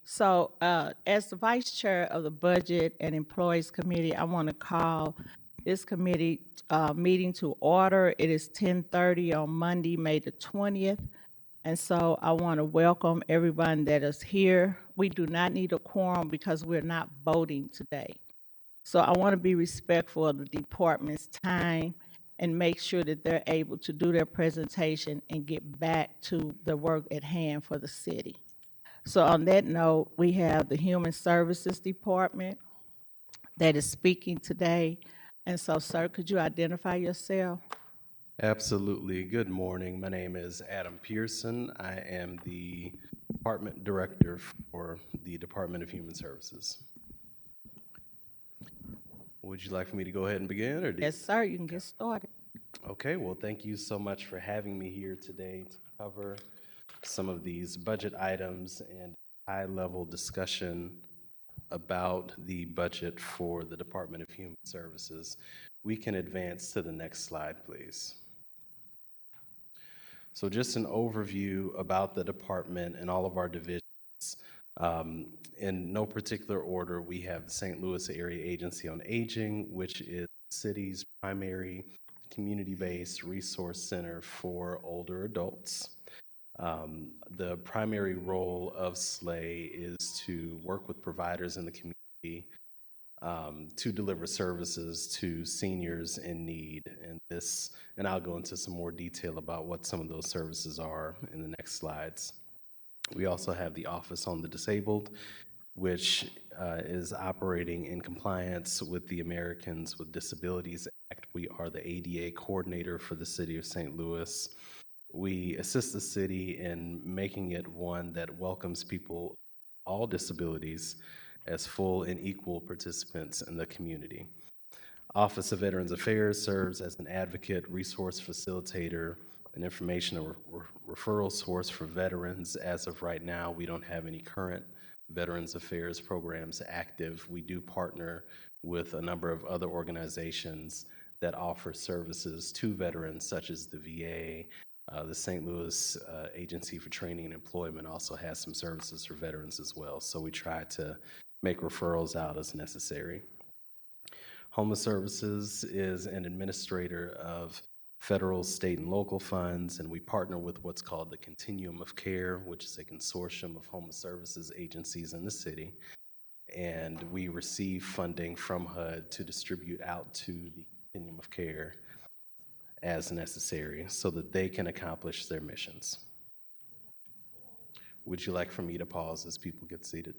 So, as the vice chair of the Budget and Employees Committee, I want to call this committee meeting to order. It is 10:30 on Monday, May the 20th. And so I want to welcome everyone that is here. We do not need a quorum because we're not voting today. So I want to be respectful of the department's time and make sure that they're able to do their presentation and get back to the work at hand for the city. So on that note, we have the Human Services Department that is speaking today. And so, sir, could you identify yourself? Absolutely. Good morning. My name is Adam Pearson. I am the Department Director for the Department of Human Services. Would you like for me to go ahead and begin, or Yes, sir, you can get started. Okay, well, thank you so much for having me here today to cover some of these budget items and high-level discussion about the budget for the Department of Human Services. We can advance to the next slide, please. So just an overview about the department and all of our divisions. In no particular order, we have the St. Louis Area Agency on Aging, which is the city's primary community-based resource center for older adults. The primary role of SLAE is to work with providers in the community to deliver services to seniors in need. And I'll go into some more detail about what some of those services are in the next slides. We also have the Office on the Disabled, which is operating in compliance with the Americans with Disabilities Act. We are the ADA coordinator for the city of St. Louis. We assist the city in making it one that welcomes people, all disabilities, as full and equal participants in the community. Office of Veterans Affairs serves as an advocate, resource facilitator, an information and referral source for veterans. As of right now, we don't have any current Veterans Affairs programs active. We do partner with a number of other organizations that offer services to veterans, such as the VA. The St. Louis Agency for Training and Employment also has some services for veterans as well. So we try to make referrals out as necessary. Homeless Services is an administrator of federal, state, and local funds, and we partner with what's called the Continuum of Care, which is a consortium of homeless services agencies in the city. And we receive funding from HUD to distribute out to the Continuum of Care as necessary so that they can accomplish their missions. Would you like for me to pause as people get seated?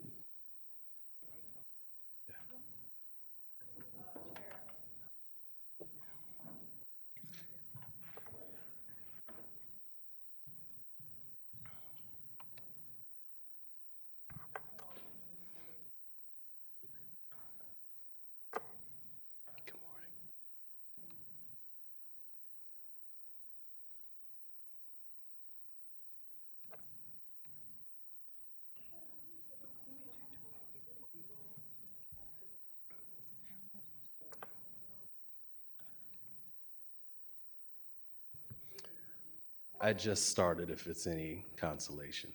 I just started, if it's any consolation.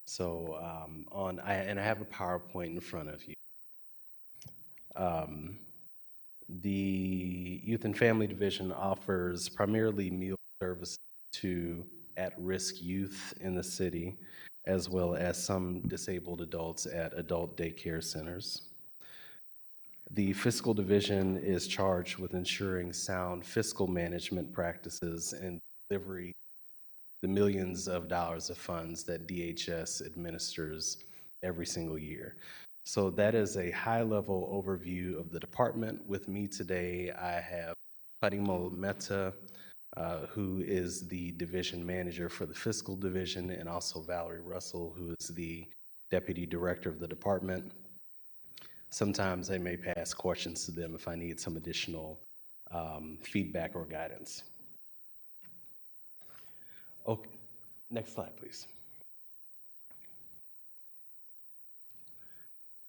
So I have a PowerPoint in front of you. The Youth and Family Division offers primarily meal services to at-risk youth in the city, as well as some disabled adults at adult daycare centers. The Fiscal Division is charged with ensuring sound fiscal management practices and delivery the millions of dollars of funds that DHS administers every single year. So that is a high-level overview of the department. With me today, I have Parimal Mehta, who is the division manager for the Fiscal Division, and also Valerie Russell, who is the deputy director of the department. Sometimes I may pass questions to them if I need some additional feedback or guidance. Okay, next slide, please.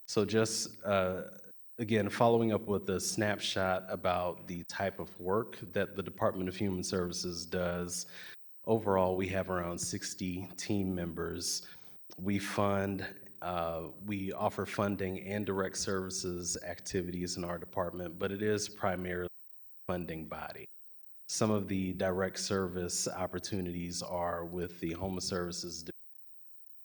So just, again, following up with a snapshot about the type of work that the Department of Human Services does. Overall, we have around 60 team members. We fund we offer funding and direct services activities in our department, but it is primarily a funding body. Some of the direct service opportunities are with the Homeless Services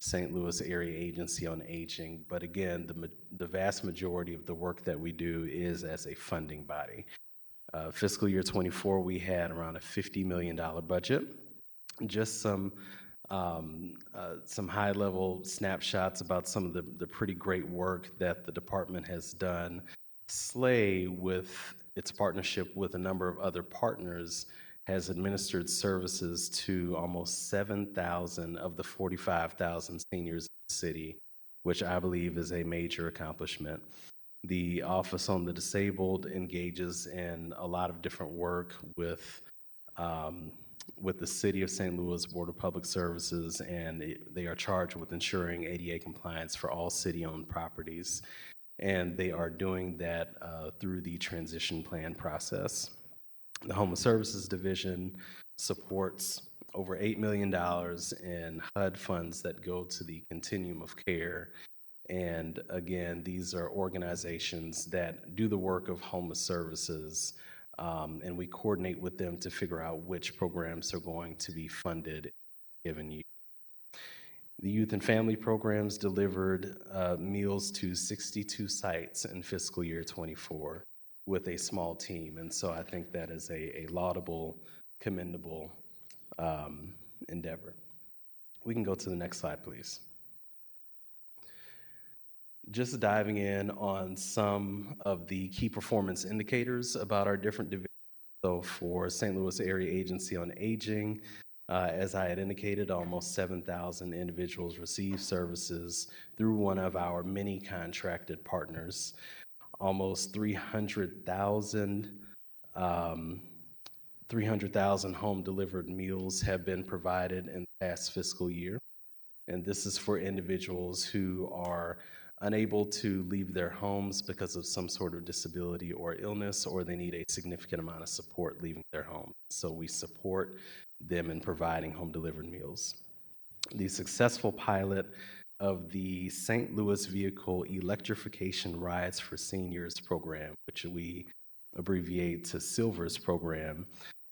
St. Louis Area Agency on Aging, but again, the vast majority of the work that we do is as a funding body. Fiscal year 24, we had around a $50 million budget. Just some high-level snapshots about some of the pretty great work that the department has done. SLAY, with its partnership with a number of other partners, has administered services to almost 7,000 of the 45,000 seniors in the city, which I believe is a major accomplishment. The Office on the Disabled engages in a lot of different work with the City of St. Louis Board of Public Services, and they are charged with ensuring ADA compliance for all city-owned properties. And they are doing that through the transition plan process. The Homeless Services Division supports over $8 million in HUD funds that go to the continuum of care. And again, these are organizations that do the work of homeless services, and we coordinate with them to figure out which programs are going to be funded in a given year. The youth and family programs delivered meals to 62 sites in fiscal year 24 with a small team, and so I think that is a laudable, commendable endeavor. We can go to the next slide, please. Just diving in on some of the key performance indicators about our different divisions. So for St. Louis Area Agency on Aging, as I had indicated, almost 7,000 individuals receive services through one of our many contracted partners. Almost 300,000 home-delivered meals have been provided in the past fiscal year. And this is for individuals who are unable to leave their homes because of some sort of disability or illness, or they need a significant amount of support leaving their home. So we support them in providing home-delivered meals. The successful pilot of the St. Louis Vehicle Electrification Rides for Seniors program, which we abbreviate to SILVERS program.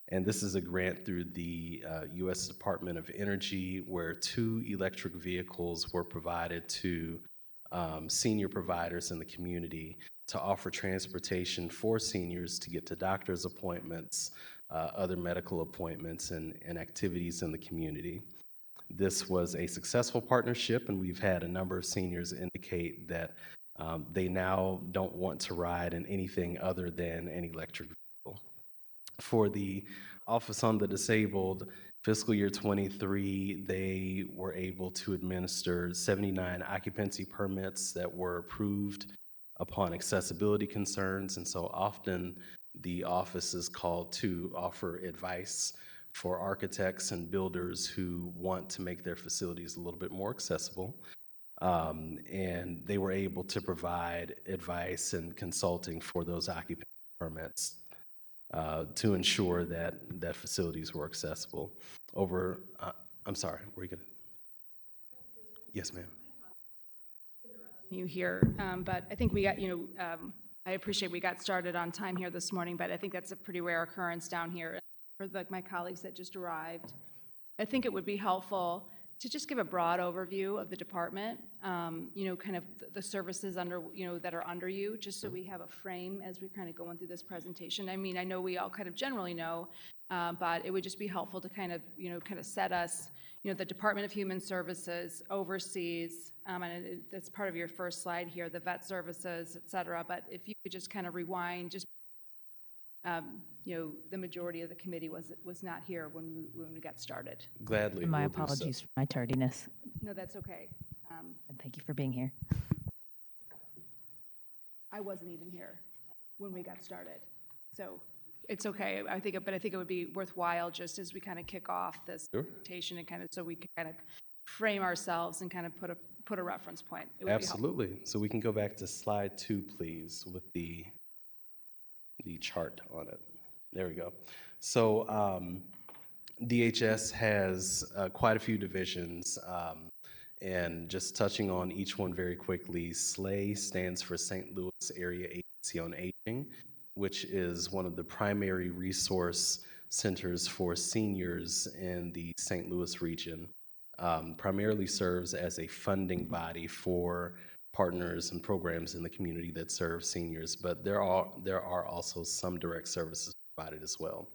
And this is a grant through the U.S. Department of Energy, where 2 electric vehicles were provided to senior providers in the community to offer transportation for seniors to get to doctor's appointments, other medical appointments, and activities in the community. This was a successful partnership, and we've had a number of seniors indicate that they now don't want to ride in anything other than an electric vehicle. For the Office on the Disabled, fiscal year 23, they were able to administer 79 occupancy permits that were approved upon accessibility concerns, and so often the office is called to offer advice for architects and builders who want to make their facilities a little bit more accessible. And they were able to provide advice and consulting for those occupancy permits to ensure that facilities were accessible. I'm sorry, were you gonna? Yes, ma'am. You here, but I think we got, I appreciate we got started on time here this morning, but I think that's a pretty rare occurrence down here for my colleagues that just arrived. I think it would be helpful to just give a broad overview of the department, kind of the services under, that are under you, just so we have a frame as we're kind of going through this presentation. I mean, I know we all kind of generally know, but it would just be helpful to kind of set us, the Department of Human Services oversees, and that's part of your first slide here, the vet services, et cetera. But if you could just kind of rewind, just, the majority of the committee was not here when we got started. Gladly. My apologies for my tardiness. No, that's okay. And thank you for being here. I wasn't even here when we got started, so it's okay. I think it would be worthwhile just as we kind of kick off this presentation and kind of so we can kind of frame ourselves and kind of put a reference point. Absolutely. So we can go back to slide 2, please, with the chart on it. There we go. So DHS has quite a few divisions, And just touching on each one very quickly, SLAY stands for St. Louis Area Agency on Aging, which is one of the primary resource centers for seniors in the St. Louis region. Primarily serves as a funding body for partners and programs in the community that serve seniors, but there are also some direct services provided as well.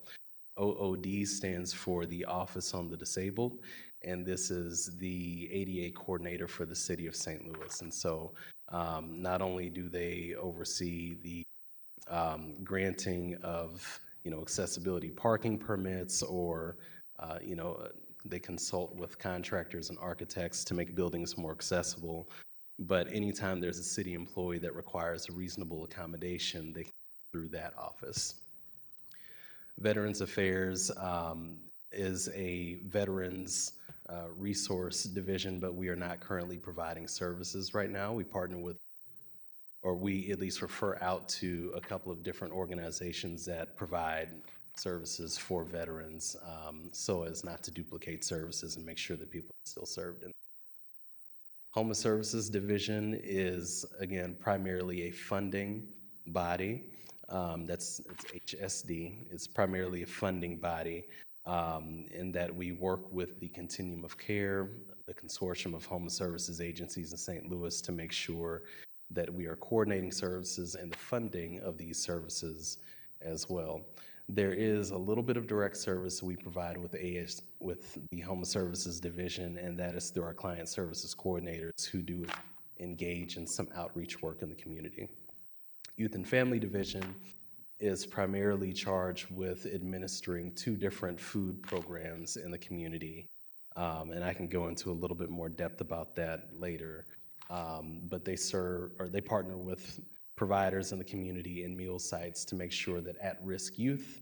OOD stands for the Office on the Disabled, and this is the ADA coordinator for the city of St. Louis. And so not only do they oversee the granting of, accessibility parking permits, or, they consult with contractors and architects to make buildings more accessible. But anytime there's a city employee that requires a reasonable accommodation, they can go through that office. Veterans Affairs is a veterans resource division, but we are not currently providing services right now. We partner with, or we at least refer out to, a couple of different organizations that provide services for veterans, so as not to duplicate services and make sure that people are still served. Homeless Services Division is, again, primarily a funding body. It's HSD. It's primarily a funding body in that we work with the Continuum of Care, the consortium of homeless services agencies in St. Louis, to make sure that we are coordinating services and the funding of these services as well. There is a little bit of direct service we provide with the Homeless Services Division, and that is through our client services coordinators, who do engage in some outreach work in the community. Youth and Family Division is primarily charged with administering 2 different food programs in the community, and I can go into a little bit more depth about that later. But they partner with providers in the community and meal sites to make sure that at-risk youth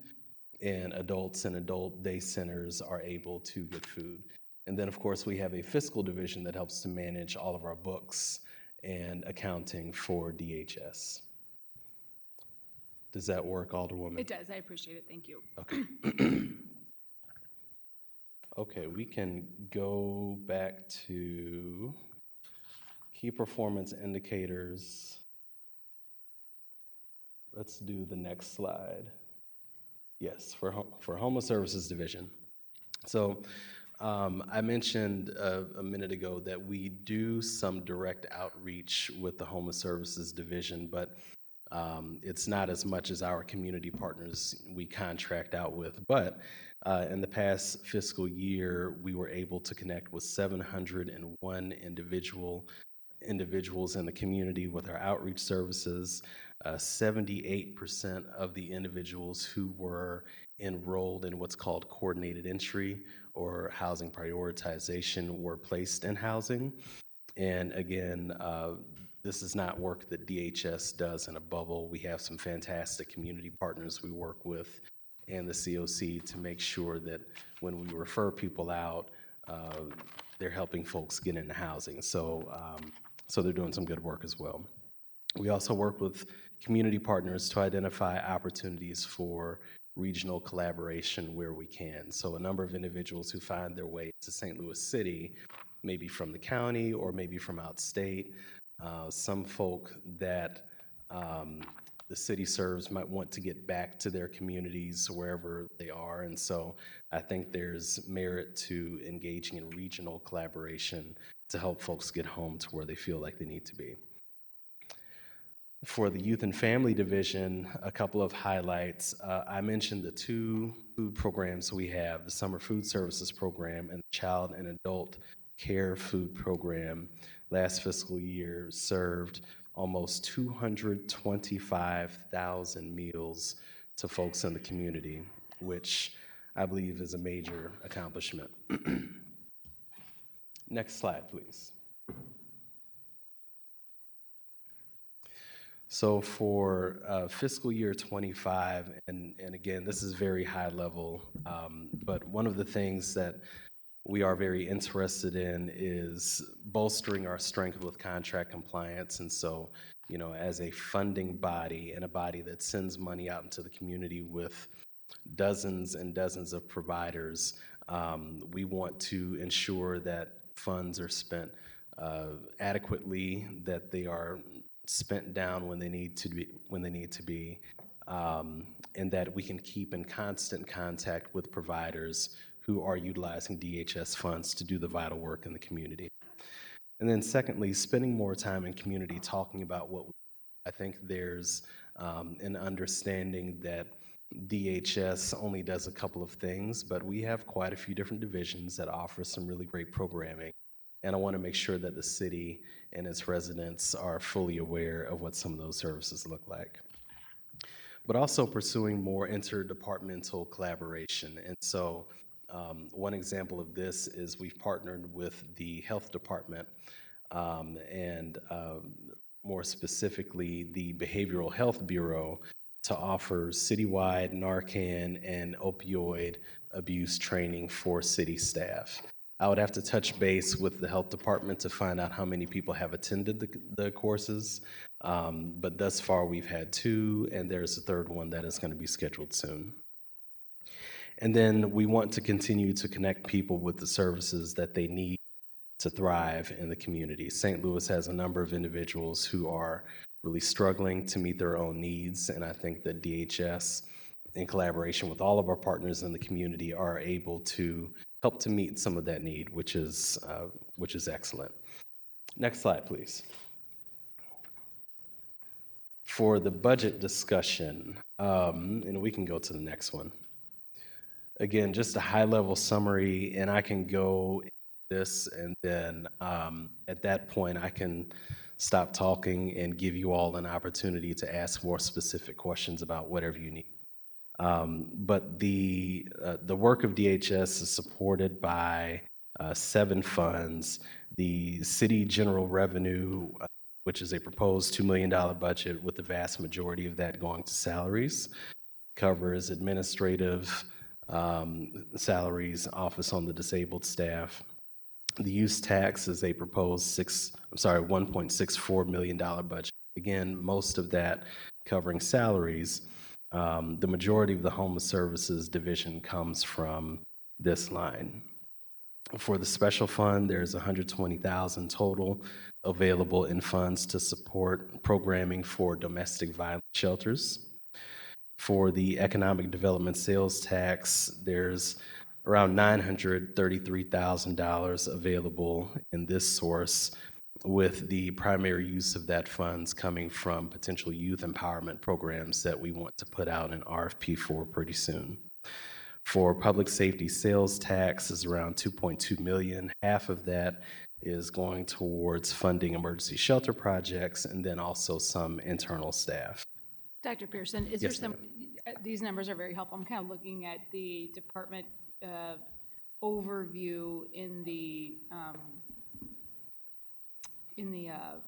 and adults and adult day centers are able to get food. And then, of course, we have a fiscal division that helps to manage all of our books and accounting for DHS. Does that work, Alderwoman? It does. I appreciate it. Thank you. Okay. Okay, we can go back to key performance indicators. Let's do the next slide. Yes, for Homeless Services Division. So I mentioned a minute ago that we do some direct outreach with the Homeless Services Division, but it's not as much as our community partners we contract out with. But in the past fiscal year, we were able to connect with 701 individuals in the community with our outreach services. 78% of the individuals who were enrolled in what's called coordinated entry or housing prioritization were placed in housing. And again, this is not work that DHS does in a bubble. We have some fantastic community partners we work with and the COC to make sure that when we refer people out, they're helping folks get into housing. So they're doing some good work as well. We also work with community partners to identify opportunities for regional collaboration where we can. So a number of individuals who find their way to St. Louis City, maybe from the county or maybe from outstate. Some folk that the city serves might want to get back to their communities wherever they are. And so I think there's merit to engaging in regional collaboration to help folks get home to where they feel like they need to be. For the Youth and Family Division, a couple of highlights. I mentioned the 2 food programs we have, the Summer Food Services Program and the Child and Adult Care Food Program. Last fiscal year served almost 225,000 meals to folks in the community, which I believe is a major accomplishment. Next slide, please. So for fiscal year 25, and again, this is very high level, but one of the things that we are very interested in is bolstering our strength with contract compliance. And so, as a funding body and a body that sends money out into the community with dozens and dozens of providers, we want to ensure that funds are spent adequately, that they are spent down when they need to be, and that we can keep in constant contact with providers who are utilizing DHS funds to do the vital work in the community. And then secondly, spending more time in community talking about what I think there's an understanding that DHS only does a couple of things, but we have quite a few different divisions that offer some really great programming. And I want to make sure that the city and its residents are fully aware of what some of those services look like. But also pursuing more interdepartmental collaboration. And so one example of this is we've partnered with the health department and more specifically the Behavioral Health Bureau to offer citywide Narcan and opioid abuse training for city staff. I would have to touch base with the health department to find out how many people have attended the courses, but thus far we've had 2, and there's a third one that is going to be scheduled soon. And then we want to continue to connect people with the services that they need to thrive in the community. St. Louis has a number of individuals who are really struggling to meet their own needs, and I think that DHS, in collaboration with all of our partners in the community, are able to help to meet some of that need, which is excellent. Next slide, please. For the budget discussion, and we can go to the next one. Again, just a high-level summary, and I can go into this, and then at that point, I can stop talking and give you all an opportunity to ask more specific questions about whatever you need. But the work of DHS is supported by 7 funds. The city general revenue, which is a proposed $2 million budget with the vast majority of that going to salaries, covers administrative salaries, office on the disabled staff. The use tax is a proposed $1.64 million budget. Again, most of that covering salaries. The majority of the homeless services division comes from this line. For the special fund, there's $120,000 total available in funds to support programming for domestic violence shelters. For the economic development sales tax, there's around $933,000 available in this source, with the primary use of that funds coming from potential youth empowerment programs that we want to put out an RFP for pretty soon. For public safety sales tax is around $2.2 million. Half of that is going towards funding emergency shelter projects and then also some internal staff. Dr. Pearson, is Yes, there some, these numbers are very helpful. I'm kind of looking at the department overview in the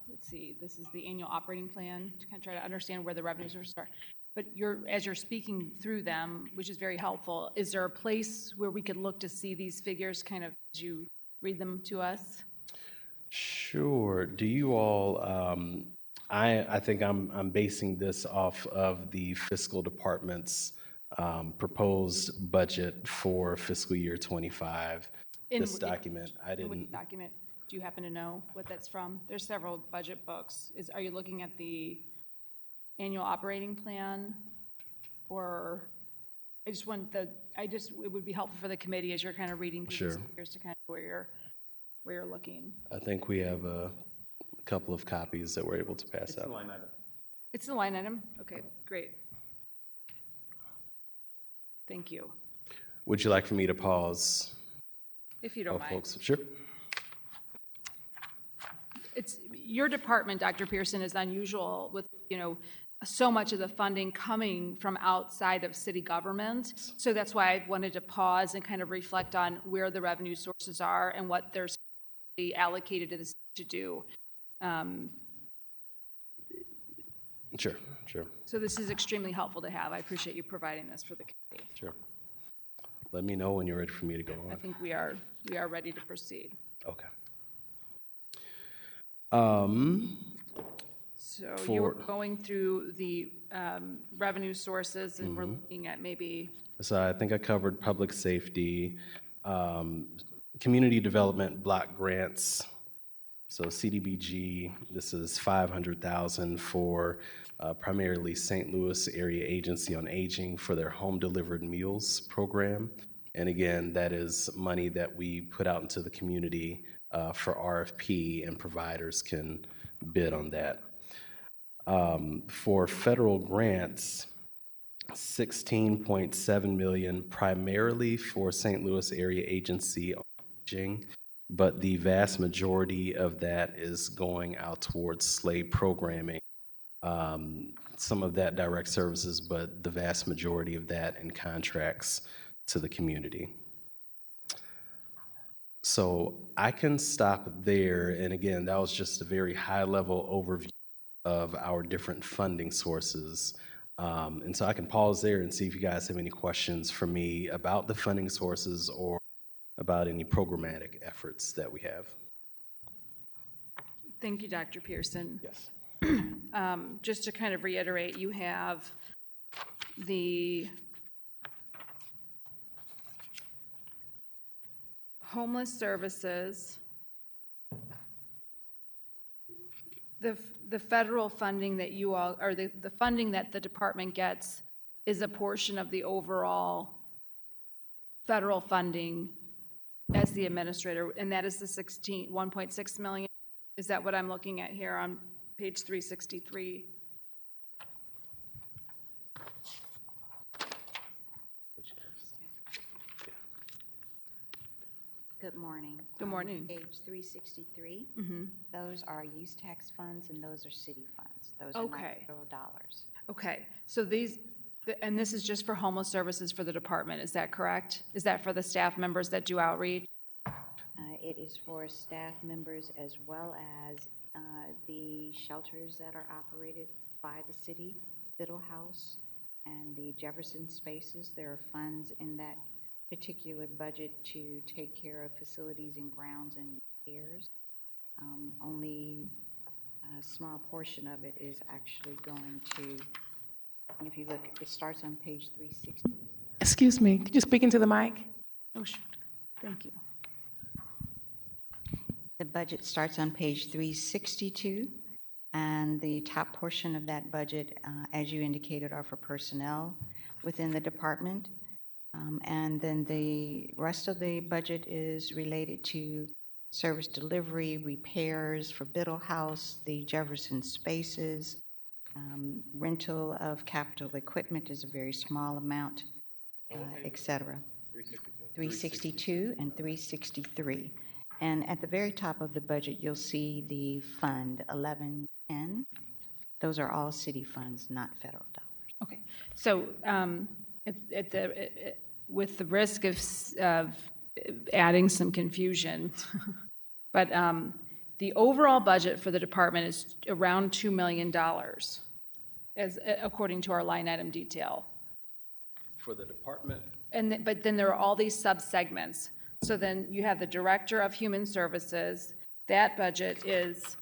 let's see, this is the annual operating plan to kind of try to understand where the revenue sources are. But as you're speaking through them, which is very helpful, is there a place where we could look to see these figures kind of as you read them to us? Sure. Do you all, I think I'm basing this off of the fiscal department's proposed budget for fiscal year 25. This document, I didn't. Which document? Do you happen to know what that's from? There's several budget books. Are you looking at the annual operating plan, or it would be helpful for the committee as you're kind of reading through these figures to kind of where you're looking. I think we have a couple of copies that we're able to pass out. It's the line item. It's the line item? Okay, great. Thank you. Would you like for me to pause? If you don't mind. Folks? Sure. It's your department, Dr. Pearson, is unusual with, so much of the funding coming from outside of city government. So that's why I wanted to pause and kind of reflect on where the revenue sources are and what they're allocated to the city to do. Sure. So this is extremely helpful to have. I appreciate you providing this for the committee. Sure. Let me know when you're ready for me to go on. I think we are ready to proceed. Okay. So you were going through the revenue sources, and we're looking at maybe. So I think I covered public safety. Community development block grants. So CDBG, this is $500,000 for primarily St. Louis Area Agency on Aging for their home delivered meals program. And again, that is money that we put out into the community for RFP, and providers can bid on that. For federal grants, 16.7 million primarily for St. Louis Area Agency on Aging, but the vast majority of that is going out towards SLAVE programming. Some of that direct services, but the vast majority of that in contracts to the community. So I can stop there. And again, that was just a very high-level overview of our different funding sources. And so I can pause there and see if you guys have any questions for me about the funding sources or about any programmatic efforts that we have. Thank you, Dr. Pearson. Yes. Just to kind of reiterate, you have the homeless services, the federal funding that you all, or the funding that the department gets is a portion of the overall federal funding as the administrator, and that is the 1.6 million. Is that what I'm looking at here on page 363? Good morning. Good morning. Page 363, Mm-hmm. those are use tax funds and those are city funds. Those are not Okay. federal dollars. Okay, so and this is just for homeless services for the department, is that correct? Is that for the staff members that do outreach? It is for staff members as well as the shelters that are operated by the city, Fiddle House and the Jefferson Spaces. There are funds in that particular budget to take care of facilities and grounds and repairs. Only a small portion of it is actually going to, if you look, it starts on page 360. Excuse me, could you speak into the mic? Oh, sure. Thank you. The budget starts on page 362, and the top portion of that budget, as you indicated, are for personnel within the department. And then the rest of the budget is related to service delivery, repairs for Biddle House, the Jefferson Spaces, rental of capital equipment is a very small amount, et cetera. 362 and 363. And at the very top of the budget, you'll see the fund 1110. Those are all city funds, not federal dollars. Okay, so with the risk of adding some confusion, but the overall budget for the department is around $2 million, according to our line item detail. For the department? But then there are all these sub-segments. So then you have the Director of Human Services. That budget is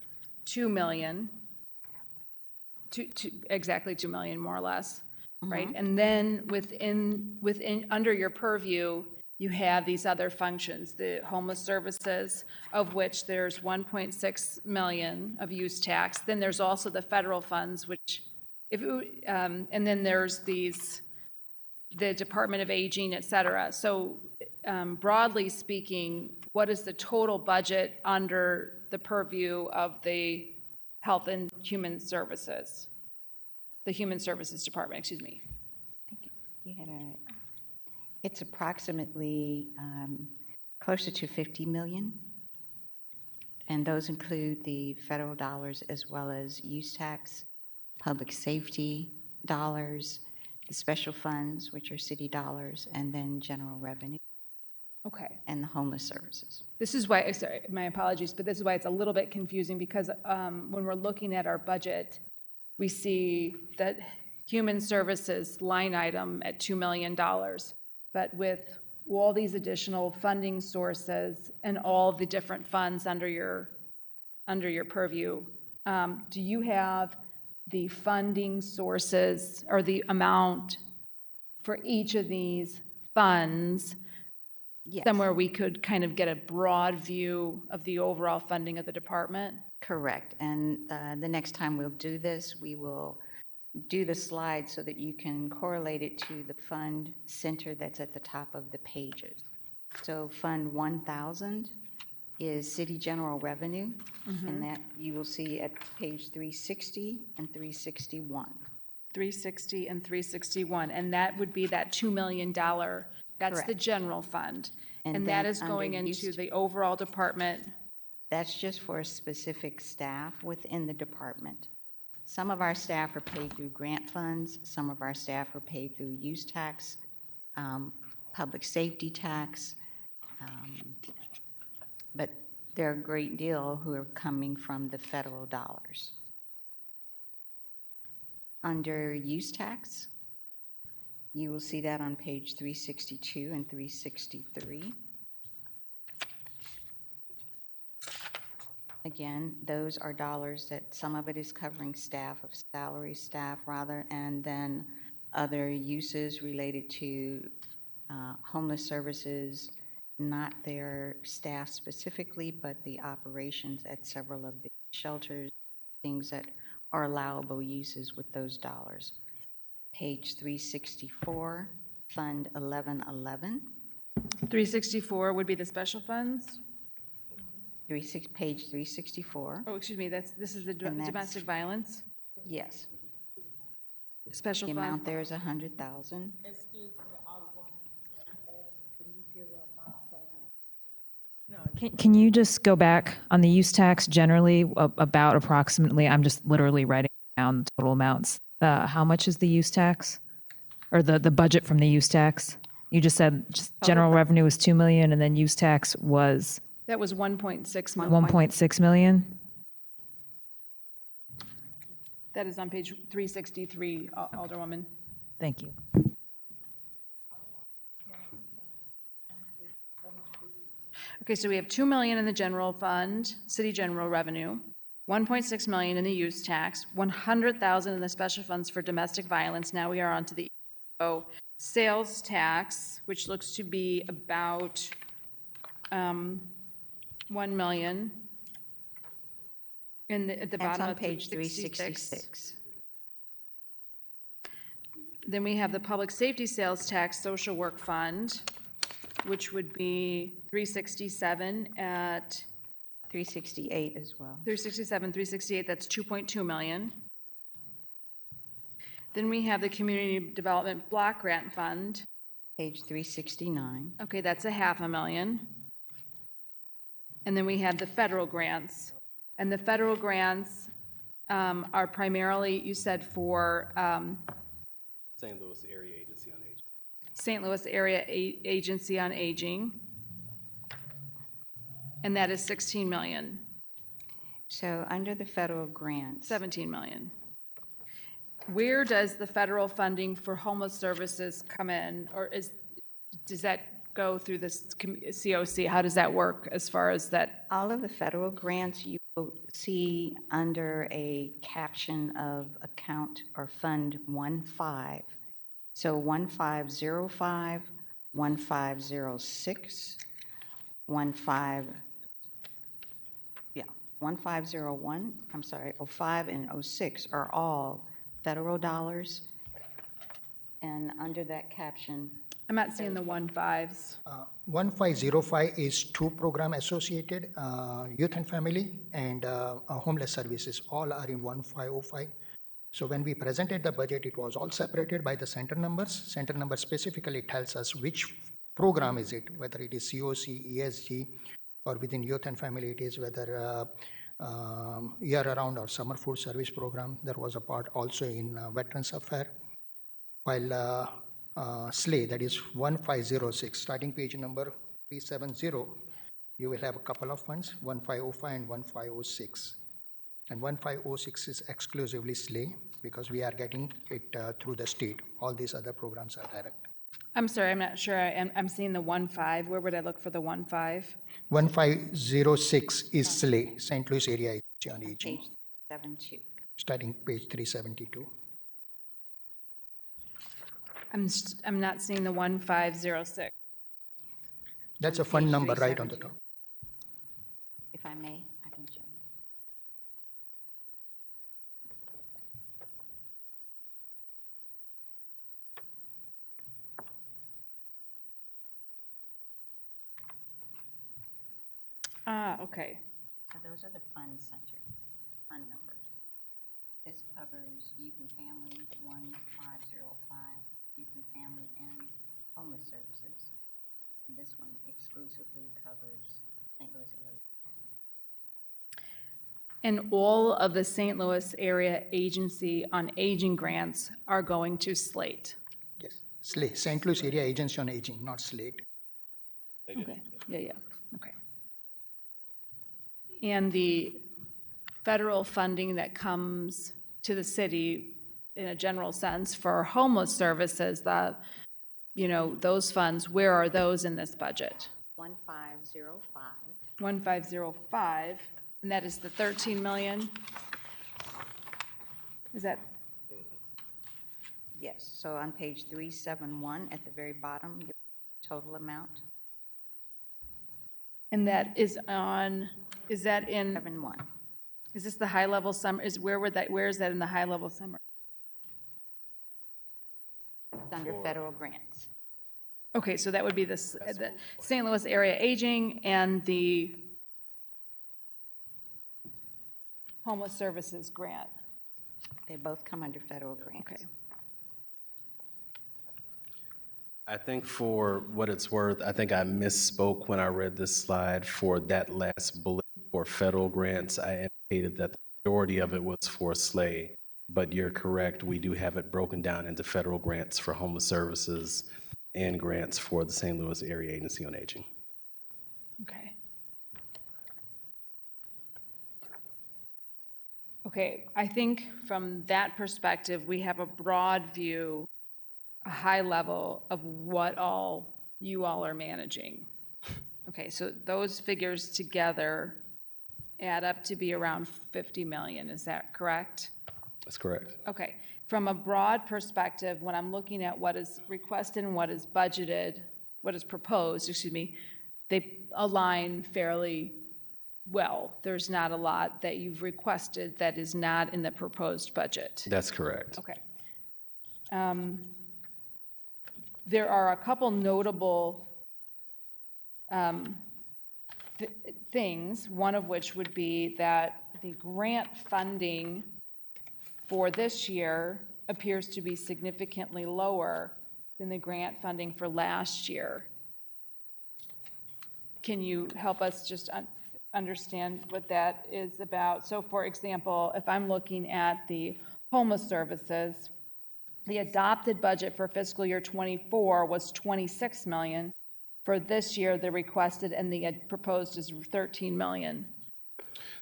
$2 million, exactly $2 million, more or less, right? And then within under your purview, you have these other functions, the homeless services, of which there's 1.6 million of use tax. Then there's also the federal funds, which and then there's the Department of Aging, et cetera. So broadly speaking, what is the total budget under the purview of the Health and Human Services, the Human Services Department, excuse me? I think you had it's approximately closer to 50 million. And those include the federal dollars as well as use tax, public safety dollars, the special funds, which are city dollars, and then general revenue. Okay. And the homeless services. This is why, sorry, my apologies, but this is why it's a little bit confusing, because when we're looking at our budget, we see that human services line item at $2 million, but with all these additional funding sources and all the different funds under your purview, do you have the funding sources or the amount for each of these funds Yes, somewhere we could kind of get a broad view of the overall funding of the department? correct. And the next time we'll do this, we will do the slide so that you can correlate it to the fund center that's at the top of the pages. So Fund 1000 is city general revenue, and that you will see at page 360 and 361. 360 and 361, and that would be that $2 million. That's the Correct. general fund. And And that then is going under into use- the overall department. That's just for specific staff within the department. Some of our staff are paid through grant funds, some of our staff are paid through use tax, public safety tax, but there are a great deal who are coming from the federal dollars. Under use tax, you will see that on page 362 and 363. Again, those are dollars that some of it is covering staff of salary staff rather, and then other uses related to homeless services, not their staff specifically, but the operations at several of the shelters, things that are allowable uses with those dollars. Page 364, Fund 1111, 364 would be the special funds? page 364. Oh, excuse me, this is the And that's- domestic violence Yes, special the fund. amount there is 100,000. Can you just go back on the use tax generally, about approximately, I'm just literally writing down the total amounts. How much is the use tax? Or the budget from the use tax? You just said just general revenue was 2 million and then use tax was That was 1.6 million. 1.6 million? That is on page 363, Alderwoman. Thank you. Okay, so we have 2 million in the general fund, city general revenue, 1.6 million in the use tax, 100,000 in the special funds for domestic violence. Now we are on to the sales tax, which looks to be about 1 million. At the That's bottom on of page 366. 366. Then we have the public safety sales tax social work fund, which would be 367 at 368 as well. 367, 368, that's 2.2 million. Then we have the Community Development Block Grant Fund. Page 369. Okay, that's a $500,000. And then we have the federal grants. And the federal grants are primarily, you said, for St. Louis Area Agency on Aging. St. Louis Area Agency on Aging. And that is 16 million, So under the federal grants, 17 million. Where does the federal funding for homeless services come in? Or does that go through this COC? How does that work as far as that? all of the federal grants you will see under a caption of account or fund 15. So 1505, 1506, 1501, 05 and 06 are all federal dollars. And under that caption, I'm not seeing the 15s. 1505 is two program associated, youth and family and homeless services, all are in 1505. So when we presented the budget, it was all separated by the center numbers. Center number specifically tells us which program is it, whether it is COC, ESG, or within youth and family it is whether year-round or summer food service program. There was a part also in Veterans Affairs. While SLAY, that is 1506, starting page number 370, you will have a couple of funds, 1505 and 1506. And 1506 is exclusively SLAY because we are getting it through the state. All these other programs are direct. I'm sorry, I'm not sure. I'm seeing the 15. Where would I look for the 15? 1506 is SLAY, St. Louis Area Agency on Aging, page 72. starting page 372. I'm not seeing the 1506. That's a fund page number right on the 372. top. If I may, I can show you. Okay. So those are the fund center, fund numbers. This covers youth and family 1505, youth and family and homeless services. And this one exclusively covers St. Louis area. And all of the St. Louis Area Agency on Aging grants are going to Slate. Yes, SLATE, St. Louis Area Agency on Aging, not SLATE. Okay, yeah, okay. And the federal funding that comes to the city in a general sense for homeless services, those funds, where are those in this budget? 1505. 1505, and that is the 13 million? Is that, Yes, so on page 371 at the very bottom, the total amount, and that is on, is that in, 71. is this the high-level summary? Where is that in the high-level summary? It's under federal grants. Okay, so that would be the St. Louis Area Aging and the Homeless Services Grant. They both come under federal grants. Okay. I think for what it's worth, I think I misspoke when I read this slide for that last bullet for federal grants. I indicated that the majority of it was for SLAY, but you're correct. We do have it broken down into federal grants for homeless services and grants for the St. Louis Area Agency on Aging. Okay. Okay, I think from that perspective, we have a broad view, a high level of what all you all are managing. Okay, so those figures together add up to be around 50 million, is that correct? That's correct. Okay, from a broad perspective, when I'm looking at what is requested and what is budgeted, what is proposed, excuse me, they align fairly well. There's not a lot that you've requested that is not in the proposed budget. That's correct. Okay. There are a couple notable things, one of which would be that the grant funding for this year appears to be significantly lower than the grant funding for last year. Can you help us just understand what that is about? So for example, if I'm looking at the homeless services, the adopted budget for fiscal year '24 was 26 million. For this year, the requested and the proposed is 13 million.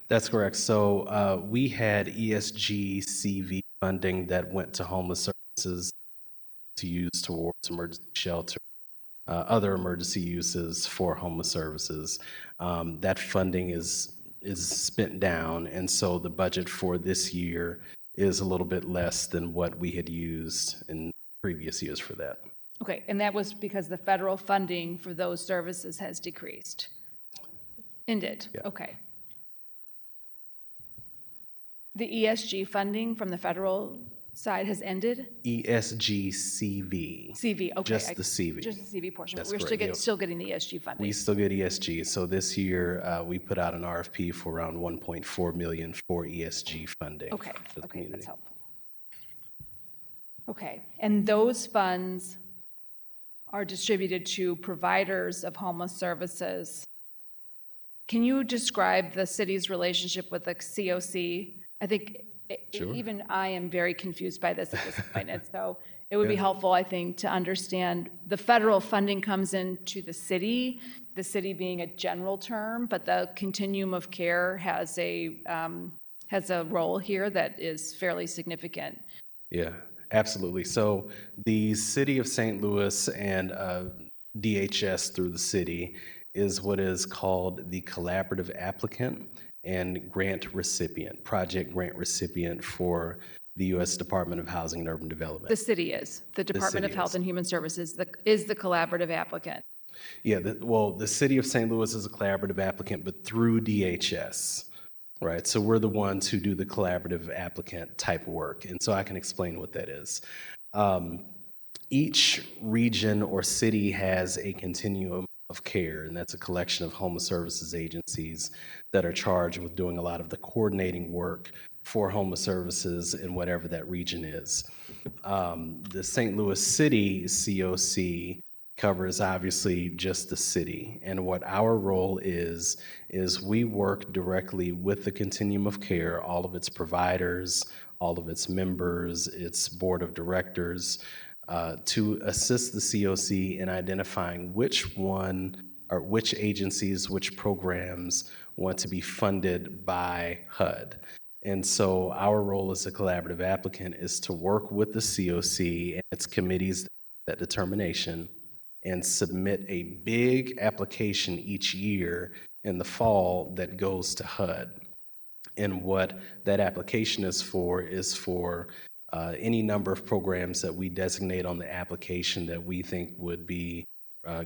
That's correct. So we had ESG CV funding that went to homeless services to use towards emergency shelter, other emergency uses for homeless services. That funding is spent down, and so the budget for this year is a little bit less than what we had used in previous years for that. Okay, and that was because the federal funding for those services has decreased? Ended? Yeah. Okay. The ESG funding from the federal side has ended? ESG CV. CV, okay. Just the CV. Just the CV portion. That's We're correct, yep. still getting the ESG funding. We still get ESG. So this year, we put out an RFP for around 1.4 million for ESG funding. Okay, to the okay, community. that's helpful. Okay, and those funds are distributed to providers of homeless services. Can you describe the city's relationship with the COC? I think Sure. even I am very confused by this at this point, and so it would be helpful, I think, to understand the federal funding comes into the city being a general term, but the continuum of care has a role here that is fairly significant. Yeah, absolutely. So the city of St. Louis and DHS through the city is what is called the collaborative applicant and grant recipient, project grant recipient for the U.S. Department of Housing and Urban Development. The city is. The Department of city Health is. and Human Services is the collaborative applicant. Yeah, the city of St. Louis is a collaborative applicant, but through DHS, right? So we're the ones who do the collaborative applicant type work, and so I can explain what that is. Each region or city has a continuum of care, and that's a collection of homeless services agencies that are charged with doing a lot of the coordinating work for homeless services in whatever that region is. The St. Louis City COC covers obviously just the city, and what our role is we work directly with the continuum of care, all of its providers, all of its members, its board of directors, to assist the COC in identifying which one or which agencies, which programs want to be funded by HUD. And so our role as a collaborative applicant is to work with the COC and its committees that determination and submit a big application each year in the fall that goes to HUD. And what that application is for any number of programs that we designate on the application that we think would be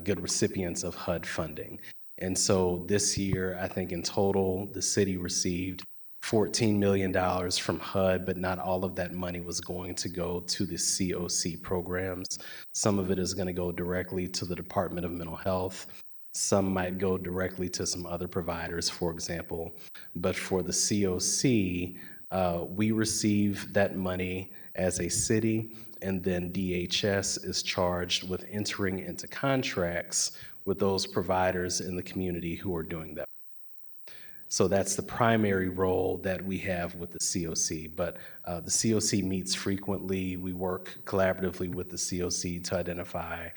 good recipients of HUD funding. And so this year, I think in total, the city received $14 million from HUD, but not all of that money was going to go to the COC programs. Some of it is going to go directly to the Department of Mental Health. Some might go directly to some other providers, for example. But for the COC, we receive that money as a city, and then DHS is charged with entering into contracts with those providers in the community who are doing that. So that's the primary role that we have with the COC. But the COC meets frequently. We work collaboratively with the COC to identify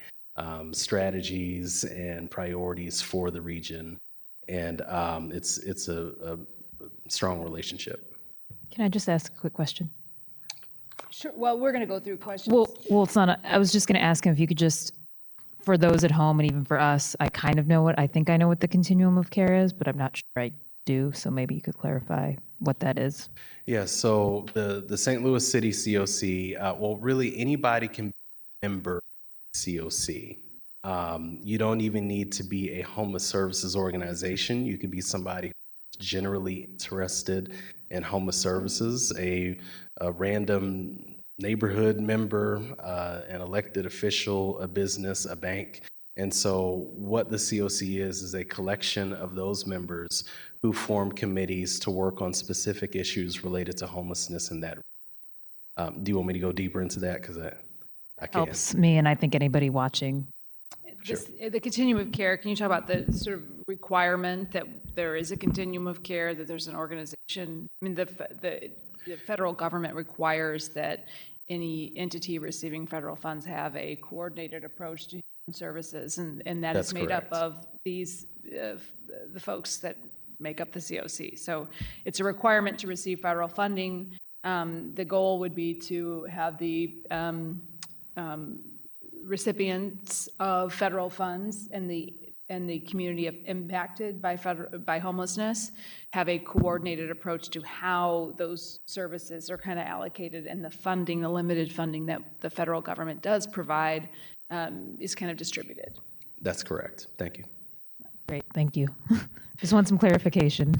strategies and priorities for the region. And it's a strong relationship. Can I just ask a quick question? Sure, well, we're going to go through questions. Well, it's not, I was just going to ask him if you could just, for those at home and even for us, I kind of know I think I know what the continuum of care is, but I'm not sure I do. So maybe you could clarify what that is. Yeah, so the St. Louis City COC, well, really anybody can be a member of COC. You don't even need to be a homeless services organization. You could be somebody who's generally interested in homeless services, a random neighborhood member, an elected official, a business, a bank. And so what the COC is a collection of those members who form committees to work on specific issues related to homelessness in that. Do you want me to go deeper into that? Because I can. Helps me, and I think anybody watching. Sure. The continuum of care, can you talk about the sort of requirement that there is a continuum of care, that there's an organization? I mean, the federal government requires that any entity receiving federal funds have a coordinated approach to human services, and that That's is made correct. up of these, the folks that make up the COC. So it's a requirement to receive federal funding. The goal would be to have the recipients of federal funds and the community impacted by homelessness have a coordinated approach to how those services are kind of allocated, and the funding, the limited funding that the federal government does provide is kind of distributed. That's correct. Thank you. Great, thank you. Just want some clarification.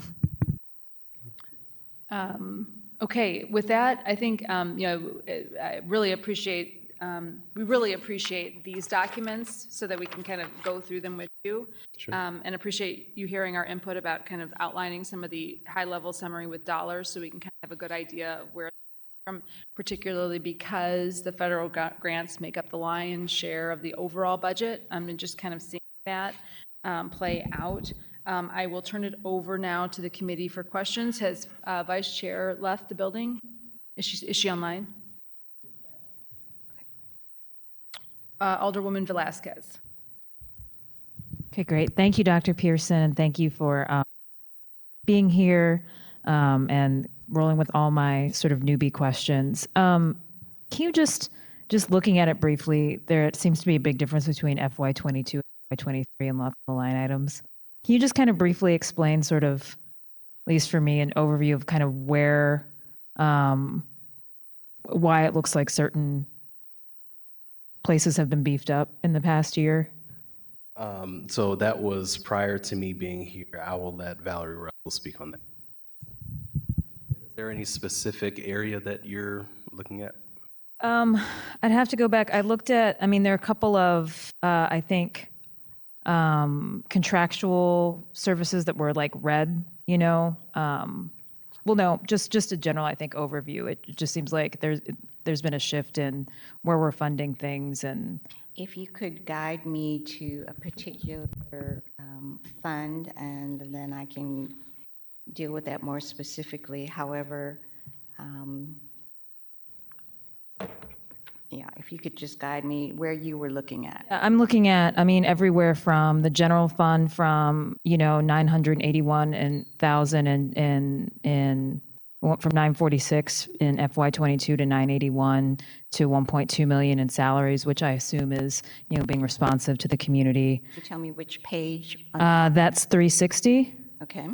Okay, with that, I think I really appreciate we really appreciate these documents so that we can kind of go through them with you. Sure. And appreciate you hearing our input about kind of outlining some of the high-level summary with dollars so we can kind of have a good idea of where from, particularly because the federal grants make up the lion's share of the overall budget. And just kind of seeing that play out. I will turn it over now to the committee for questions. Has Vice Chair left the building? Is she online? Alderwoman Velasquez. Okay, great. Thank you, Dr. Pearson, and thank you for being here and rolling with all my sort of newbie questions. Can you just looking at it briefly, there seems to be a big difference between FY22 and FY23 and lots of line items. Can you just kind of briefly explain sort of, at least for me, an overview of kind of where, why it looks like certain places have been beefed up in the past year? So that was prior to me being here. I will let Valerie Russell speak on that. Is there any specific area that you're looking at? I'd have to go back. I looked at, I mean, there are a couple of, I think, contractual services that were like red, you know? Well, no, just a general, I think, overview. It just seems like there's been a shift in where we're funding things and, If you could guide me to a particular fund, and then I can deal with that more specifically. However, yeah, if you could just guide me where you were looking at. I'm looking at, I mean, everywhere from the general fund from, you know, 981,000 in went from 946 in FY22 to 981 to 1.2 million in salaries, which I assume is, you know, being responsive to the community. Could you tell me which page? That's 360. Okay.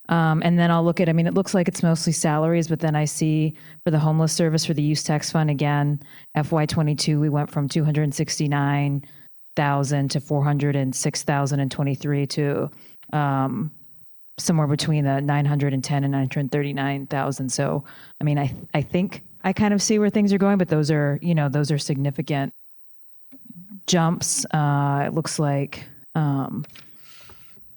And then I'll look at, I mean, it looks like it's mostly salaries, but then I see for the homeless service for the use tax fund, again, FY22, we went from 269,000 to 406,023 to somewhere between the 910 and 939,000. So, I mean, I think I kind of see where things are going, but those are, you know, those are significant jumps. It looks like,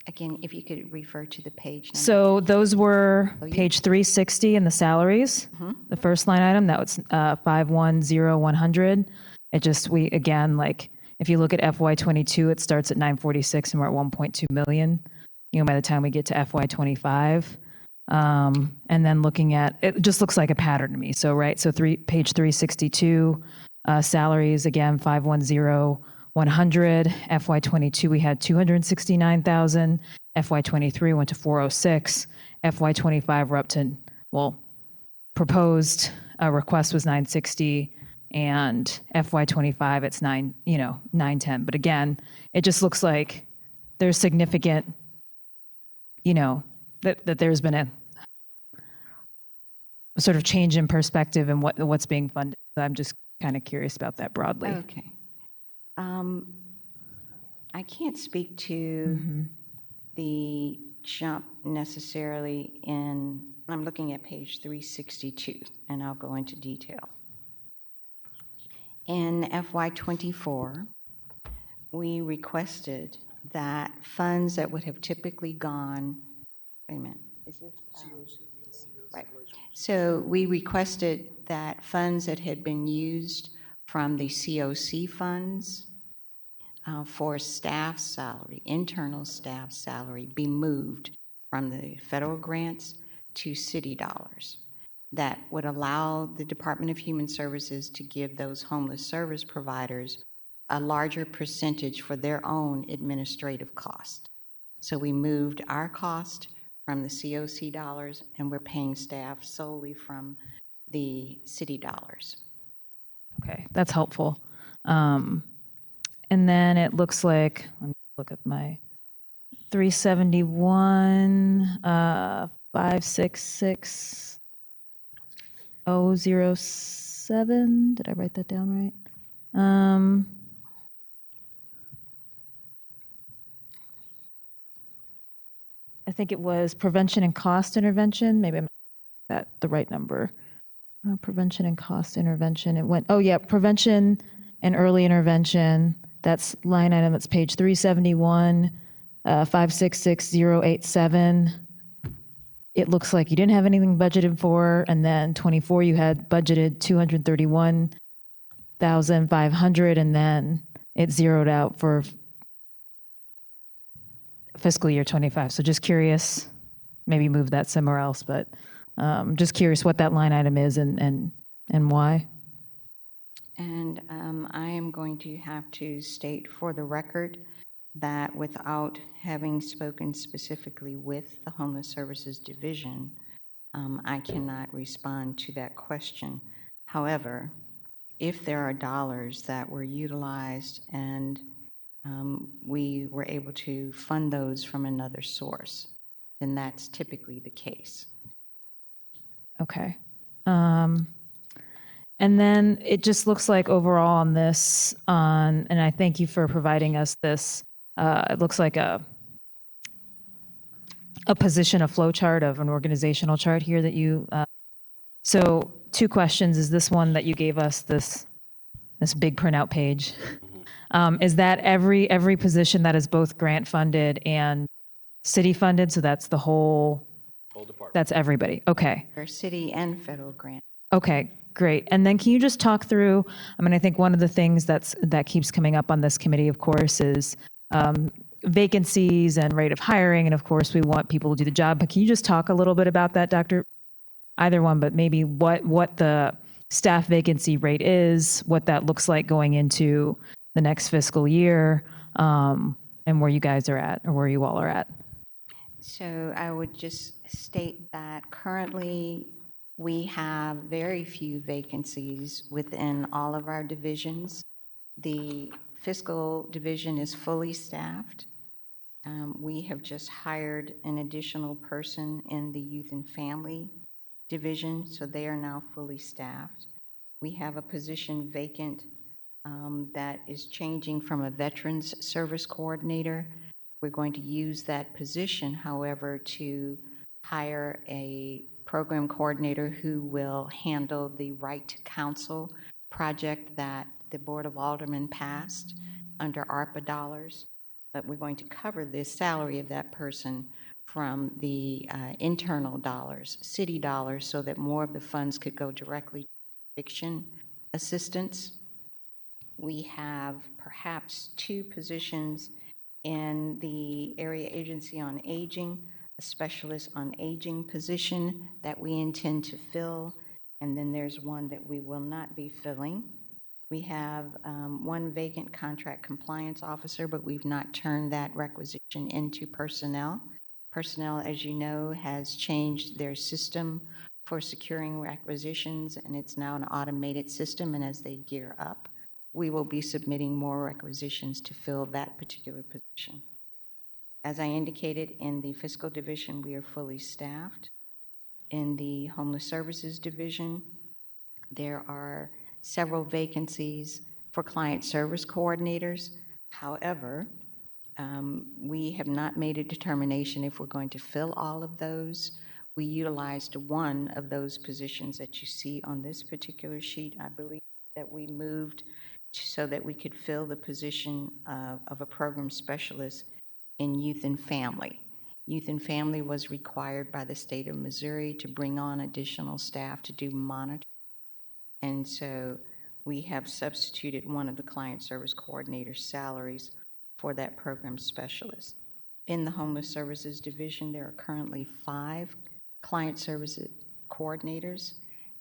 Again, if you could refer to the page number. so those were page 360 in the salaries, the first line item, that was 510,100. It just, we, again, like, if you look at FY22, it starts at 946 and we're at 1.2 million, you know, by the time we get to FY25. And then looking at, it just looks like a pattern to me. So, right, so page 362, salaries, again, 510,100. FY22, we had 269,000. FY23 went to 406. FY25, we're up to, well, proposed request was 960, and FY25, it's 910. But again, it just looks like there's significant, you know, that there's been a sort of change in perspective in what's being funded. So I'm just kind of curious about that broadly. Okay. I can't speak to the jump necessarily in, I'm looking at page 362, and I'll go into detail. In FY24, we requested that funds that would have typically gone, wait a minute, is this? Right. So we requested that funds that had been used from the COC funds for staff salary, internal staff salary, be moved from the federal grants to city dollars. That would allow the Department of Human Services to give those homeless service providers a larger percentage for their own administrative cost. So we moved our cost from the COC dollars, and we're paying staff solely from the city dollars. Okay, that's helpful. And then it looks like, let me look at my 371, 566007. Did I write that down right? I think it was prevention and cost intervention. Maybe I'm that the right number. Prevention and cost intervention. It went, oh yeah, prevention and early intervention. That's line item, that's page 371, 566087. It looks like you didn't have anything budgeted for, and then 24 you had budgeted 231,500, and then it zeroed out for fiscal year 25. So just curious, maybe move that somewhere else, but just curious what that line item is and why. And I am going to have to state for the record that without having spoken specifically with the Homeless Services Division, I cannot respond to that question. However, if there are dollars that were utilized and we were able to fund those from another source, then that's typically the case. Okay. And then it just looks like overall on this, and I thank you for providing us this it looks like a position, a flow chart of an organizational chart here that you, so 2 questions. Is this one that you gave us, this big printout page? Is that every position that is both grant funded and city funded? So that's the whole department. that's everybody. Okay. For city and federal grant. Okay, great. And then can you just talk through, I mean, I think one of the things that keeps coming up on this committee, of course, is vacancies and rate of hiring. And of course, we want people to do the job. But can you just talk a little bit about that, Dr.? Either one, but maybe what the staff vacancy rate is, what that looks like going into the next fiscal year, and where you guys are at, or where you all are at. So I would just state that currently we have very few vacancies within all of our divisions. The fiscal division is fully staffed. We have just hired an additional person in the youth and family division, so they are now fully staffed. We have a position vacant that is changing from a veterans service coordinator. We're going to use that position, however, to hire a program coordinator who will handle the Right to Counsel project that the Board of Aldermen passed under ARPA dollars. But we're going to cover the salary of that person from the internal dollars, city dollars, so that more of the funds could go directly to eviction assistance. We have perhaps 2 positions in the Area Agency on Aging, a specialist on aging position that we intend to fill, and then there's one that we will not be filling. We have 1 vacant contract compliance officer, but we've not turned that requisition into personnel. Personnel, as you know, has changed their system for securing requisitions, and it's now an automated system, and as they gear up, we will be submitting more requisitions to fill that particular position. As I indicated, in the fiscal division, we are fully staffed. In the homeless services division, there are several vacancies for client service coordinators. However, we have not made a determination if we're going to fill all of those. We utilized 1 of those positions that you see on this particular sheet. I believe that we moved so that we could fill the position of a program specialist in youth and family. Youth and family was required by the state of Missouri to bring on additional staff to do monitoring. And so we have substituted one of the client service coordinator salaries for that program specialist. In the homeless services division, there are currently 5 client services coordinators.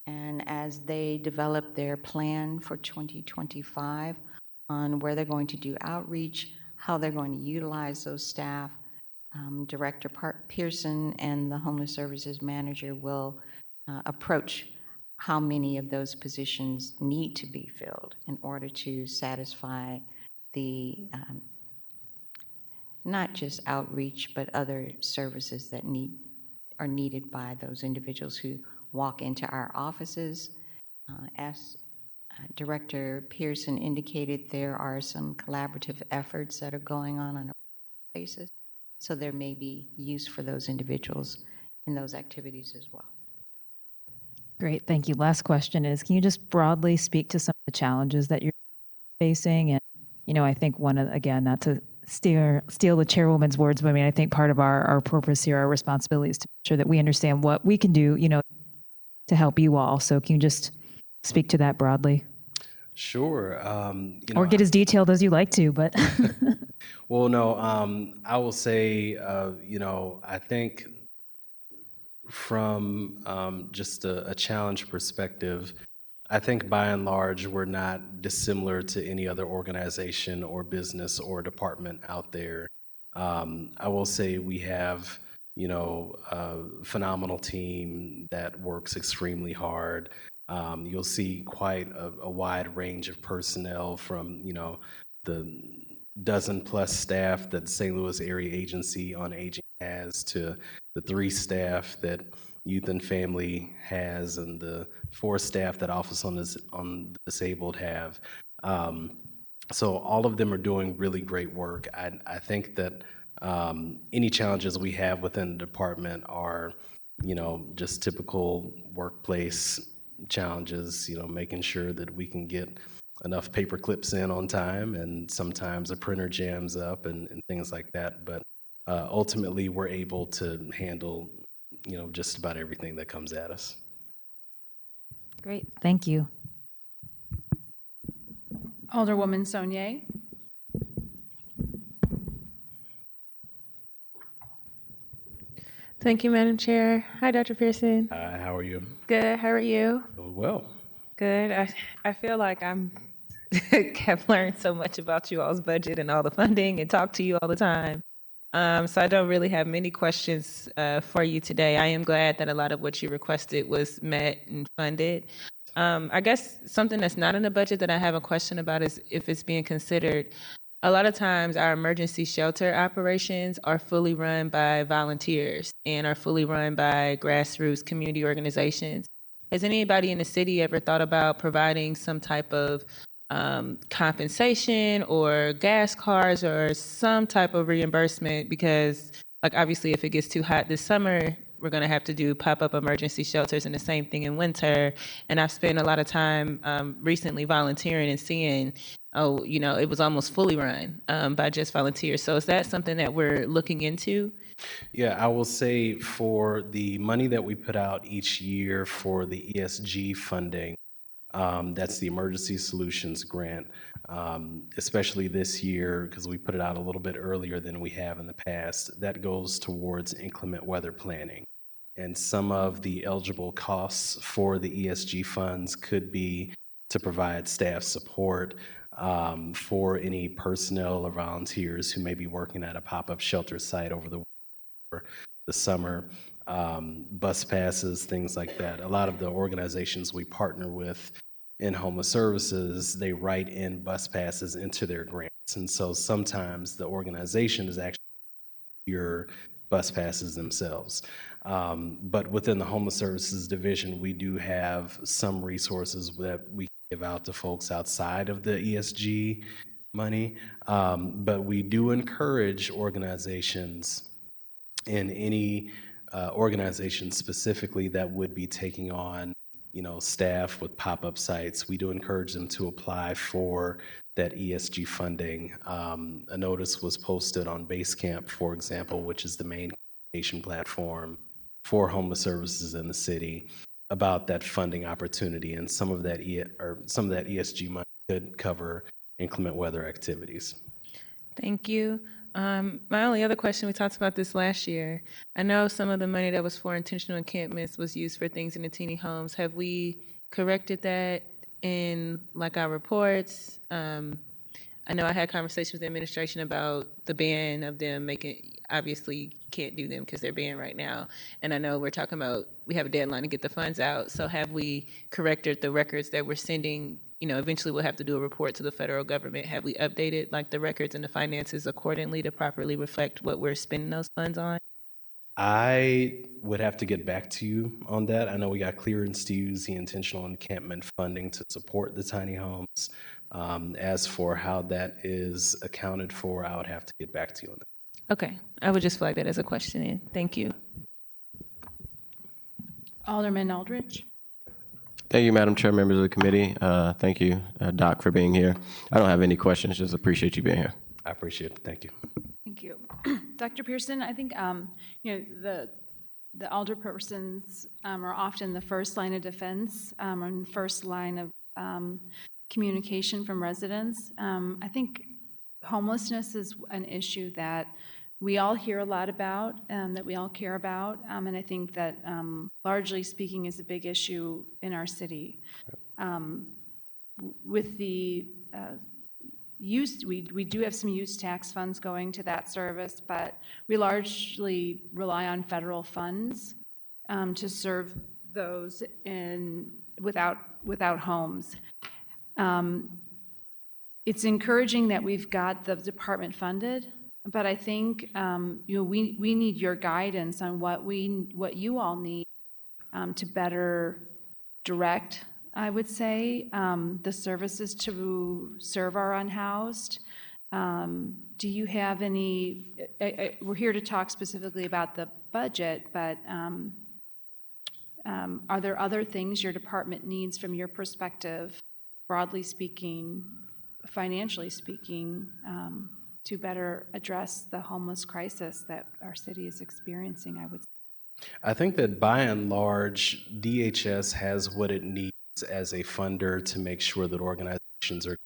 And as they develop their plan for 2025 on where they're going to do outreach, how they're going to utilize those staff, Director Pearson and the homeless services manager will approach how many of those positions need to be filled in order to satisfy the not just outreach, but other services that are needed by those individuals who walk into our offices. As Director Pearson indicated, there are some collaborative efforts that are going on a basis, so there may be use for those individuals in those activities as well. Great, thank you. Last question is, can you just broadly speak to some of the challenges that you're facing? And, you know, I think one of, again, not to steal the chairwoman's words, but I mean, I think part of our purpose here, our responsibility is to make sure that we understand what we can do, you know, to help you all. So can you just speak to that broadly? Sure. Or get as detailed as you like to, but. Well, no, I will say, I think from just a challenge perspective, I think by and large, we're not dissimilar to any other organization or business or department out there. I will say we have, a phenomenal team that works extremely hard. You'll see quite a wide range of personnel from, the dozen-plus staff that the St. Louis Area Agency on Aging has to the 3 staff that Youth and Family has and the 4 staff that Office on the Disabled have. So all of them are doing really great work. I think that any challenges we have within the department are, just typical workplace challenges, making sure that we can get enough paper clips in on time, and sometimes a printer jams up and things like that. But ultimately, we're able to handle, just about everything that comes at us. Great, thank you. Alderwoman Saunier. Thank you, Madam Chair. Hi, Dr. Pearson. How are you? Good. How are you? Doing well. Good. I feel like I'm have learned so much about you all's budget and all the funding and talk to you all the time. So I don't really have many questions for you today. I am glad that a lot of what you requested was met and funded. I guess something that's not in the budget that I have a question about is if it's being considered. A lot of times our emergency shelter operations are fully run by volunteers and are fully run by grassroots community organizations. Has anybody in the city ever thought about providing some type of compensation or gas cards or some type of reimbursement? Because, like, obviously if it gets too hot this summer, we're going to have to do pop-up emergency shelters, and the same thing in winter. And I've spent a lot of time recently volunteering and seeing, it was almost fully run by just volunteers. So is that something that we're looking into? Yeah, I will say for the money that we put out each year for the ESG funding, that's the Emergency Solutions Grant, especially this year because we put it out a little bit earlier than we have in the past. That goes towards inclement weather planning. And some of the eligible costs for the ESG funds could be to provide staff support for any personnel or volunteers who may be working at a pop-up shelter site over the summer, bus passes, things like that. A lot of the organizations we partner with in homeless services, they write in bus passes into their grants. And so sometimes the organization is actually your bus passes themselves. But within the homeless services division, we do have some resources that we give out to folks outside of the ESG money. But we do encourage organizations, in any organization specifically that would be taking on, staff with pop-up sites, we do encourage them to apply for that ESG funding. A notice was posted on Basecamp, for example, which is the main communication platform for homeless services in the city, about that funding opportunity, and some of that ESG money could cover inclement weather activities. Thank you. My only other question, we talked about this last year. I know some of the money that was for intentional encampments was used for things in the teeny homes. Have we corrected that in our reports? I know I had conversations with the administration about the ban of them obviously you can't do them because they're banned right now. And I know we're talking about, we have a deadline to get the funds out. So have we corrected the records that we're sending? Eventually we'll have to do a report to the federal government. Have we updated the records and the finances accordingly to properly reflect what we're spending those funds on? I would have to get back to you on that. I know we got clearance to use the intentional encampment funding to support the tiny homes. As for how that is accounted for, I would have to get back to you on that. Okay, I would just flag that as a question in. Thank you. Alderman Aldridge. Thank you, Madam Chair, members of the committee. Thank you, Doc, for being here. I don't have any questions, just appreciate you being here. I appreciate it. Thank you. Thank you. Dr. Pearson, I think, the alderpersons are often the first line of defense and first line of communication from residents. I think homelessness is an issue that we all hear a lot about, that we all care about, and I think that largely speaking is a big issue in our city. With the use, we do have some use tax funds going to that service, but we largely rely on federal funds to serve those without homes. It's encouraging that we've got the department funded, but I think we need your guidance on what you all need to better direct I would say, the services to serve our unhoused. Do you have any, we're here to talk specifically about the budget, but are there other things your department needs from your perspective, broadly speaking, financially speaking, to better address the homeless crisis that our city is experiencing, I would say? I think that by and large, DHS has what it needs as a funder to make sure that organizations are.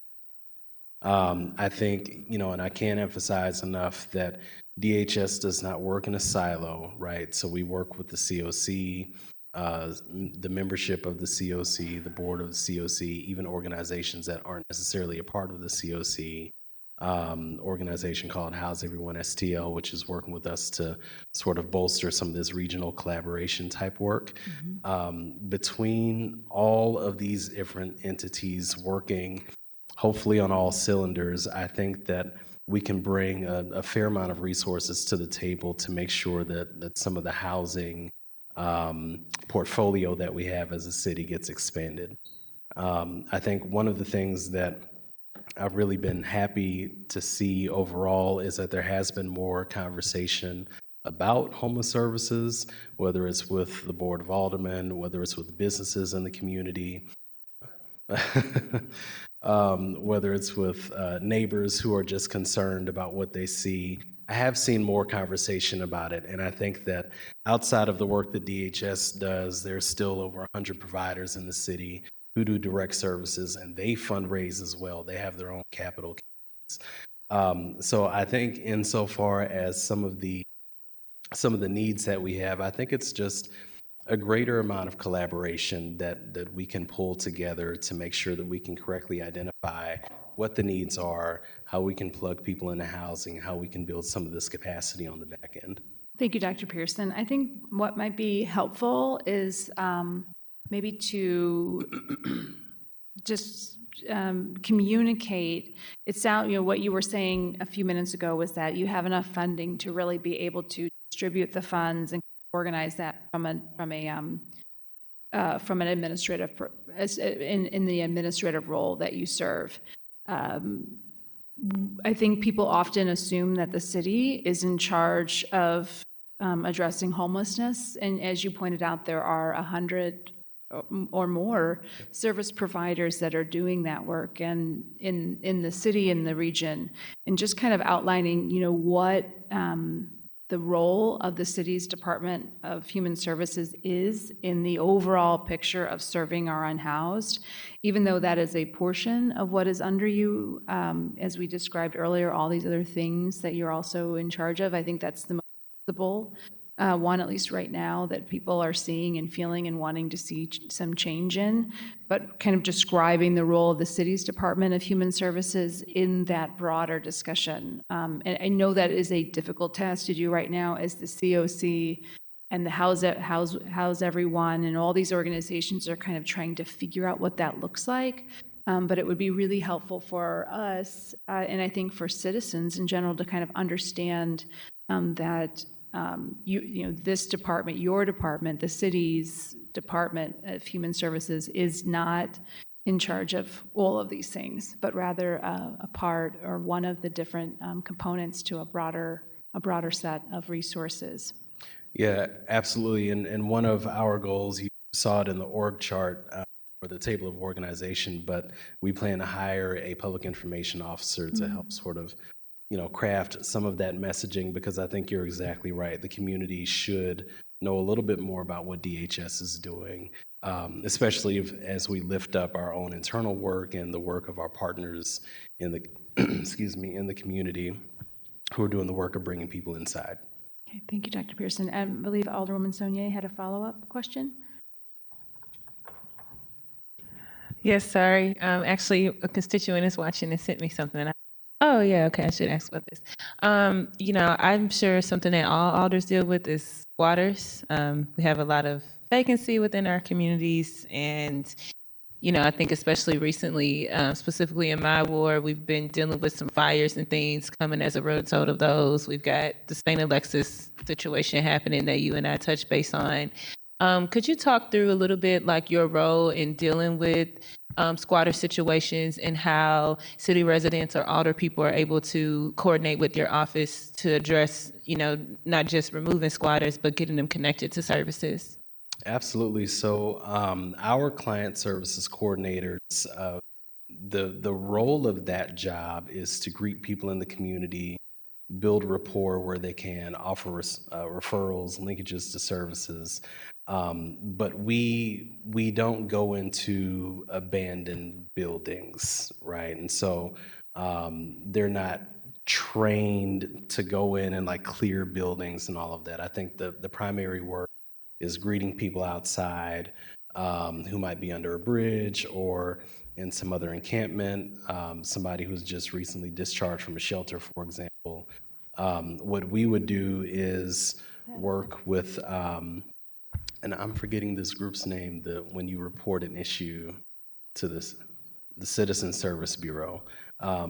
I think, and I can't emphasize enough that DHS does not work in a silo, right? So we work with the COC, the membership of the COC, the board of the COC, even organizations that aren't necessarily a part of the COC. Organization called House Everyone STL, which is working with us to sort of bolster some of this regional collaboration type work. Between all of these different entities working hopefully on all cylinders, I think that we can bring a fair amount of resources to the table to make sure that some of the housing portfolio that we have as a city gets expanded. I think one of the things that I've really been happy to see overall is that there has been more conversation about homeless services, whether it's with the Board of Aldermen, whether it's with businesses in the community, whether it's with neighbors who are just concerned about what they see. I have seen more conversation about it, and I think that outside of the work that DHS does, there's still over 100 providers in the city who do direct services, and they fundraise as well. They have their own capital. So I think insofar as some of the needs that we have, I think it's just a greater amount of collaboration that we can pull together to make sure that we can correctly identify what the needs are, how we can plug people into housing, how we can build some of this capacity on the back end. Thank you, Dr. Pearson. I think what might be helpful is maybe to just communicate. It sounds, what you were saying a few minutes ago was that you have enough funding to really be able to distribute the funds and organize that from an administrative in the administrative role that you serve. I think people often assume that the city is in charge of addressing homelessness, and as you pointed out, there are 100 or more service providers that are doing that work, and in the city, in the region, and just kind of outlining, what the role of the city's Department of Human Services is in the overall picture of serving our unhoused, even though that is a portion of what is under you, as we described earlier, all these other things that you're also in charge of. I think that's the most visible one, at least right now, that people are seeing and feeling and wanting to see some change in, but kind of describing the role of the city's Department of Human Services in that broader discussion. And I know that is a difficult task to do right now as the COC and the House Everyone and all these organizations are kind of trying to figure out what that looks like. But it would be really helpful for us, and I think for citizens in general, to kind of understand that this department, your department, the city's Department of Human Services is not in charge of all of these things, but rather a part or one of the different components to a broader set of resources. Yeah, absolutely. And one of our goals, you saw it in the org chart or the table of organization, but we plan to hire a public information officer to help sort of craft some of that messaging, because I think you're exactly right. The community should know a little bit more about what DHS is doing, especially as we lift up our own internal work and the work of our partners in the, in the community who are doing the work of bringing people inside. Okay, thank you, Dr. Pearson. I believe Alderwoman Saunier had a follow-up question. Yes, sorry. Actually, a constituent is watching and sent me something, and oh, yeah, okay, I should ask about this. I'm sure something that all alders deal with is waters. We have a lot of vacancy within our communities, and, I think especially recently, specifically in my ward, we've been dealing with some fires and things coming as a result of those. We've got the St. Alexis situation happening that you and I touched base on. Could you talk through a little bit like your role in dealing with squatter situations and how city residents or older people are able to coordinate with your office to address, not just removing squatters, but getting them connected to services? Absolutely. So our client services coordinators, the role of that job is to greet people in the community, build rapport where they can, offer referrals, linkages to services. But we don't go into abandoned buildings, right? And so they're not trained to go in and like clear buildings and all of that. I think the primary work is greeting people outside who might be under a bridge or in some other encampment, somebody who's just recently discharged from a shelter, for example. What we would do is work with, and I'm forgetting this group's name, when you report an issue to the Citizen Service Bureau.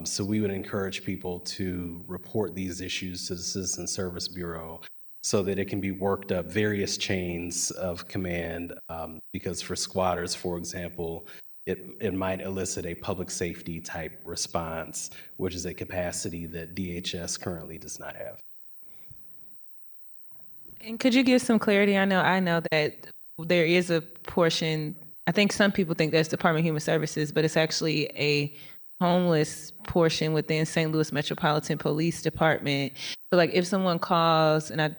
So we would encourage people to report these issues to the Citizen Service Bureau so that it can be worked up various chains of command, because for squatters, for example, it might elicit a public safety type response, which is a capacity that DHS currently does not have. And could you give some clarity? I know that there is a portion, I think some people think that's Department of Human Services, but it's actually a homeless portion within St. Louis Metropolitan Police Department. So like if someone calls, and I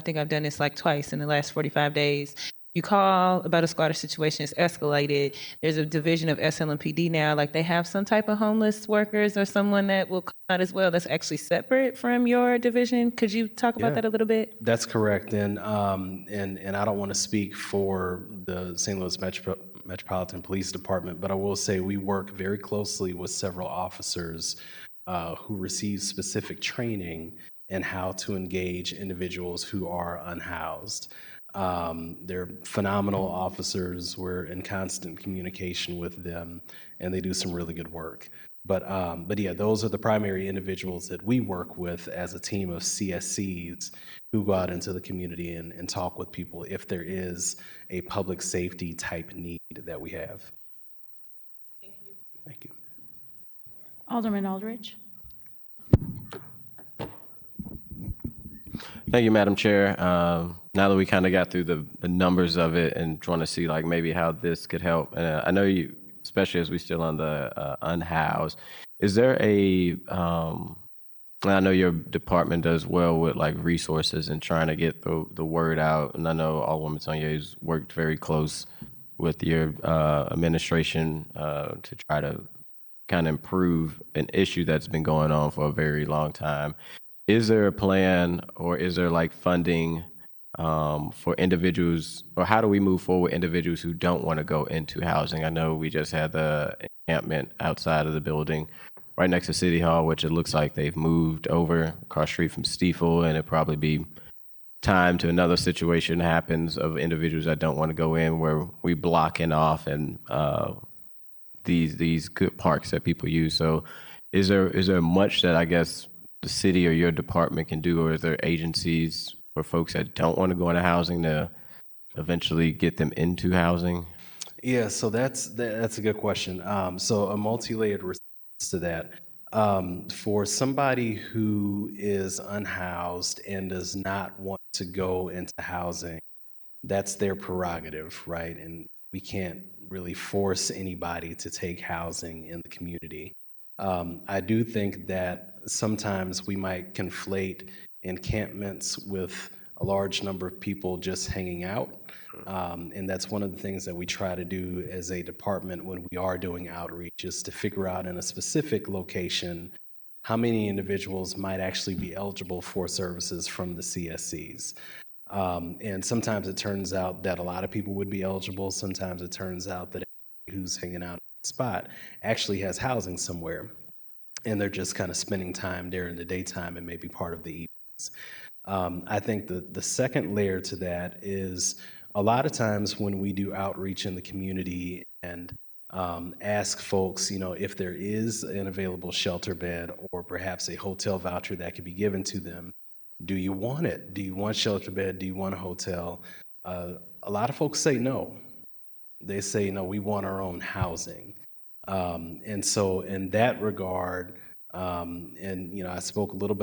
think I've done this like twice in the last 45 days, you call about a squatter situation, it's escalated. There's a division of SLMPD now, like they have some type of homeless workers or someone that will come out as well that's actually separate from your division. Could you talk about that a little bit? That's correct. And I don't want to speak for the St. Louis Metropolitan Police Department, but I will say we work very closely with several officers who receive specific training in how to engage individuals who are unhoused. They're phenomenal officers. We're in constant communication with them, and they do some really good work. But yeah, those are the primary individuals that we work with as a team of CSCs who go out into the community and talk with people if there is a public safety type need that we have. Thank you. Thank you. Alderman Aldridge. Thank you, Madam Chair. Now that we kind of got through the numbers of it and trying to see like maybe how this could help, I know you, especially as we still on the unhoused, is there I know your department does well with like resources and trying to get the word out, and I know Alderwoman Tonier's worked very close with your administration to try to kind of improve an issue that's been going on for a very long time. Is there a plan or is there like funding for individuals, or how do we move forward with individuals who don't want to go into housing? I know we just had the encampment outside of the building right next to City Hall, which it looks like they've moved over across the street from Stiefel, and it'll probably be time to another situation happens of individuals that don't want to go in, where we blocking off and these good parks that people use. So is there much that I guess the city or your department can do, or is there agencies for folks that don't want to go into housing to eventually get them into housing? Yeah, so that's a good question. So a multi-layered response to that. For somebody who is unhoused and does not want to go into housing, that's their prerogative, right? And we can't really force anybody to take housing in the community. I do think that sometimes we might conflate encampments with a large number of people just hanging out. And that's one of the things that we try to do as a department when we are doing outreach, is to figure out in a specific location how many individuals might actually be eligible for services from the CSCs. And sometimes it turns out that a lot of people would be eligible. Sometimes it turns out that who's hanging out at the spot actually has housing somewhere, and they're just kind of spending time there in the daytime and maybe part of the evenings. I think the second layer to that is a lot of times when we do outreach in the community and ask folks, if there is an available shelter bed or perhaps a hotel voucher that could be given to them, do you want it? Do you want shelter bed? Do you want a hotel? A lot of folks say no. They say, no, we want our own housing. And so in that regard, and I spoke a little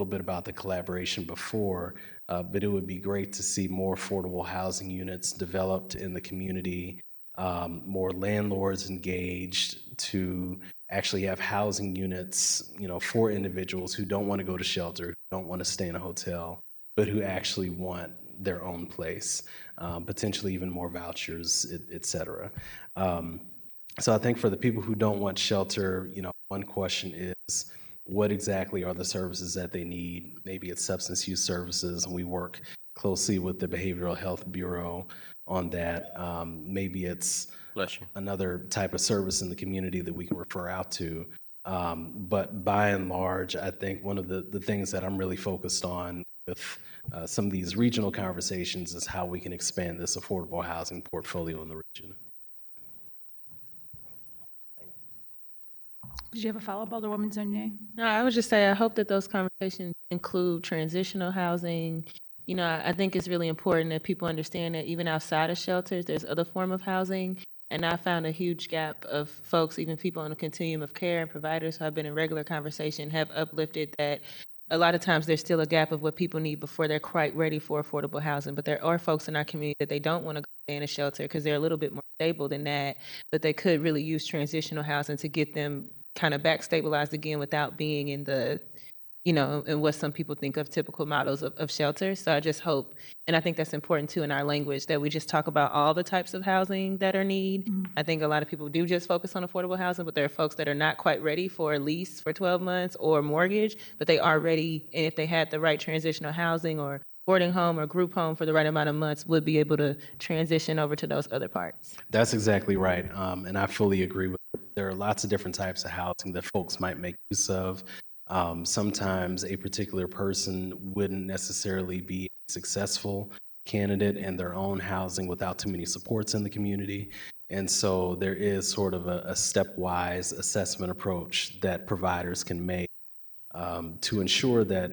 bit about the collaboration before, but it would be great to see more affordable housing units developed in the community, more landlords engaged to actually have housing units, for individuals who don't want to go to shelter, who don't want to stay in a hotel, but who actually want their own place, potentially even more vouchers, et cetera. So I think for the people who don't want shelter, one question is, what exactly are the services that they need? Maybe it's substance use services, and we work closely with the Behavioral Health Bureau on that. Maybe it's Bless you. another type of service in the community that we can refer out to. But by and large, I think one of the things that I'm really focused on with some of these regional conversations is how we can expand this affordable housing portfolio in the region. Did you have a follow-up, Alderwoman Zunier? No, I would just say I hope that those conversations include transitional housing. I think it's really important that people understand that even outside of shelters, there's other form of housing. And I found a huge gap of folks, even people on the continuum of care and providers who have been in regular conversation have uplifted that a lot of times there's still a gap of what people need before they're quite ready for affordable housing. But there are folks in our community that they don't want to go stay in a shelter because they're a little bit more stable than that, but they could really use transitional housing to get them kind of back stabilized again without being in the, in what some people think of typical models of shelter. So I just hope, and I think that's important too in our language, that we just talk about all the types of housing that are need. Mm-hmm. I think a lot of people do just focus on affordable housing, but there are folks that are not quite ready for a lease for 12 months or a mortgage, but they are ready, and if they had the right transitional housing or boarding home or group home for the right amount of months, would be able to transition over to those other parts. That's exactly right. And I fully agree with it. There are lots of different types of housing that folks might make use of. Sometimes a particular person wouldn't necessarily be a successful candidate in their own housing without too many supports in the community. And so there is sort of a stepwise assessment approach that providers can make to ensure that,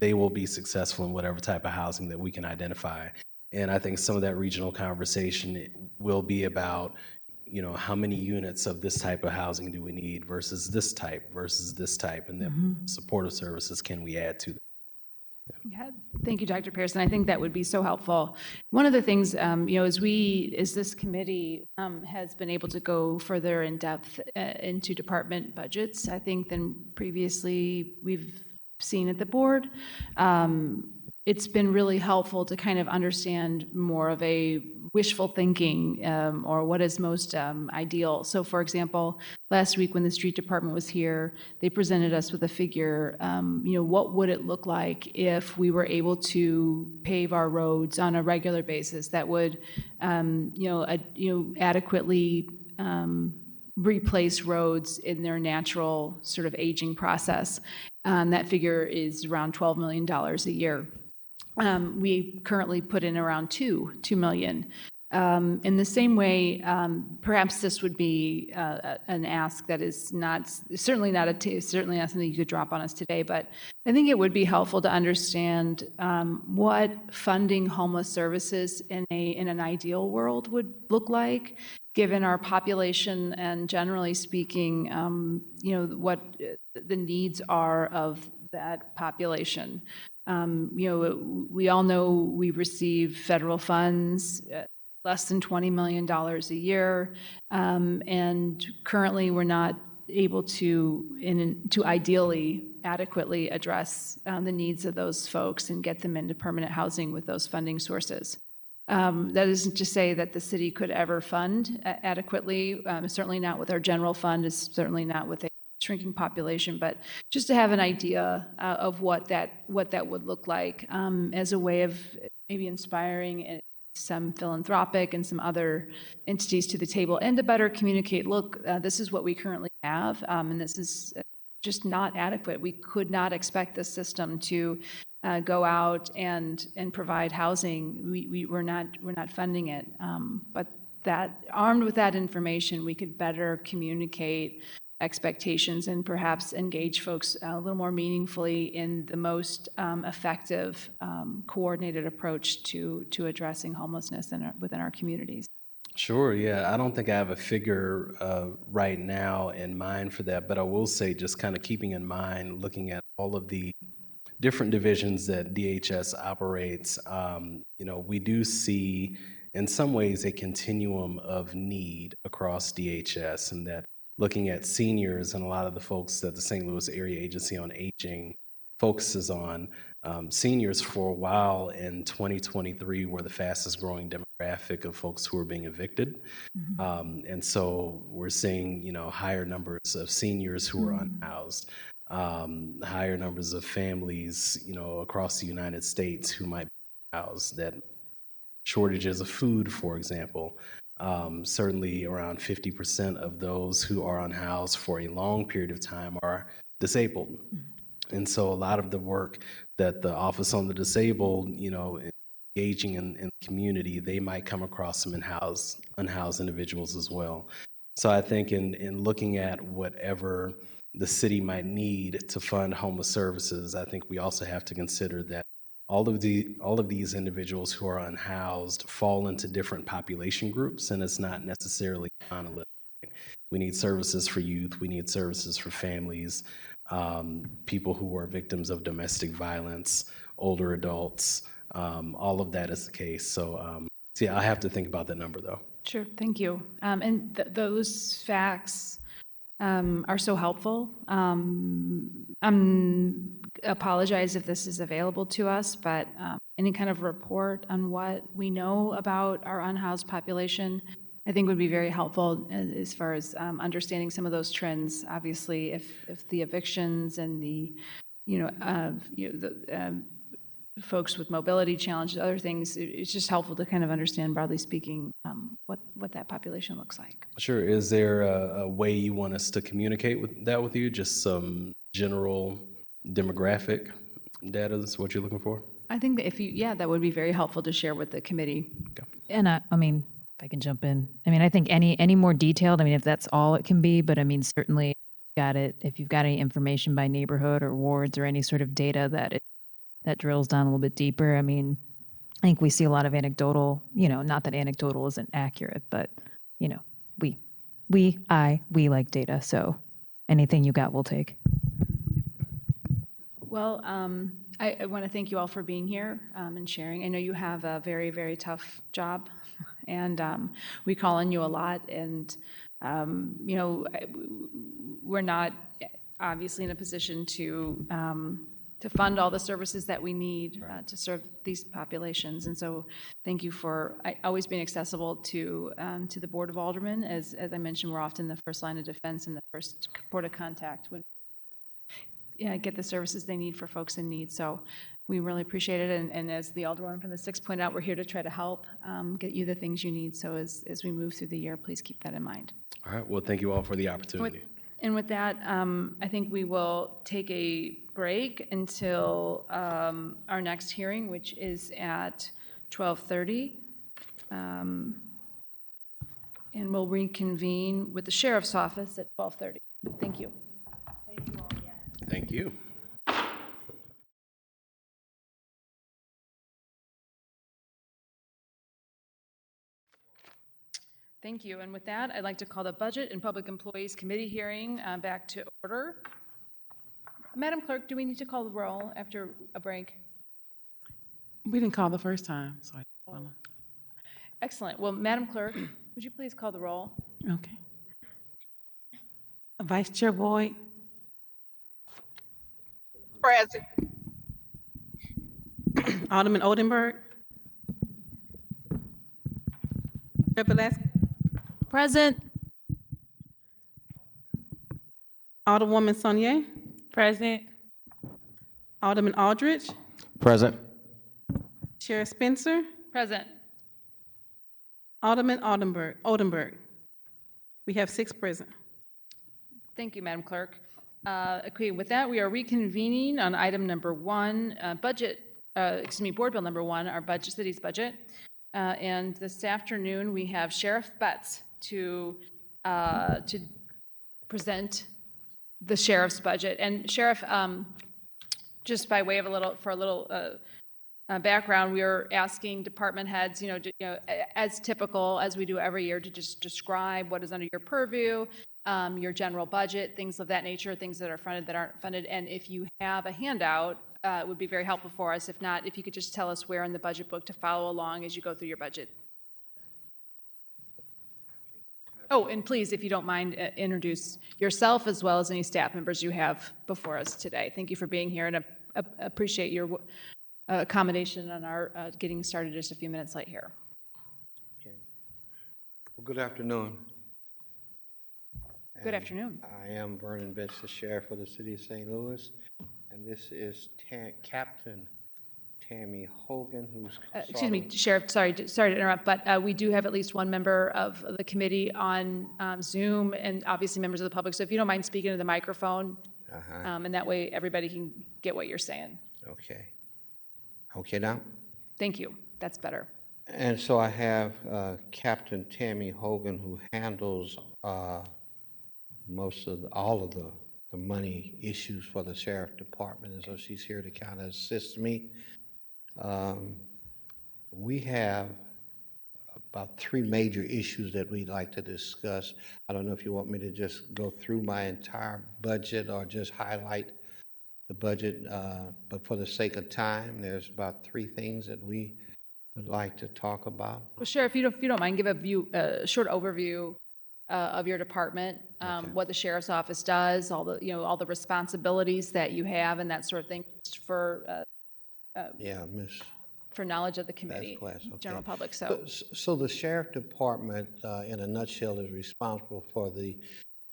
they will be successful in whatever type of housing that we can identify. And I think some of that regional conversation will be about, how many units of this type of housing do we need versus this type, and then supportive services can we add to that? Yeah, thank you, Dr. Pearson. I think that would be so helpful. One of the things, as this committee has been able to go further in depth into department budgets, I think, than previously we've seen at the board, it's been really helpful to kind of understand more of a wishful thinking or what is most ideal. So for example, last week when the street department was here, they presented us with a figure, what would it look like if we were able to pave our roads on a regular basis that would, adequately replace roads in their natural sort of aging process. That figure is around $12 million a year. We currently put in around $2 million. In the same way, perhaps this would be an ask that is certainly not something you could drop on us today, but I think it would be helpful to understand what funding homeless services in an ideal world would look like, given our population and generally speaking, what the needs are of that population. We all know we receive federal funds, less than $20 million a year, and currently we're not able to ideally adequately address the needs of those folks and get them into permanent housing with those funding sources. That isn't to say that the city could ever fund adequately, certainly not with our general fund, it's certainly not with a shrinking population, but just to have an idea of what that would look like as a way of maybe inspiring some philanthropic and some other entities to the table, and to better communicate, look, this is what we currently have, and this is just not adequate. We could not expect the system to go out and provide housing. We're not funding it, but that armed with that information, we could better communicate expectations and perhaps engage folks a little more meaningfully in the most effective coordinated approach to addressing homelessness within our communities. Sure, yeah. I don't think I have a figure right now in mind for that, but I will say just kind of keeping in mind, looking at all of the different divisions that DHS operates, we do see in some ways a continuum of need across DHS, and that looking at seniors and a lot of the folks that the St. Louis Area Agency on Aging focuses on, seniors for a while in 2023 were the fastest growing demographic of folks who are being evicted. And so we're seeing, higher numbers of seniors who are unhoused, higher numbers of families, across the United States who might be housed, that shortages of food, for example. Certainly around 50% of those who are unhoused for a long period of time are disabled. And so a lot of the work that the Office on the Disabled, engaging in the community, they might come across some unhoused individuals as well. So I think in looking at whatever the city might need to fund homeless services, I think we also have to consider that all of these individuals who are unhoused fall into different population groups, and it's not necessarily monolithic. We need services for youth, we need services for families, people who are victims of domestic violence, older adults, all of that is the case. So, I have to think about that number though. Sure, thank you. And those facts are so helpful. Apologize if this is available to us, but any kind of report on what we know about our unhoused population, I think would be very helpful as far as understanding some of those trends. Obviously, if the evictions and the folks with mobility challenges, other things, it's just helpful to kind of understand, broadly speaking, what that population looks like. Sure. Is there a way you want us to communicate with you? Just some general demographic data is what you're looking for? I think that that would be very helpful to share with the committee. Okay. And I mean, if I can jump in, I mean, I think any more detailed, I mean, if that's all it can be, but I mean, certainly if you've got any information by neighborhood or wards or any sort of data that drills down a little bit deeper. I mean, I think we see a lot of anecdotal, not that anecdotal isn't accurate, but, we like data. So anything you got, we'll take. Well, I want to thank you all for being here and sharing. I know you have a very, very tough job, and we call on you a lot. And, we're not obviously in a position to fund all the services that we need to serve these populations. And so thank you for always being accessible to the Board of Aldermen. As I mentioned, we're often the first line of defense and the first port of contact when get the services they need for folks in need. So we really appreciate it. And as the Alderman from the 6th pointed out, we're here to try to help get you the things you need. So as we move through the year, please keep that in mind. All right. Well, thank you all for the opportunity. And with that, I think we will take a break until our next hearing, which is at 12:30. And we'll reconvene with the Sheriff's Office at 12:30. Thank you. Thank you all again. Thank you. Thank you. And with that, I'd like to call the Budget and Public Employees Committee hearing back to order. Madam Clerk, do we need to call the roll after a break? We didn't call the first time, so I wanna. Excellent. Well, Madam Clerk, would you please call the roll? Okay. Vice Chair Boyd. Present. Alderman Oldenburg. Chair Pulaski. Present. Alderwoman Saunier. Present. Alderman Aldridge. Present. Chair Spencer. Present. Alderman Oldenburg. We have 6 present. Thank you, Madam Clerk. Okay, with that, we are reconvening on item number 1, Board Bill number 1, our city's budget. And this afternoon, we have Sheriff Betts to present the sheriff's budget. And Sheriff, just by way of a little background, we are asking department heads, as typical as we do every year, to just describe what is under your purview, your general budget, things of that nature, things that are funded, that aren't funded. And if you have a handout, it would be very helpful for us. If not, if you could just tell us where in the budget book to follow along as you go through your budget. Oh, and please, if you don't mind, introduce yourself as well as any staff members you have before us today. Thank you for being here, and appreciate your accommodation on our getting started just a few minutes late here. Okay. Well, good afternoon. Good afternoon. I am Vernon Bench, the sheriff of the city of St. Louis, and this is Captain Tammy Hogan, who's Excuse me, Sheriff, sorry to interrupt, but we do have at least one member of the committee on Zoom, and obviously members of the public. So if you don't mind speaking to the microphone, and that way everybody can get what you're saying. Okay. Okay now? Thank you. That's better. And so I have Captain Tammy Hogan, who handles all of the money issues for the sheriff department, and so she's here to kind of assist me. We have about 3 major issues that we'd like to discuss. I don't know if you want me to just go through my entire budget or just highlight the budget, but for the sake of time, there's about 3 things that we would like to talk about. Well, Sheriff, if you don't mind, give a short overview of your department, what the sheriff's office does, all the responsibilities that you have, and that sort of thing, just for for knowledge of the committee, general public. So the sheriff department, in a nutshell, is responsible for the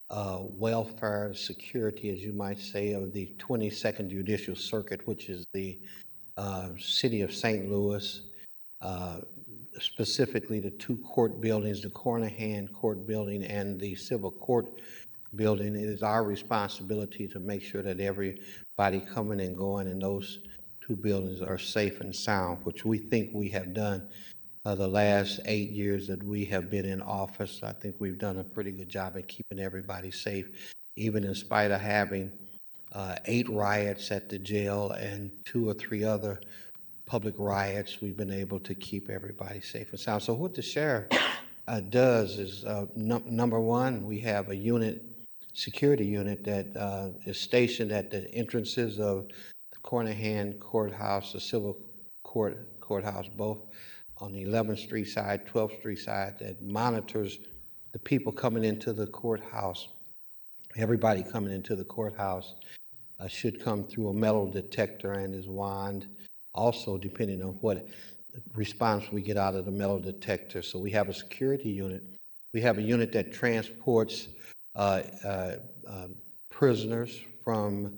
welfare, security, as you might say, of the 22nd Judicial Circuit, which is the city of St. Louis, specifically the 2 court buildings, the Cornahan Court Building and the Civil Court Building. It is our responsibility to make sure that everybody coming and going in those 2 buildings are safe and sound, which we think we have done the last 8 years that we have been in office. I think we've done a pretty good job at keeping everybody safe, even in spite of having 8 riots at the jail and 2 or 3 other public riots. We've been able to keep everybody safe and sound. So what the sheriff does is, number one, we have a security unit that is stationed at the entrances of the Cornahan Courthouse, the Civil Courthouse, both on the 11th Street side, 12th Street side, that monitors the people coming into the courthouse. Everybody coming into the courthouse should come through a metal detector and is wand. Also, depending on what response we get out of the metal detector. So we have a security unit. We have a unit that transports prisoners from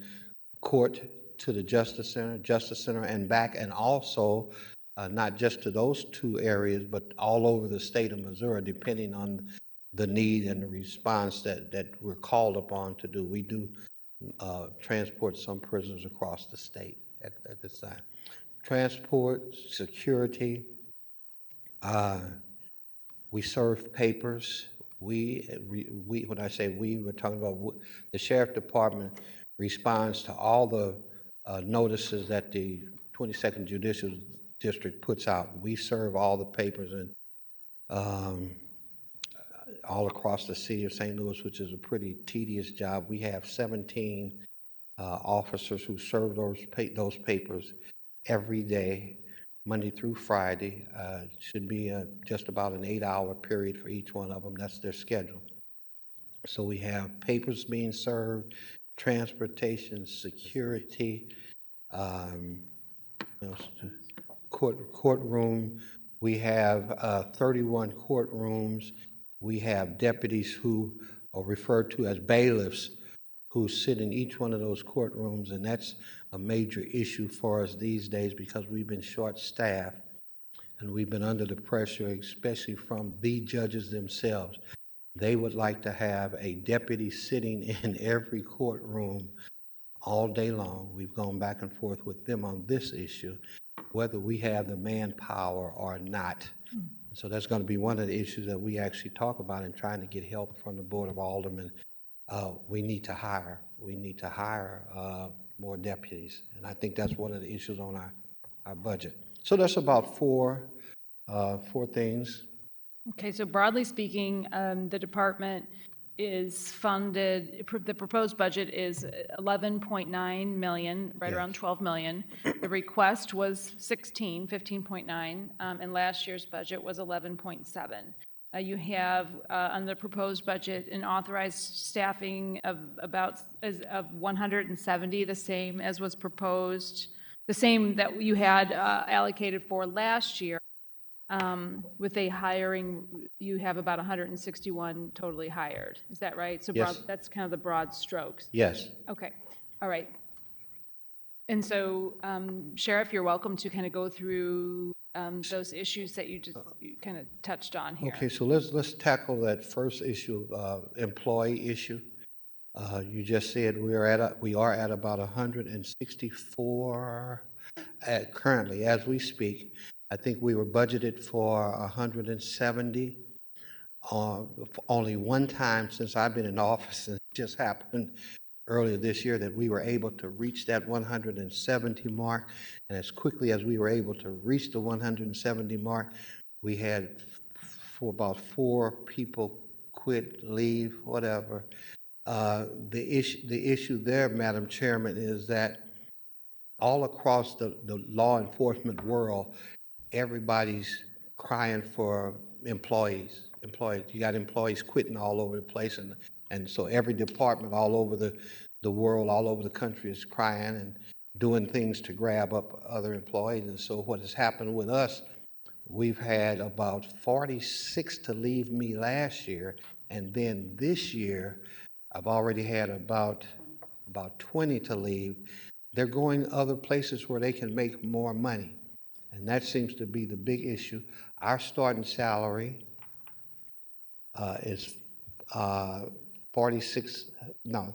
court to the Justice Center and back, and also not just to those 2 areas, but all over the state of Missouri, depending on the need and the response that we're called upon to do. We do transport some prisoners across the state at this time. Transport, security, we serve papers. When I say we, we're talking about the sheriff department responds to all the notices that the 22nd Judicial District puts out. We serve all the papers and all across the city of St. Louis, which is a pretty tedious job. We have 17 officers who serve those papers every day, Monday through Friday. Should be just about an 8-hour period for each one of them. That's their schedule. So we have papers being served, transportation, security, courtroom. We have 31 courtrooms. We have deputies who are referred to as bailiffs who sit in each one of those courtrooms, and that's a major issue for us these days because we've been short-staffed and we've been under the pressure, especially from the judges themselves. They would like to have a deputy sitting in every courtroom all day long. We've gone back and forth with them on this issue, whether we have the manpower or not. So that's going to be one of the issues that we actually talk about in trying to get help from the Board of Aldermen we need to hire. We need to hire more deputies. And I think that's one of the issues on our budget. So that's about four things. Okay, so broadly speaking, the department is funded, the proposed budget is 11.9 million, right around 12 million. The request was 15.9, and last year's budget was 11.7. You have on the proposed budget an authorized staffing of 170, the same as was proposed, the same that you had allocated for last year. With a hiring, you have about 161 totally hired. Is that right? So Yes. that's kind of the broad strokes. Yes. Okay, all right. And so, Sheriff, you're welcome to kind of go through those issues that you kind of touched on here. Okay, so let's tackle that first issue, employee issue. You just said we are at about 164 currently as we speak. I think we were budgeted for 170. Only one time since I've been in office, and it just happened earlier this year, that we were able to reach that 170 mark. And as quickly as we were able to reach the 170 mark, we had about 4 people quit, leave, whatever. The issue there, Madam Chairman, is that all across the law enforcement world, everybody's crying for employees. You got employees quitting all over the place, and so every department all over the world, all over the country is crying and doing things to grab up other employees. And so what has happened with us, we've had about 46 to leave me last year, and then this year I've already had about 20 to leave. They're going other places where they can make more money. And that seems to be the big issue. Our starting salary is $34,600.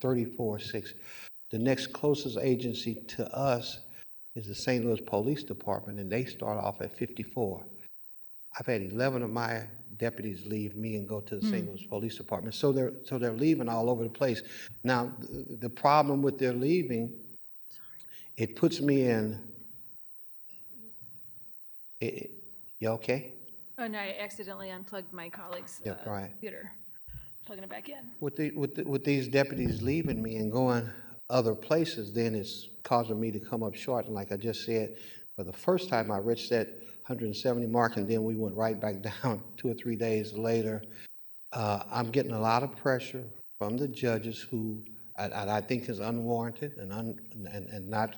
34,600. The next closest agency to us is the St. Louis Police Department, and they start off at 54. I've had 11 of my deputies leave me and go to the St. Louis Police Department. So they're leaving all over the place. Now, the problem with their leaving, it puts me in. You okay? Oh, no, I accidentally unplugged my colleague's Right. computer. Plugging it back in. With these deputies leaving me and going other places, then it's causing me to come up short. And like I just said, for the first time I reached that 170 mark, and then we went right back down 2 or 3 days later. I'm getting a lot of pressure from the judges, who I think is unwarranted and not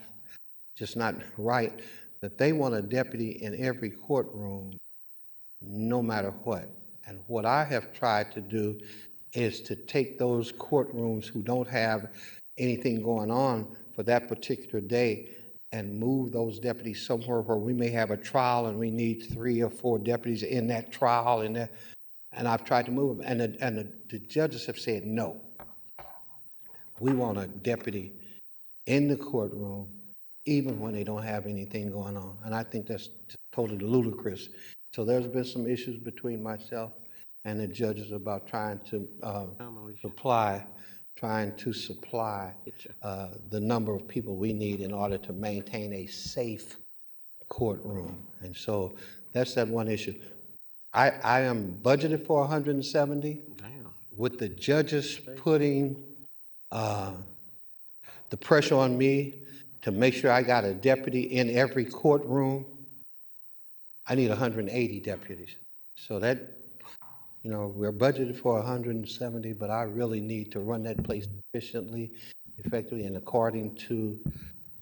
right, that they want a deputy in every courtroom, no matter what. And what I have tried to do is to take those courtrooms who don't have anything going on for that particular day and move those deputies somewhere where we may have a trial and we need 3 or 4 deputies in that trial, and I've tried to move them, and the judges have said no. We want a deputy in the courtroom even when they don't have anything going on, and I think that's totally ludicrous. So there's been some issues between myself and the judges about trying to supply the number of people we need in order to maintain a safe courtroom. And so that's that one issue. I am budgeted for 170. Damn. With the judges putting the pressure on me to make sure I got a deputy in every courtroom, I need 180 deputies. So that, we're budgeted for 170, but I really need to run that place efficiently, effectively, and according to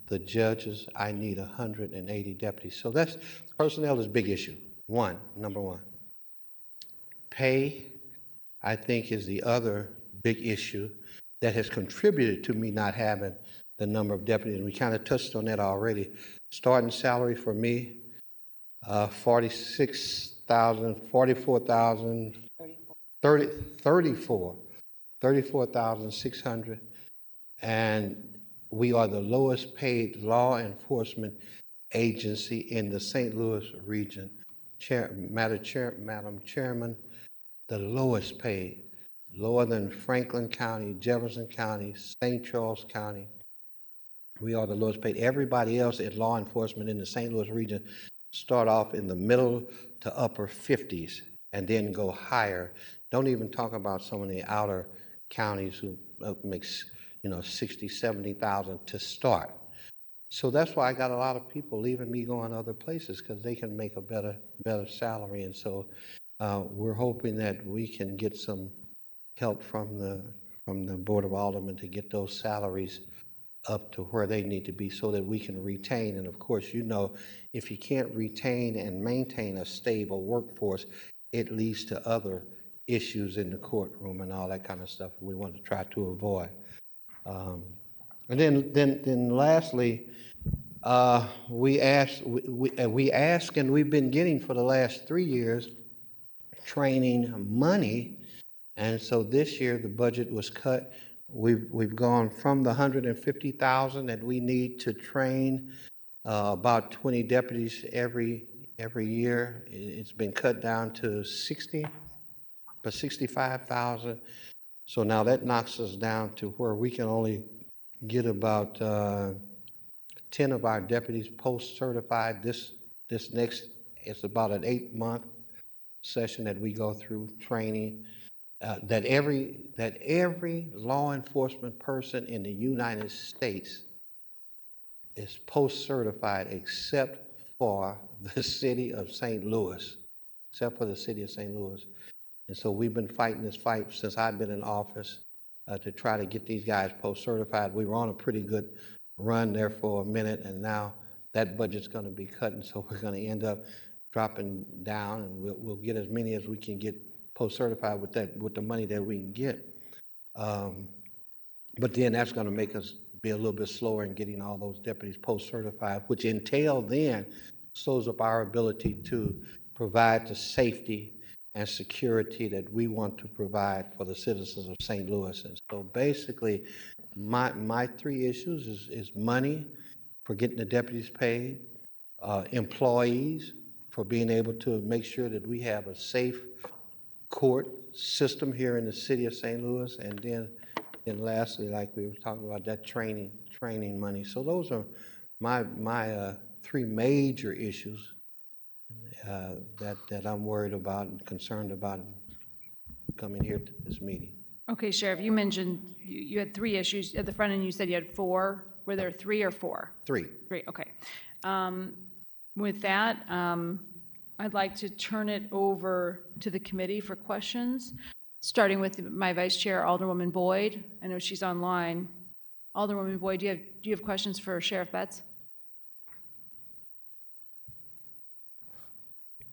the judges, I need 180 deputies. So that's, personnel is a big issue, number one. Pay, I think, is the other big issue that has contributed to me not having the number of deputies. We kind of touched on that already. Starting salary for me, 34,600, and we are the lowest paid law enforcement agency in the St. Louis region. Madam Chairman, the lowest paid, lower than Franklin County, Jefferson County, St. Charles County. We are the lowest paid. Everybody else in law enforcement in the St. Louis region start off in the middle to upper 50s and then go higher. Don't even talk about some of the outer counties who makes 60, 70,000 to start. So that's why I got a lot of people leaving me going other places, because they can make a better salary. And so we're hoping that we can get some help from the Board of Aldermen to get those salaries up to where they need to be so that we can retain. And of course, if you can't retain and maintain a stable workforce, it leads to other issues in the courtroom and all that kind of stuff we want to try to avoid. And then lastly, we ask, and we've been getting for the last 3 years training money. And so this year the budget was cut. We've gone from the 150,000 that we need to train about 20 deputies every year. It's been cut down to 65,000. So now that knocks us down to where we can only get about 10 of our deputies post-certified. This next, it's about an 8-month session that we go through training. That every law enforcement person in the United States is post-certified except for the city of St. Louis, And so we've been fighting this fight since I've been in office to try to get these guys post-certified. We were on a pretty good run there for a minute, and now that budget's going to be cut, and so we're going to end up dropping down, and we'll get as many as we can get post-certified with the money that we can get. But then that's going to make us be a little bit slower in getting all those deputies post-certified, which entail then slows up our ability to provide the safety and security that we want to provide for the citizens of St. Louis. And so basically, my 3 issues is money for getting the deputies paid, employees for being able to make sure that we have a safe court system here in the city of St. Louis, and then lastly, like we were talking about, that training money. So those are my 3 major issues that I'm worried about and concerned about coming here to this meeting. Okay, Sheriff, you mentioned you had 3 issues at the front, and you said you had 4. Were there 3 or 4? 3. 3, okay. With that, I'd like to turn it over to the committee for questions, starting with my Vice Chair, Alderwoman Boyd. I know she's online. Alderwoman Boyd, do you have questions for Sheriff Betts?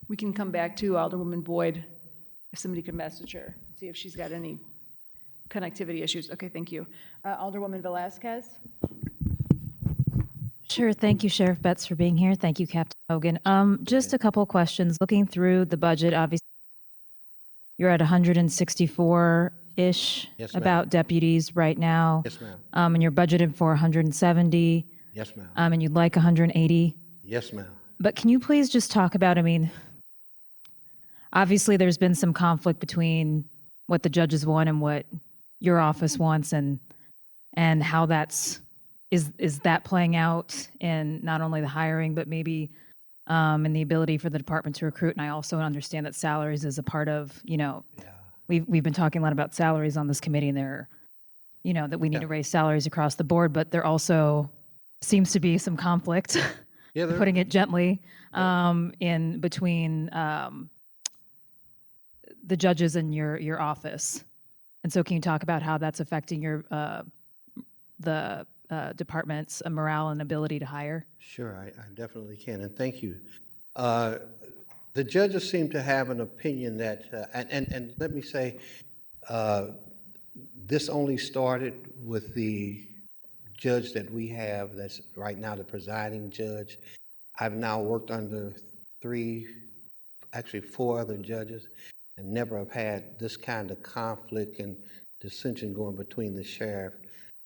We can come back to Alderwoman Boyd if somebody could message her, see if she's got any connectivity issues. Okay, thank you. Alderwoman Velasquez? Sure. Thank you, Sheriff Betts, for being here. Thank you, Captain Hogan. Just a couple questions. Looking through the budget, obviously, you're at 164-ish Yes, ma'am. about deputies right now. Yes, ma'am. And you're budgeted for 170. Yes, ma'am. And you'd like 180. Yes, ma'am. But can you please just talk about, obviously there's been some conflict between what the judges want and what your office wants, and how is that playing out in not only the hiring, but maybe in the ability for the department to recruit? And I also understand that salaries is a part of, we've been talking a lot about salaries on this committee, and that we need to raise salaries across the board, but there also seems to be some conflict, putting it gently, in between the judges and your office. And so can you talk about how that's affecting the department's morale and ability to hire? Sure, I definitely can, and thank you. The judges seem to have an opinion that, and let me say, this only started with the judge that we have that's right now the presiding judge. I've now worked under 4 other judges, and never have had this kind of conflict and dissension going between the sheriff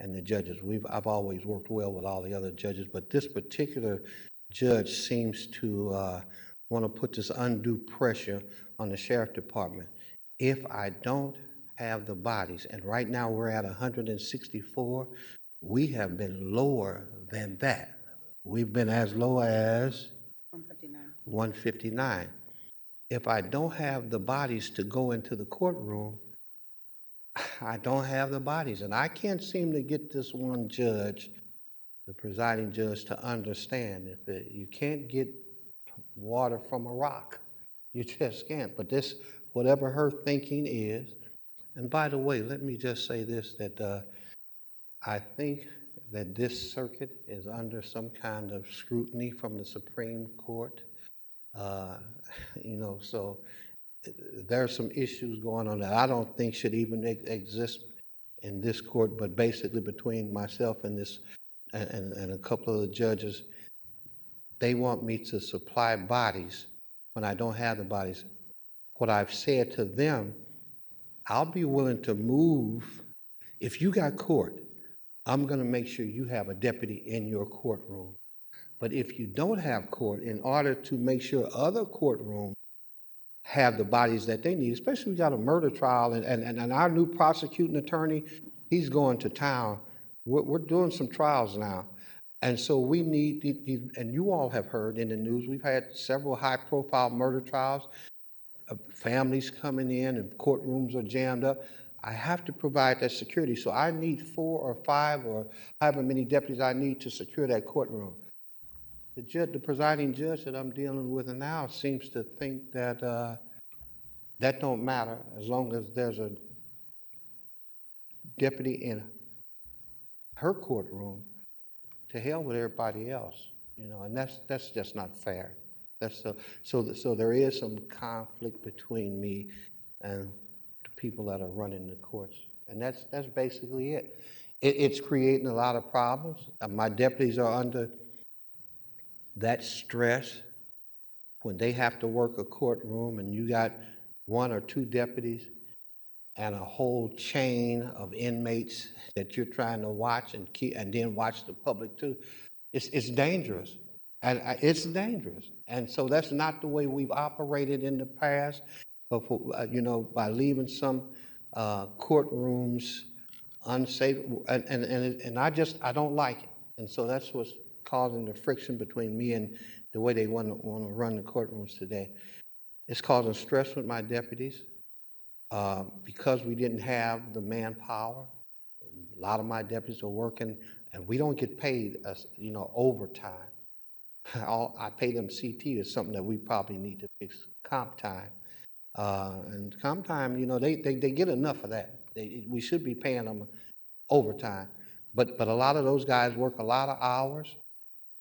and the judges. I've always worked well with all the other judges, but this particular judge seems to want to put this undue pressure on the sheriff department. If I don't have the bodies, and right now we're at 164, we have been lower than that. We've been as low as 159. If I don't have the bodies to go into the courtroom, I don't have the bodies. And I can't seem to get this one judge, the presiding judge, to understand you can't get water from a rock. You just can't. But this, whatever her thinking is, and by the way, let me just say this, that I think that this circuit is under some kind of scrutiny from the Supreme Court. So there are some issues going on that I don't think should even exist in this court, but basically between myself and this and a couple of the judges, they want me to supply bodies when I don't have the bodies. What I've said to them, I'll be willing to move. If you got court, I'm going to make sure you have a deputy in your courtroom. But if you don't have court, in order to make sure other courtrooms have the bodies that they need, especially we got a murder trial, and our new prosecuting attorney, he's going to town. We're doing some trials now. And so we need, and you all have heard in the news, we've had several high-profile murder trials, families coming in and courtrooms are jammed up. I have to provide that security. So I need 4 or 5 or however many deputies I need to secure that courtroom. The presiding judge that I'm dealing with now seems to think that that don't matter as long as there's a deputy in her courtroom. To hell with everybody else, and that's just not fair. So there is some conflict between me and the people that are running the courts, and that's basically it. It's creating a lot of problems. My deputies are under that stress when they have to work a courtroom, and you got 1 or 2 deputies and a whole chain of inmates that you're trying to watch and keep, and then watch the public too. It's dangerous, and it's dangerous. And so that's not the way we've operated in the past. But by leaving some courtrooms unsafe, and I don't like it. And so that's what's causing the friction between me and the way they want to run the courtrooms today. It's causing stress with my deputies. Because we didn't have the manpower, a lot of my deputies are working, and we don't get paid, overtime. I pay them CT is something that we probably need to fix. Comp time, and comp time, they get enough of that. We should be paying them overtime, but a lot of those guys work a lot of hours,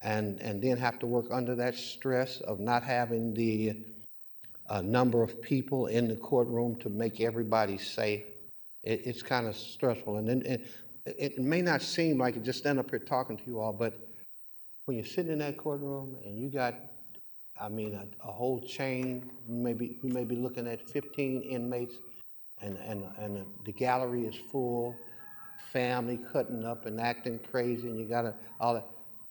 and then have to work under that stress of not having the number of people in the courtroom to make everybody safe. It's kind of stressful. And then it may not seem like it just stand up here talking to you all, but when you're sitting in that courtroom and you got, a whole chain, you may be looking at 15 inmates, and the gallery is full, family cutting up and acting crazy, and you got all that.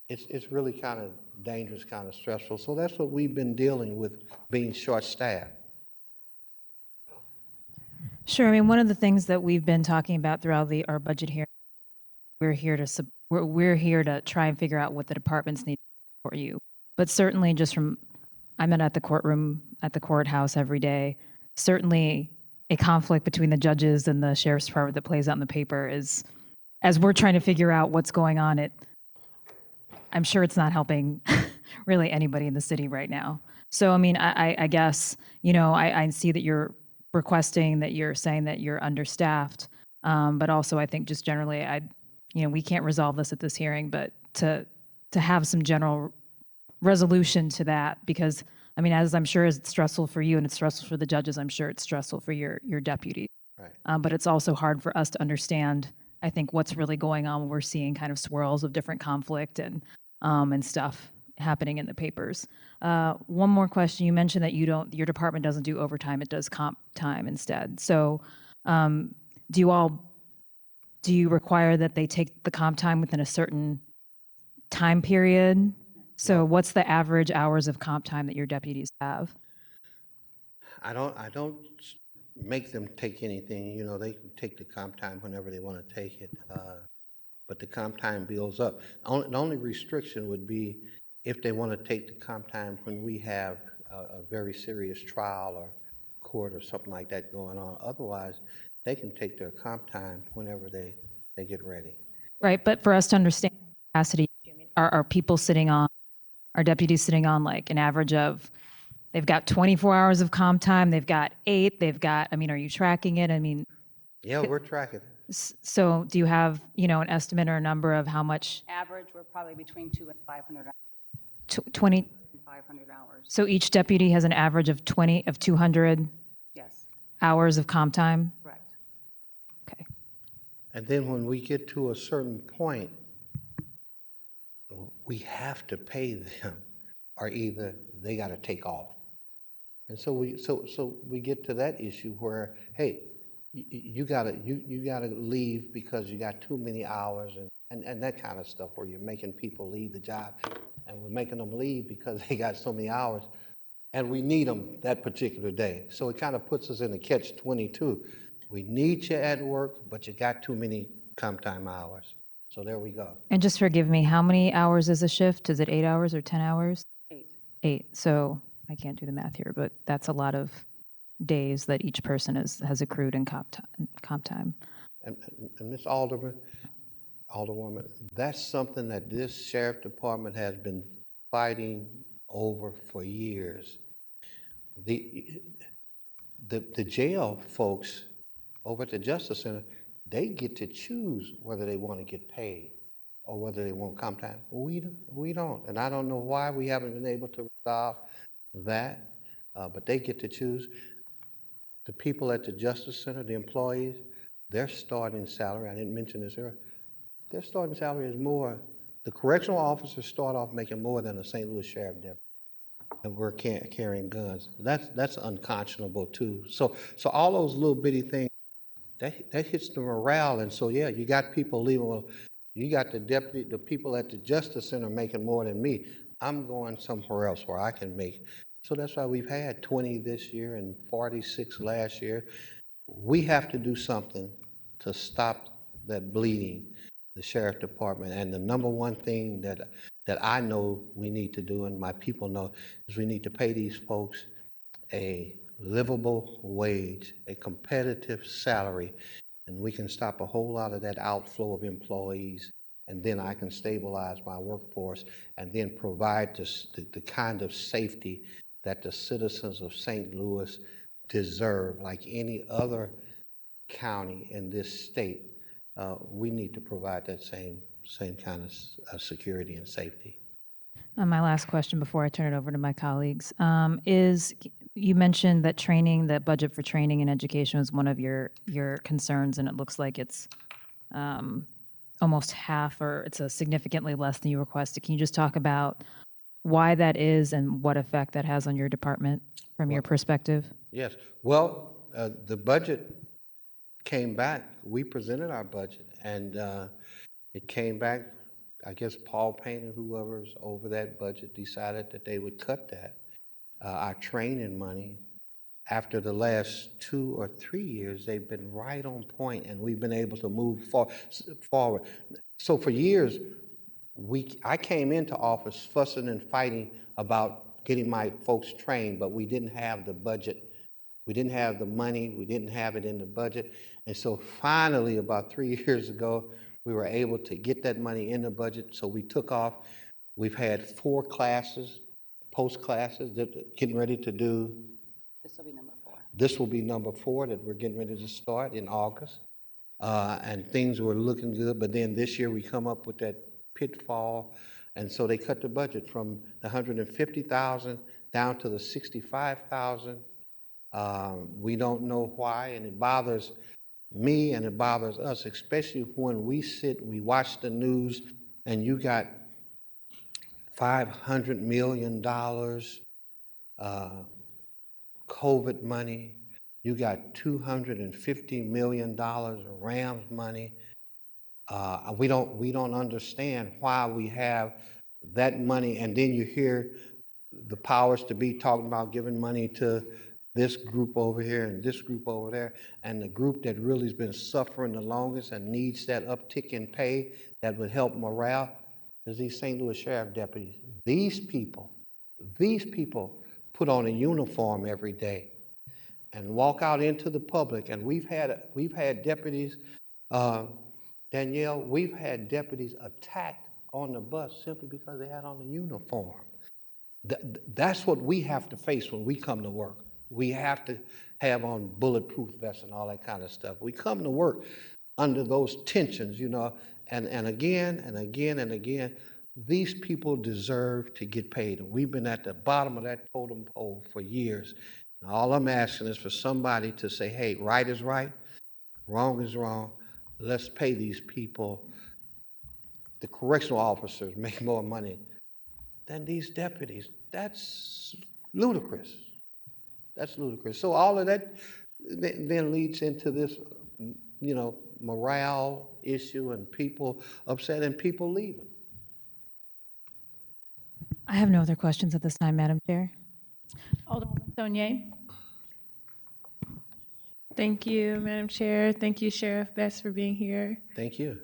It's really kind of dangerous, kind of stressful. So that's what we've been dealing with, being short-staffed. Sure. One of the things that we've been talking about throughout our budget hearing, we're here to try and figure out what the departments need for you. But certainly, I'm at the courtroom at the courthouse every day. Certainly, a conflict between the judges and the sheriff's department that plays out in the paper is, as we're trying to figure out what's going on, I'm sure it's not helping really anybody in the city right now. So, I guess, I see that you're requesting, that you're saying that you're understaffed, but also I think just generally, we can't resolve this at this hearing, but to have some general resolution to that, because, as I'm sure it's stressful for you and it's stressful for the judges, I'm sure it's stressful for your deputies. Right. But it's also hard for us to understand, I think, what's really going on when we're seeing kind of swirls of different conflict and stuff happening in the papers. One more question. You mentioned that your department doesn't do overtime, it does comp time instead. So do you require that they take the comp time within a certain time period? So what's the average hours of comp time that your deputies have? I don't make them take anything, you know, they can take the comp time whenever they want to take it. But the comp time builds up. The only restriction would be if they want to take the comp time when we have a very serious trial or court or something like that going on. Otherwise, they can take their comp time whenever they get ready. Right, but for us to understand capacity, are people sitting on, are deputies sitting on like an average of, they've got 24 hours of comp time, they've got 8, they've got, I mean, are you tracking it? I mean, Yeah, we're tracking it. so do you have, you know, an estimate or a number of how much, Average, we're probably between 200 and 500 20, 500 hours. so each deputy has an average of 200 Yes, hours of comp time? correct. Okay. And then when we get to a certain point, we have to pay them, or either they got to take off. And so we get to that issue where, hey, you gotta leave because you got too many hours and that kind of stuff, where you're making people leave the job, and we're making them leave because they got so many hours, and we need them that particular day. So it kind of puts us in a catch-22. We need you at work, but you got too many comp time hours. So there we go. And just forgive me, how many hours is a shift? Is it 8 hours or 10 hours? 8. 8. So I can't do the math here, but that's a lot of days that each person has accrued in comp time. And Ms. Alderwoman, that's something that this sheriff department has been fighting over for years. The jail folks over at the Justice Center, they get to choose whether they want to get paid or whether they want comp time. We don't, and I don't know why we haven't been able to resolve that, but they get to choose. The people at the Justice Center, the employees, their starting salary, I didn't mention this earlier, their starting salary is more, the correctional officers start off making more than a St. Louis sheriff deputy, and we're carrying guns. That's unconscionable too. So all those little bitty things, that hits the morale, and so yeah, you got people leaving. Well, you got the people at the Justice Center making more than me. I'm going somewhere else where I can make. So that's why we've had 20 this year and 46 last year. We have to do something to stop that bleeding, the sheriff department. And the number one thing that I know we need to do, and my people know, is we need to pay these folks a livable wage, a competitive salary, and we can stop a whole lot of that outflow of employees, and then I can stabilize my workforce and then provide the kind of safety that the citizens of St. Louis deserve, like any other county in this state. We need to provide that same kind of security and safety. My last question before I turn it over to my colleagues is, you mentioned that training, that budget for training and education was one of your concerns, and it looks like it's almost half, or it's a significantly less than you requested. Can you just talk about why that is and what effect that has on your department from your perspective? Yes. Well, the budget came back. We presented our budget, and it came back. I guess Paul Payne and whoever's over that budget decided that they would cut that. Our training money, after the last 2 or 3 years, they've been right on point, and we've been able to move forward. So for years, I came into office fussing and fighting about getting my folks trained, but we didn't have the budget. We didn't have the money. We didn't have it in the budget. And so finally, about 3 years ago, we were able to get that money in the budget. So we took off. We've had 4 classes, post classes, that getting ready to do. This will be number 4. This will be number 4 that we're getting ready to start in August. And things were looking good. But then this year we come up with that pitfall. And so they cut the budget from the $150,000 down to the $65,000. We don't know why, and it bothers me and it bothers us, especially when we watch the news, and you got $500 million COVID money, you got $250 million Rams money. We don't understand why we have that money, and then you hear the powers to be talking about giving money to this group over here and this group over there, and the group that really has been suffering the longest and needs that uptick in pay that would help morale is these St. Louis Sheriff deputies. These people put on a uniform every day and walk out into the public. And we've had deputies, Danielle, we've had deputies attacked on the bus simply because they had on a uniform. That's what we have to face when we come to work. We have to have on bulletproof vests and all that kind of stuff. We come to work under those tensions, you know, and again and again and again, these people deserve to get paid. And we've been at the bottom of that totem pole for years. And all I'm asking is for somebody to say, hey, right is right, wrong is wrong. Let's pay these people. The correctional officers make more money than these deputies. That's ludicrous. That's ludicrous. So all of that then leads into this, you know, morale issue and people upset and people leaving. I have no other questions at this time, Madam Chair. Alderwoman Saunier. Thank you, Madam Chair. Thank you, Sheriff Best, for being here. Thank you.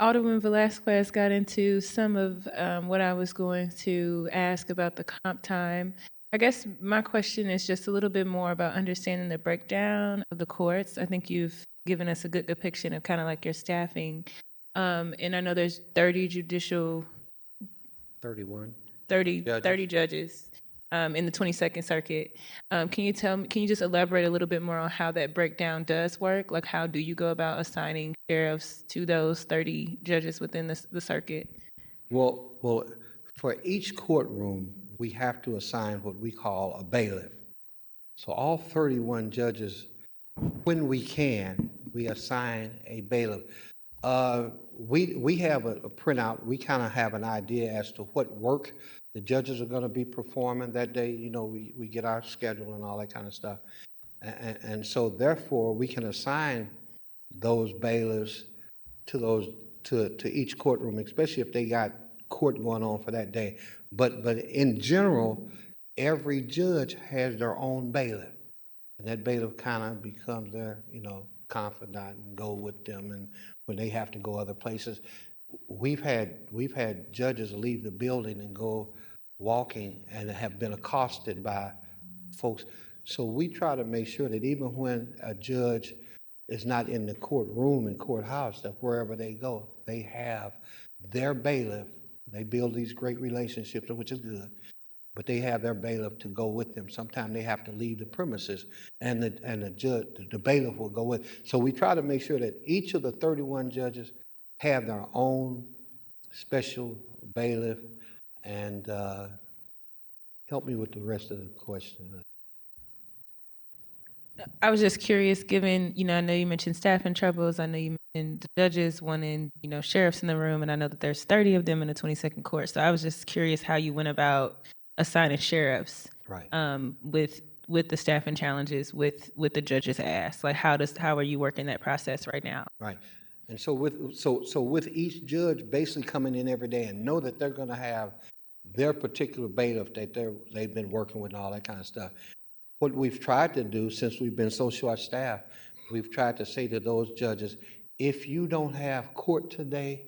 Alderman Velasquez got into some of what I was going to ask about the comp time. I guess my question is just a little bit more about understanding the breakdown of the courts. I think you've given us a good depiction of kind of like your staffing. And I know there's 30 judges in the 22nd Circuit. Can you just elaborate a little bit more on how that breakdown does work? Like, how do you go about assigning sheriffs to those 30 judges within the circuit? Well, for each courtroom, we have to assign what we call a bailiff. So all 31 judges, when we can, we assign a bailiff. We have a printout. We kind of have an idea as to what work the judges are going to be performing that day. You know, we get our schedule and all that kind of stuff. And so therefore we can assign those bailiffs to each courtroom, especially if they got court going on for that day. But in general, every judge has their own bailiff. And that bailiff kind of becomes their, you know, confidant and go with them, and when they have to go other places. We've had judges leave the building and go walking and have been accosted by folks. So we try to make sure that even when a judge is not in the courtroom and courthouse, that wherever they go, they have their bailiff. They build these great relationships, which is good, but they have their bailiff to go with them. Sometimes they have to leave the premises, and the judge, the bailiff will go with. So we try to make sure that each of the 31 judges have their own special bailiff. And help me with the rest of the question. I was just curious, given, you know, I know you mentioned staffing troubles. I know you mentioned the judges wanting, you know, sheriffs in the room, and I know that there's 30 of them in the 22nd court. So I was just curious how you went about assigning sheriffs, right? With the staffing challenges with the judges asked. Like, how are you working that process right now? Right. And so with each judge basically coming in every day and know that they're going to have their particular bailiff that they've been working with and all that kind of stuff. What we've tried to do, since we've been so short-staffed, we've tried to say to those judges, if you don't have court today,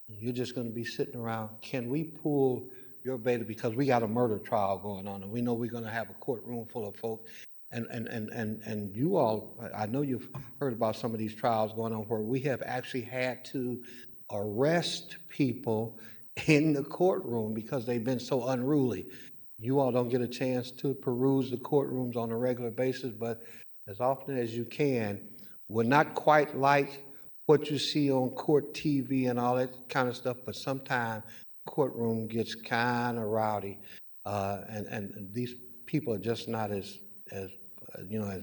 you're just going to be sitting around. Can we pull your bailiff, because we got a murder trial going on, and we know we're going to have a courtroom full of folks. And you all, I know you've heard about some of these trials going on where we have actually had to arrest people in the courtroom because they've been so unruly. You all don't get a chance to peruse the courtrooms on a regular basis, but as often as you can, we're not quite like what you see on court TV and all that kind of stuff, but sometimes courtroom gets kind of rowdy, and these people are just not as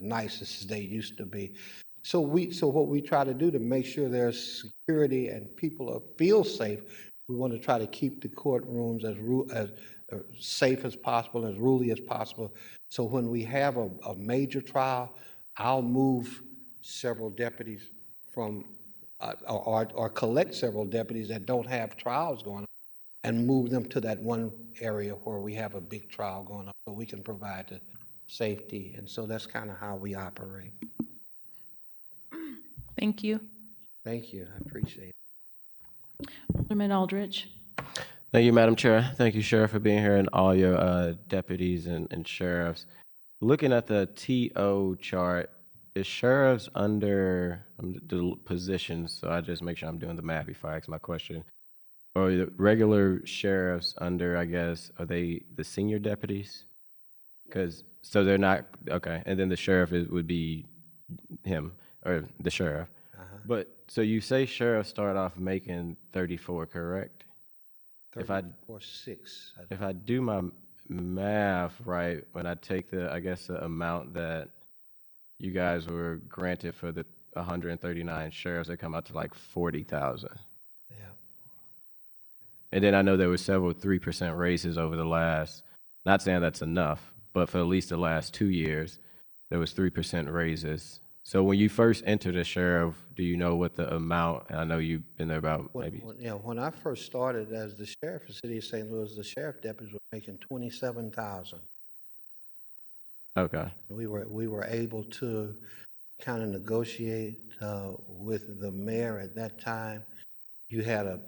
nice as they used to be. So what we try to do to make sure there's security and people feel safe, we want to try to keep the courtrooms as safe as possible, as ruly as possible. So when we have a major trial, I'll move several deputies from, or collect several deputies that don't have trials going on and move them to that one area where we have a big trial going on, so we can provide safety, and so that's kind of how we operate. Thank you. Thank you, I appreciate it. Alderman Aldrich. Thank you, Madam Chair. Thank you, Sheriff, for being here, and all your deputies and sheriffs. Looking at the TO chart, is sheriffs under the positions? So I just make sure I'm doing the math before I ask my question. Or the regular sheriffs under, I guess, are they the senior deputies? Because so they're not okay. And then the sheriff would be him or the sheriff. But so you say sheriffs start off making 34, correct? If I 34.6. if I do my math right, when I take I guess the amount that you guys were granted for the 139 sheriffs, they come out to like 40,000. Yeah. And then I know there were several 3% raises over the last, not saying that's enough, but for at least the last 2 years, there was 3% raises. So when you first entered as sheriff, do you know what the amount, and I know you've been there about maybe. When I first started as the sheriff of the city of St. Louis, the sheriff deputies were making 27,000. Okay. We were able to kind of negotiate with the mayor at that time. You had a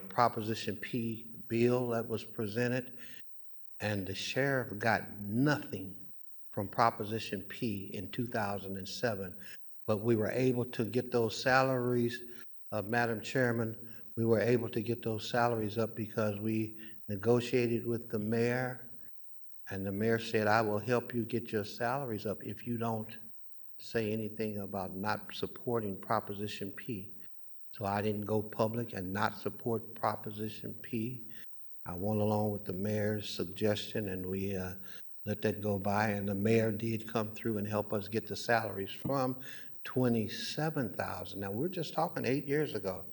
Proposition P bill that was presented, and the sheriff got nothing from Proposition P in 2007, but we were able to get those salaries, Madam Chairman, we were able to get those salaries up because we negotiated with the mayor, and the mayor said, I will help you get your salaries up if you don't say anything about not supporting Proposition P. So I didn't go public and not support Proposition P. I went along with the mayor's suggestion, and we let that go by, and the mayor did come through and help us get the salaries from 27,000. Now, we're just talking 8 years ago.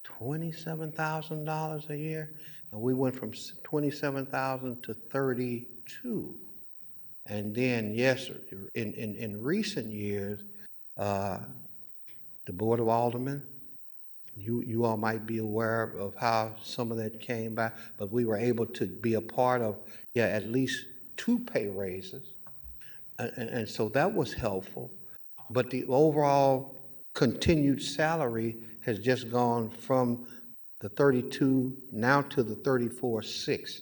$27,000 a year, and we went from 27,000 to 32. And then, yes, in recent years, the Board of Aldermen, you all might be aware of how some of that came by, but we were able to be a part of, at least 2 pay raises. And so that was helpful. But the overall continued salary has just gone from the 32 now to the 34.6.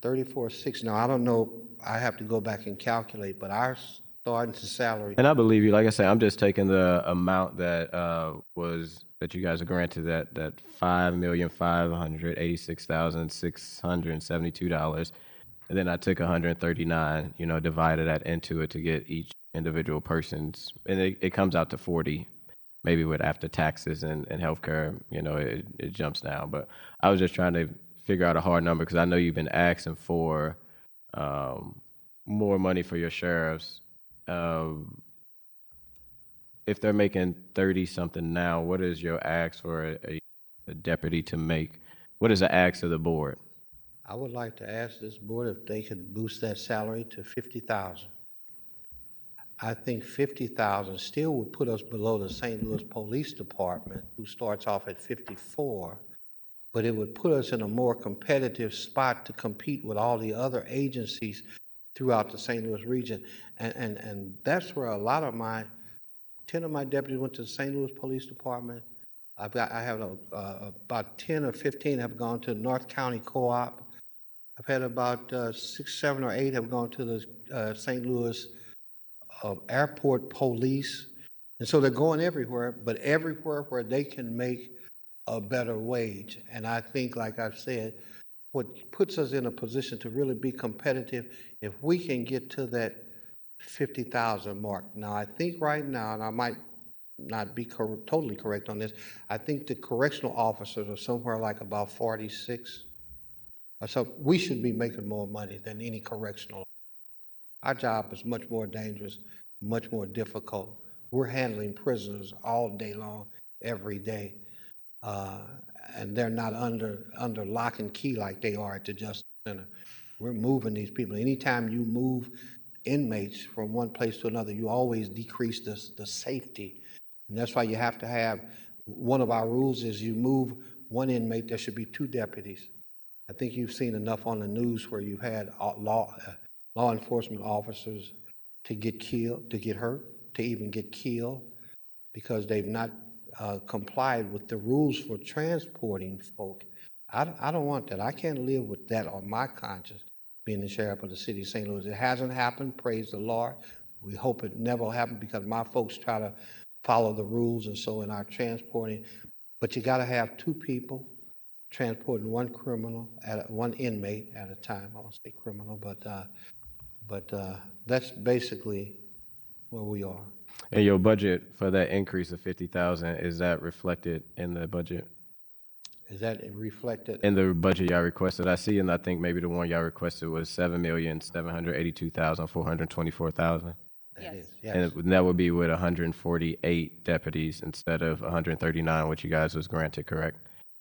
34.6. Now, I don't know, I have to go back and calculate, but our starting salary. And I believe you. Like I said, I'm just taking the amount that that you guys are granted, that $5,586,672, and then I took 139, divided that into it to get each individual person's, and it comes out to 40, maybe with after taxes and healthcare, it jumps down. But I was just trying to figure out a hard number because I know you've been asking for more money for your sheriffs. If they're making 30 something now, what is your ask for a deputy to make? What is the ask of the board? I would like to ask this board if they could boost that salary to 50,000. I think 50,000 still would put us below the St. Louis Police Department, who starts off at 54, but it would put us in a more competitive spot to compete with all the other agencies throughout the St. Louis region. And that's where a lot of 10 of my deputies went to the St. Louis Police Department. I have about 10 or 15 have gone to North County Co-op. I've had about 6, 7, or 8 have gone to the St. Louis Airport Police. And so they're going everywhere, but everywhere where they can make a better wage. And I think, like I've said, what puts us in a position to really be competitive, if we can get to that 50,000 mark. Now, I think right now, and I might not be totally correct on this, I think the correctional officers are somewhere like about 46. So we should be making more money than any correctional. Our job is much more dangerous, much more difficult. We're handling prisoners all day long, every day. And they're not under lock and key like they are at the Justice Center. We're moving these people. Anytime you move inmates from one place to another, you always decrease the safety. And that's why you have to have, one of our rules is you move one inmate, there should be 2 deputies. I think you've seen enough on the news where you've had law enforcement officers to get killed, to get hurt, to even get killed, because they've not complied with the rules for transporting folk. I don't want that. I can't live with that on my conscience, being the sheriff of the city of St. Louis. It hasn't happened, praise the Lord. We hope it never will happen, because my folks try to follow the rules and so in our transporting. But you got to have two people transporting one criminal, one inmate at a time. I won't say criminal, but that's basically where we are. And your budget for that increase of 50,000, is that reflected in the budget? Is that reflected? In the budget y'all requested, I see, and I think maybe the one y'all requested was 7,782,424,000. That Yes. is, yes. And that would be with 148 deputies instead of 139, which you guys was granted, correct?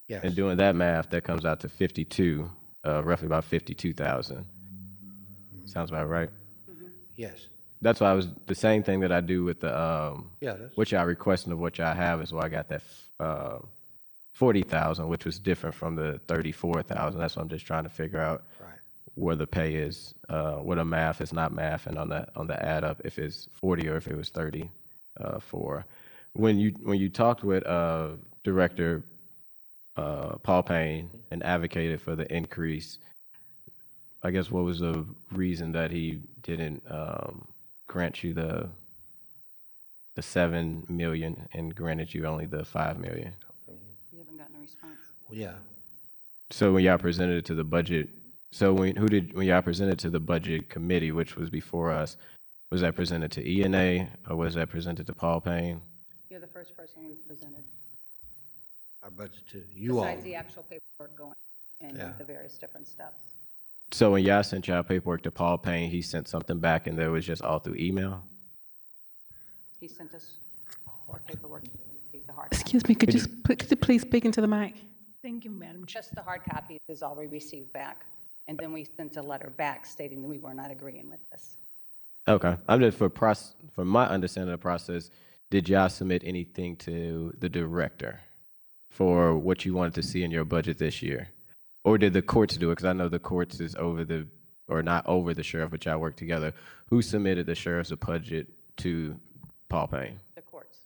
Yes. And doing that math, that comes out to 52, roughly about 52,000. Sounds about right. Yes. That's why I was the same thing that I do with the Yeah, that's, what y'all requesting of what y'all have is why I got that 40,000, which was different from the 34,000. That's what I'm just trying to figure out right. where the pay is, where the math is not math, and on the add up if it's 40 or if it was 30 for. When you talked with Director Paul Payne and advocated for the increase, I guess what was the reason that he didn't grant you the 7 million and granted you only the 5 million? We haven't gotten a response. Well, yeah. So when y'all presented it to the budget, so when y'all presented to the budget committee, which was before us, was that presented to ENA or was that presented to Paul Payne? You're the first person we've presented, Our budget to you all. besides the actual paperwork going and Yeah. the various different steps. So when y'all sent y'all paperwork to Paul Payne, he sent something back and there was just all through email? He sent us the paperwork, the hard Excuse me, could you please speak into the mic? Thank you, Madam Chair. Just the hard copies is all we received back. And then we sent a letter back stating that we were not agreeing with this. Okay. I'm just for my understanding of the process, did y'all submit anything to the director for what you wanted to see in your budget this year? Or did the courts do it? Because I know the courts is not over the sheriff, but y'all work together. Who submitted the sheriff's budget to Paul Payne? The courts.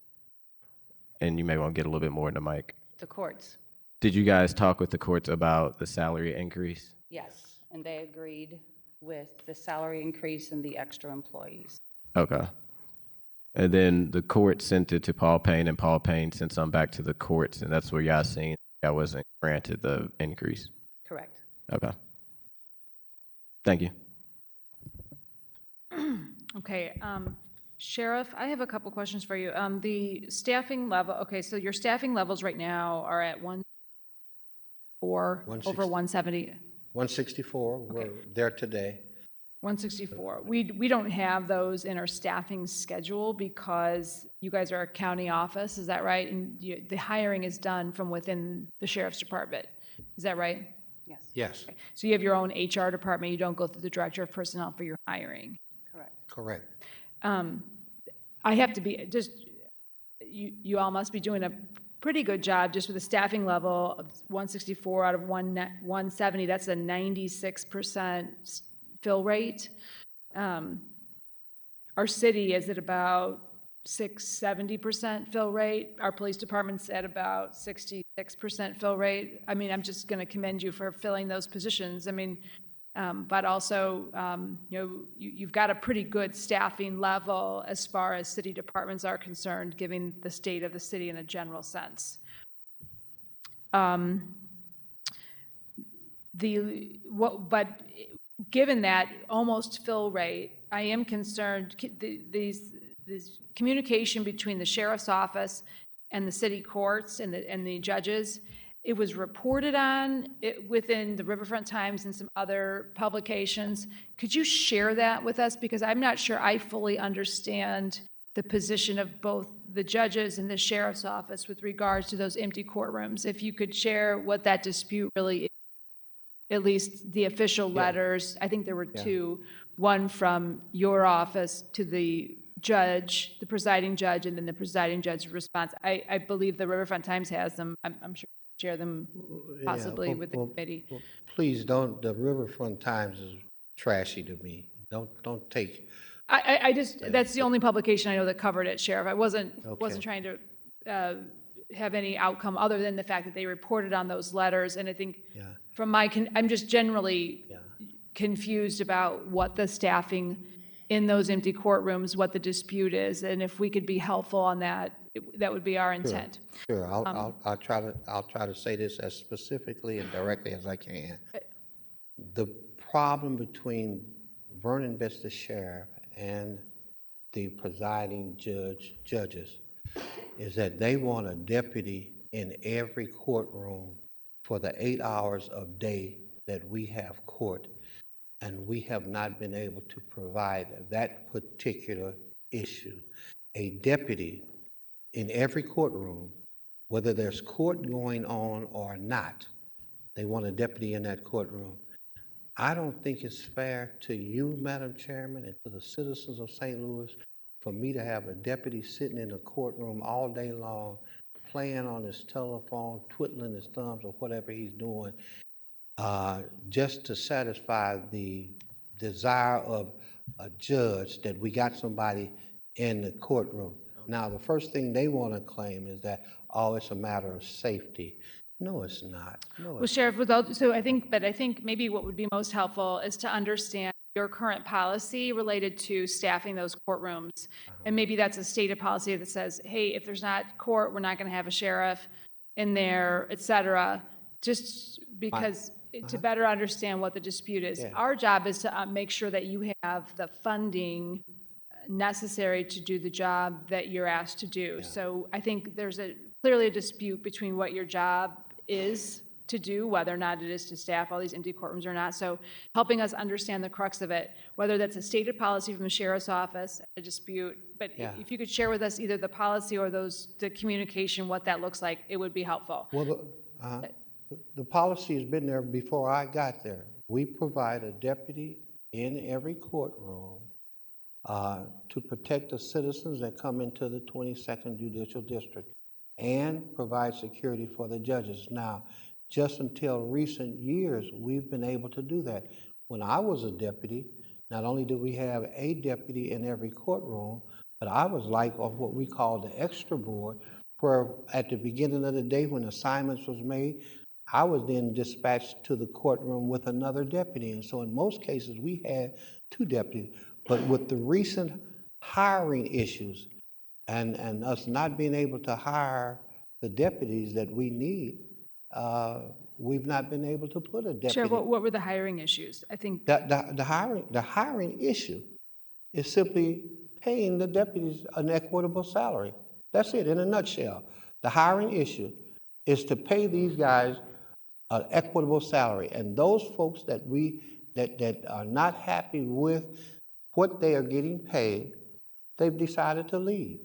And you may want to get a little bit more in the mic. The courts, Did you guys talk with the courts about the salary increase? yes. And they agreed with the salary increase and the extra employees. Okay. And then the court sent it to Paul Payne, and Paul Payne sent some back to the courts, and that's where y'all seen y'all wasn't granted the increase. Correct. Okay. Thank you. Okay, Sheriff, I have a couple questions for you. The staffing level, okay, so your staffing levels right now are at 1 or over 170, 164, we're there today. 164. We don't have those in our staffing schedule because you guys are a county office, is that right? And the hiring is done from within the sheriff's department, is that right? Yes. Yes, So you have your own HR department, you don't go through the director of personnel for your hiring. Correct. correct. I have to be, just, you all must be doing a pretty good job just with the staffing level of 164 out of 170. That's a 96% fill rate. Our city is at about 70% fill rate. Our police department's at about 66% fill rate. I mean, I'm just going to commend you for filling those positions. I mean, but also, you've got a pretty good staffing level as far as city departments are concerned, given the state of the city in a general sense. But given that almost fill rate, I am concerned, this communication between the sheriff's office and the city courts and the judges, it was reported on within the Riverfront Times and some other publications. Could you share that with us? Because I'm not sure I fully understand the position of both the judges and the sheriff's office with regards to those empty courtrooms. If you could share what that dispute really is, at least the official letters. I think there were two, one from your office to the judge, the presiding judge, and then the presiding judge's response. I believe the Riverfront Times has them. I'm sure share them possibly with the committee. Well, please don't, the Riverfront Times is trashy to me. Don't take, I just, that's the only publication I know that covered it, Sheriff. I wasn't Okay. trying to have any outcome other than the fact that they reported on those letters. And I think yeah, from my, I'm just generally yeah. confused about what the staffing in those empty courtrooms, what the dispute is. And if we could be helpful on that, that would be our intent. Sure, I'll try to say this as specifically and directly as I can. The problem between Vernon Vista Sheriff and the presiding judges is that they want a deputy in every courtroom for the 8 hours of day that we have court, and we have not been able to provide that particular issue. A deputy in every courtroom, whether there's court going on or not, they want a deputy in that courtroom. I don't think it's fair to you, Madam Chairman, and to the citizens of St. Louis for me to have a deputy sitting in the courtroom all day long, playing on his telephone, twiddling his thumbs or whatever he's doing, just to satisfy the desire of a judge that we got somebody in the courtroom. Now, the first thing they want to claim is that, oh, it's a matter of safety. No, it's not. No, Well, it's Sheriff, I think maybe what would be most helpful is to understand your current policy related to staffing those courtrooms. And maybe that's a stated policy that says, hey, if there's not court, we're not going to have a sheriff in there, et cetera, just because to better understand what the dispute is. Yeah. Our job is to make sure that you have the funding necessary to do the job that you're asked to do. Yeah. So I think there's clearly a dispute between what your job is to do, whether or not it is to staff all these empty courtrooms or not. So helping us understand the crux of it, whether that's a stated policy from the sheriff's office, a dispute, but Yeah. if you could share with us either the policy or the communication, what that looks like, it would be helpful. Well, the policy has been there before I got there. We provide a deputy in every courtroom to protect the citizens that come into the 22nd Judicial District and provide security for the judges. Now, just until recent years, we've been able to do that. When I was a deputy, not only did we have a deputy in every courtroom, but I was like on what we call the extra board, where at the beginning of the day when assignments was made, I was then dispatched to the courtroom with another deputy. And so in most cases, we had two deputies. But with the recent hiring issues and us not being able to hire the deputies that we need, we've not been able to put a deputy. Sheriff, what were the hiring issues? I think The hiring issue is simply paying the deputies an equitable salary. That's it in a nutshell. The hiring issue is to pay these guys an equitable salary. And those folks that are not happy with what they are getting paid, they've decided to leave.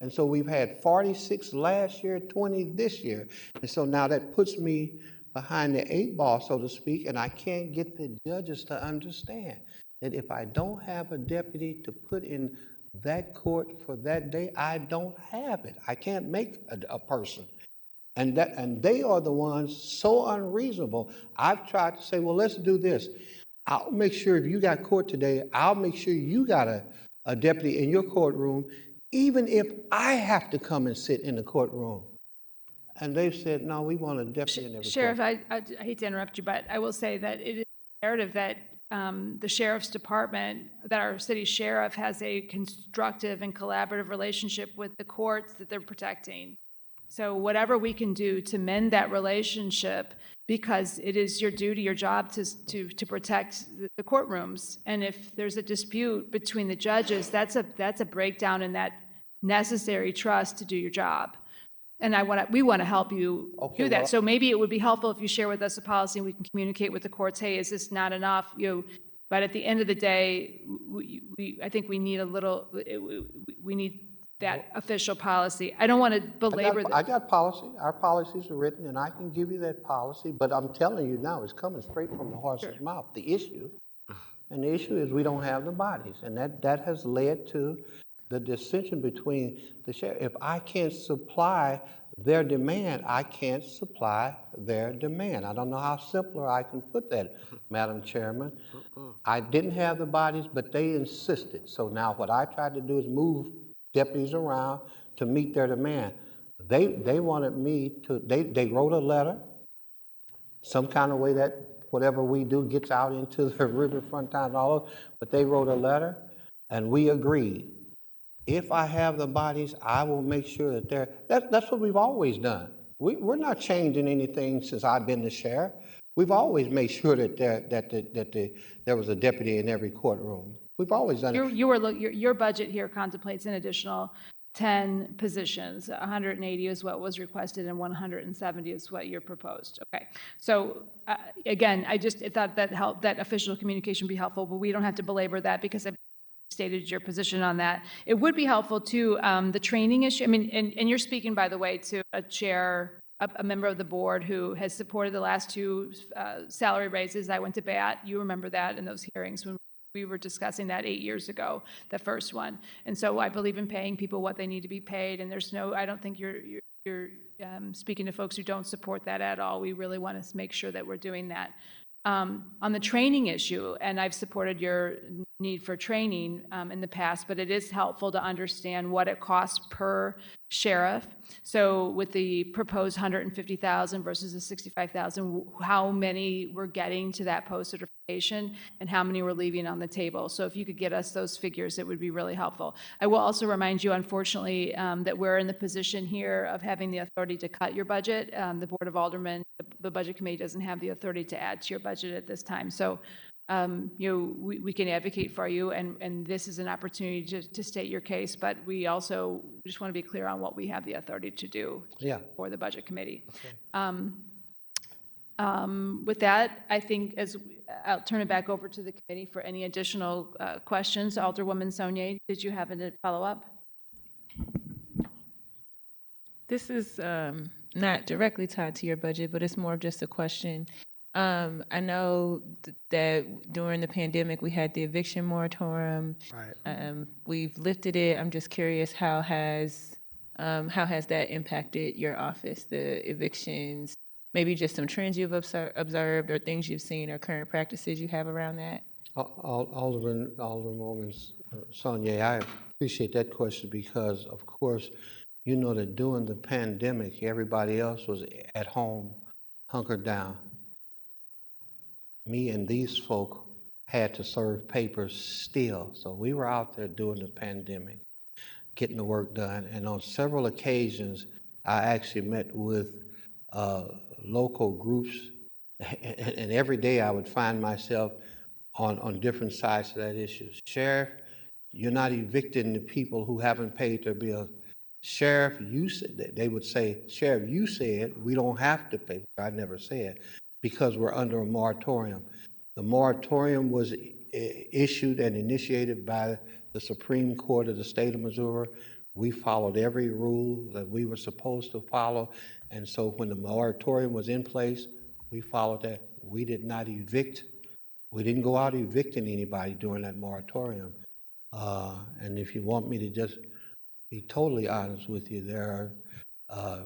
And so we've had 46 last year, 20 this year. And so now that puts me behind the 8 ball, so to speak, and I can't get the judges to understand that if I don't have a deputy to put in that court for that day, I don't have it. I can't make a person. And they are the ones so unreasonable. I've tried to say, well, let's do this. I'll make sure if you got court today, I'll make sure you got a deputy in your courtroom, even if I have to come and sit in the courtroom. And they've said, no, we want a deputy in every Sheriff, court. I hate to interrupt you, but I will say that it is imperative that the sheriff's department, that our city sheriff has a constructive and collaborative relationship with the courts that they're protecting. So whatever we can do to mend that relationship, because it is your duty, your job to protect the courtrooms. And if there's a dispute between the judges, that's a breakdown in that necessary trust to do your job. And we want to help you do that. well- So maybe it would be helpful if you share with us a policy and we can communicate with the courts, hey, is this not enough? But at the end of the day, I think we need we need that official policy. I don't want to belabor I got policy. Our policies are written, and I can give you that policy. But I'm telling you now, it's coming straight from the horse's mouth. The issue is we don't have the bodies, and that has led to the dissension between the sheriff. If I can't supply their demand, I can't supply their demand. I don't know how simpler I can put that, Madam Chairman. I didn't have the bodies, but they insisted. So now what I tried to do is move deputies around to meet their demand. They wanted me to, they wrote a letter, some kind of way that whatever we do gets out into the riverfront town and all of, but they wrote a letter and we agreed. If I have the bodies, I will make sure that that's what we've always done. We're not changing anything since I've been the sheriff. We've always made sure that there was a deputy in every courtroom. We've always done it. Your budget here contemplates an additional 10 positions. 180 is what was requested and 170 is what you're proposed. Okay. So again, I just thought that official communication would be helpful, but we don't have to belabor that because I stated your position on that. It would be helpful to the training issue. I mean, and you're speaking, by the way, to a member of the board who has supported the last two salary raises. I went to bat. You remember that in those hearings when we were discussing that 8 years ago, the first one. And so I believe in paying people what they need to be paid. And I don't think you're speaking to folks who don't support that at all. We really want to make sure that we're doing that. On the training issue, and I've supported your need for training in the past, but it is helpful to understand what it costs per sheriff. So with the proposed 150,000 versus the 65,000, how many we're getting to that post certification and how many we're leaving on the table. So if you could get us those figures, it would be really helpful. I will also remind you, unfortunately, that we're in the position here of having the authority to cut your budget. The Board of Aldermen, the Budget Committee doesn't have the authority to add to your budget at this time. So we can advocate for you, and this is an opportunity to state your case, but we also just want to be clear on what we have the authority to do for the Budget Committee. Okay. With that, I think I'll turn it back over to the committee for any additional questions. Alderwoman Saulnier, did you have a follow-up? This is not directly tied to your budget, but it's more of just a question. I know that during the pandemic, we had the eviction moratorium. Right. We've lifted it. I'm just curious, how has that impacted your office, the evictions? Maybe just some trends you've observed or things you've seen or current practices you have around that? Alderwoman Saulnier, I appreciate that question because, of course, you know that during the pandemic, everybody else was at home, hunkered down. Me and these folk had to serve papers still. So we were out there during the pandemic, getting the work done. And on several occasions, I actually met with local groups. And every day I would find myself on different sides of that issue. Sheriff, you're not evicting the people who haven't paid their bills. Sheriff, you said, they would say, Sheriff, you said we don't have to pay. I never said, because we're under a moratorium. The moratorium was issued and initiated by the Supreme Court of the state of Missouri. We followed every rule that we were supposed to follow. And so when the moratorium was in place, we followed that. We did not evict. We didn't go out evicting anybody during that moratorium. And if you want me to just be totally honest with you, there are,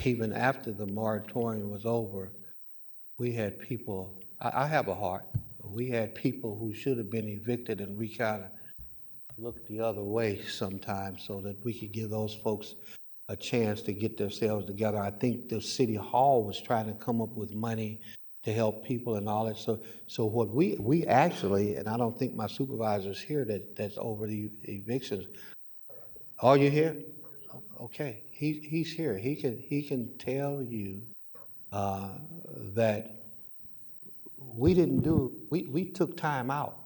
even after the moratorium was over, we had people, I have a heart, we had people who should have been evicted, and we kind of looked the other way sometimes so that we could give those folks a chance to get themselves together. I think the city hall was trying to come up with money to help people and all that. So what we actually, and I don't think my supervisor's here that's over the evictions. Are you here? Okay, he's here. He can tell you that we took time out.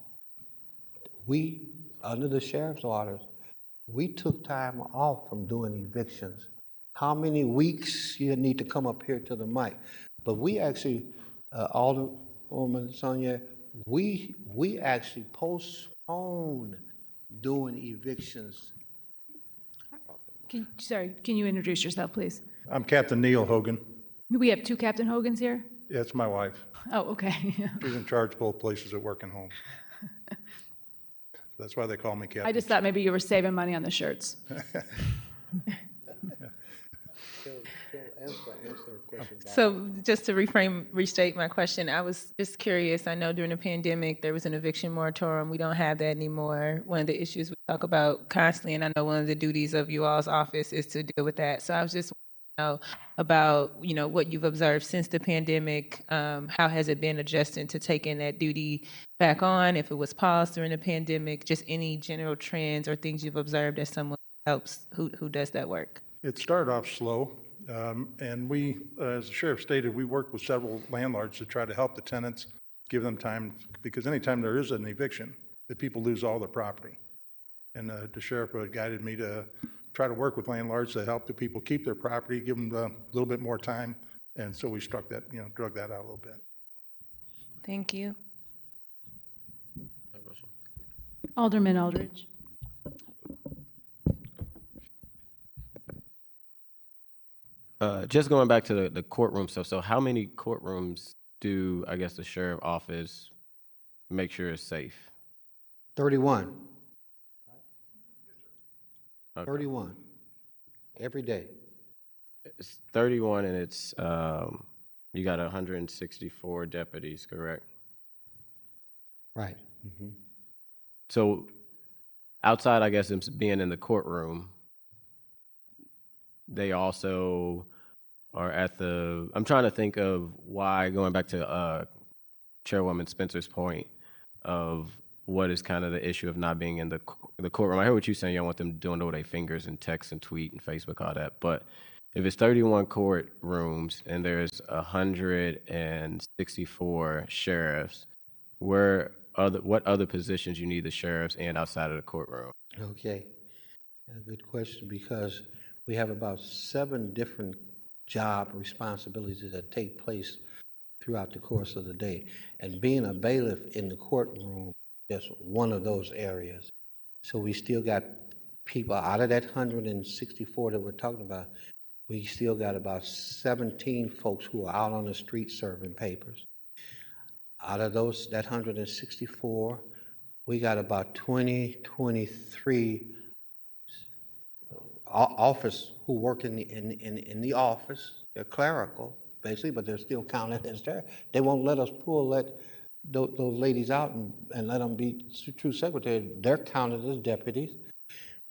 We, under the sheriff's orders, we took time off from doing evictions. How many weeks? You need to come up here to the mic. But we actually, Alderwoman Saulnier, we actually postponed doing evictions. Can you introduce yourself, please? I'm Captain Neil Hogan. We have two Captain Hogans here? Yeah, it's my wife. Oh, okay. She's in charge of both places at work and home. That's why they call me Captain. I just thought maybe you were saving money on the shirts. Answer a question about So just to restate my question, I was just curious. I know during the pandemic, there was an eviction moratorium. We don't have that anymore. One of the issues we talk about constantly, and I know one of the duties of you all's office is to deal with that. So I was just know about, what you've observed since the pandemic. How has it been adjusting to taking that duty back on? If it was paused during the pandemic, just any general trends or things you've observed as someone who does that work. It started off slow, and we, as the sheriff stated, we worked with several landlords to try to help the tenants, give them time, because anytime there is an eviction, the people lose all their property. And the sheriff guided me to try to work with landlords to help the people keep their property, give them a little bit more time, and so we drug that out a little bit. Thank you. Alderman Eldridge. Just going back to the courtroom stuff. So how many courtrooms do, I guess, the sheriff office make sure is safe? 31. Okay. 31. Every day. It's 31, and it's you got 164 deputies, correct? Right. So outside, I guess, of being in the courtroom, they also are at the, I'm trying to think of why, going back to Chairwoman Spencer's point of what is kind of the issue of not being in the courtroom. I heard what you're saying. You don't want them doing it with their fingers and text and tweet and Facebook, all that. But if it's 31 courtrooms and there's 164 sheriffs, what other positions you need the sheriffs in outside of the courtroom? Okay. A good question, because we have about 7 different job responsibilities that take place throughout the course of the day. And being a bailiff in the courtroom is one of those areas. So we still got people out of that 164 that we're talking about. We still got about 17 folks who are out on the street serving papers. Out of that 164, we got about 23 office who work in the office. They're clerical, basically, but they're still counted as there. They won't let us those ladies out and let them be true secretary. They're counted as deputies.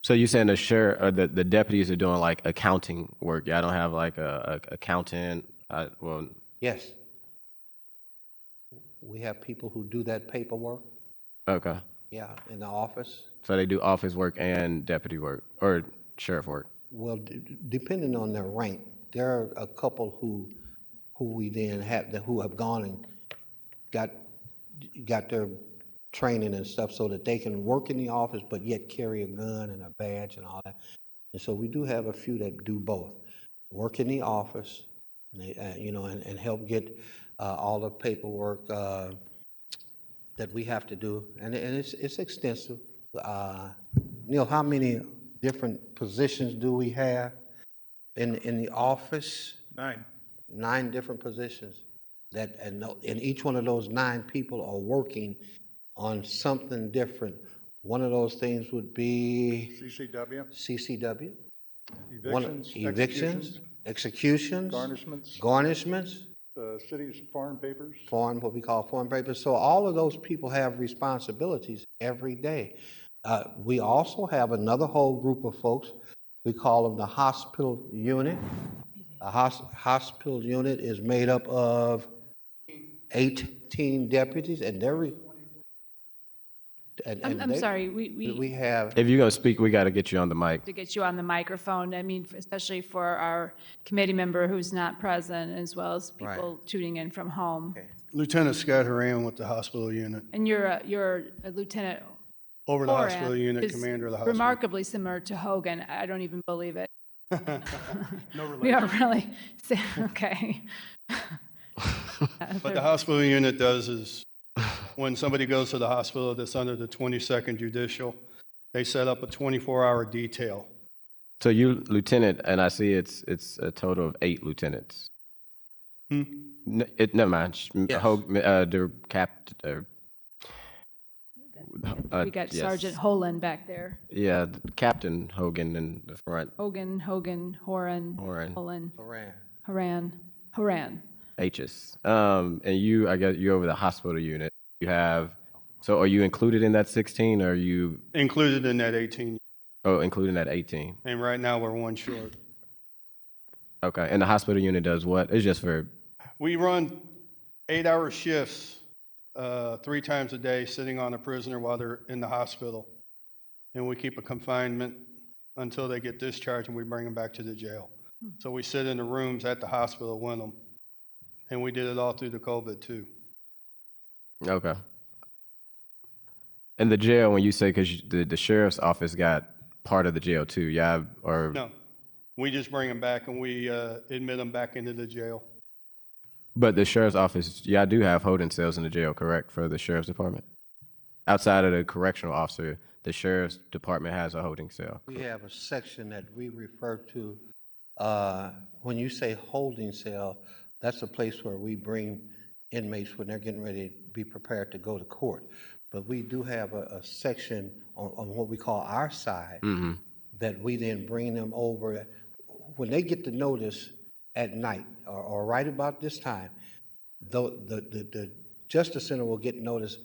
So you're saying the sheriff or the deputies are doing like accounting work? Yeah, I don't have like a accountant. Yes. We have people who do that paperwork. Okay. Yeah, in the office. So they do office work and deputy work or sheriff work? Well, depending on their rank, there are a couple who we then have who have gone and got their training and stuff so that they can work in the office but yet carry a gun and a badge and all that. And so we do have a few that do both, work in the office, and they, and help get all the paperwork that we have to do, and it's extensive. Neil, how many different positions do we have in the office? 9. 9 different positions. And each one of those 9 people are working on something different. One of those things would be CCW. Evictions, executions, garnishments. City's foreign papers. What we call foreign papers. So all of those people have responsibilities every day. We also have another whole group of folks. We call them the hospital unit. The hospital unit is made up of 18 deputies, and they're. I'm sorry, we have. If you're going to speak, we got to get you on the mic. To get you on the microphone, I mean, especially for our committee member who's not present, as well as people tuning in from home. Okay. Lieutenant Scott Haran with the hospital unit. And you're a lieutenant. Over the Horan, hospital unit, is commander of the hospital. Remarkably similar to Hogan. I don't even believe it. No relation. We are really, okay. What the hospital unit does is when somebody goes to the hospital that's under the 22nd Judicial, they set up a 24-hour detail. So you, lieutenant, and I see it's a total of 8 lieutenants. Never mind. Yes. The captain. We got Sergeant Holan back there. Yeah, Captain Hogan in the front. Horan, Horan. Holan. Haran. H's. And you, I guess you're over the hospital unit. You have, so are you included in that 16 or are you, Included in that 18, oh, including that 18? and right now we're one short. Okay. And the hospital unit does what? It's just for, We run 8-hour shifts 3 times a day, sitting on a prisoner while they're in the hospital. And we keep a confinement until they get discharged and we bring them back to the jail. So we sit in the rooms at the hospital with them. And we did it all through the COVID too. okay. And the jail, when you say, because the sheriff's office got part of the jail too, yeah, or? No, we just bring them back and we admit them back into the jail. But the sheriff's office, yeah, I do have holding cells in the jail, correct, for the sheriff's department? Outside of the correctional officer, the sheriff's department has a holding cell. We have a section that we refer to, when you say holding cell, that's a place where we bring inmates when they're getting ready to be prepared to go to court. But we do have a section on what we call our side that we then bring them over. When they get the notice at night or right about this time, the Justice Center will get notice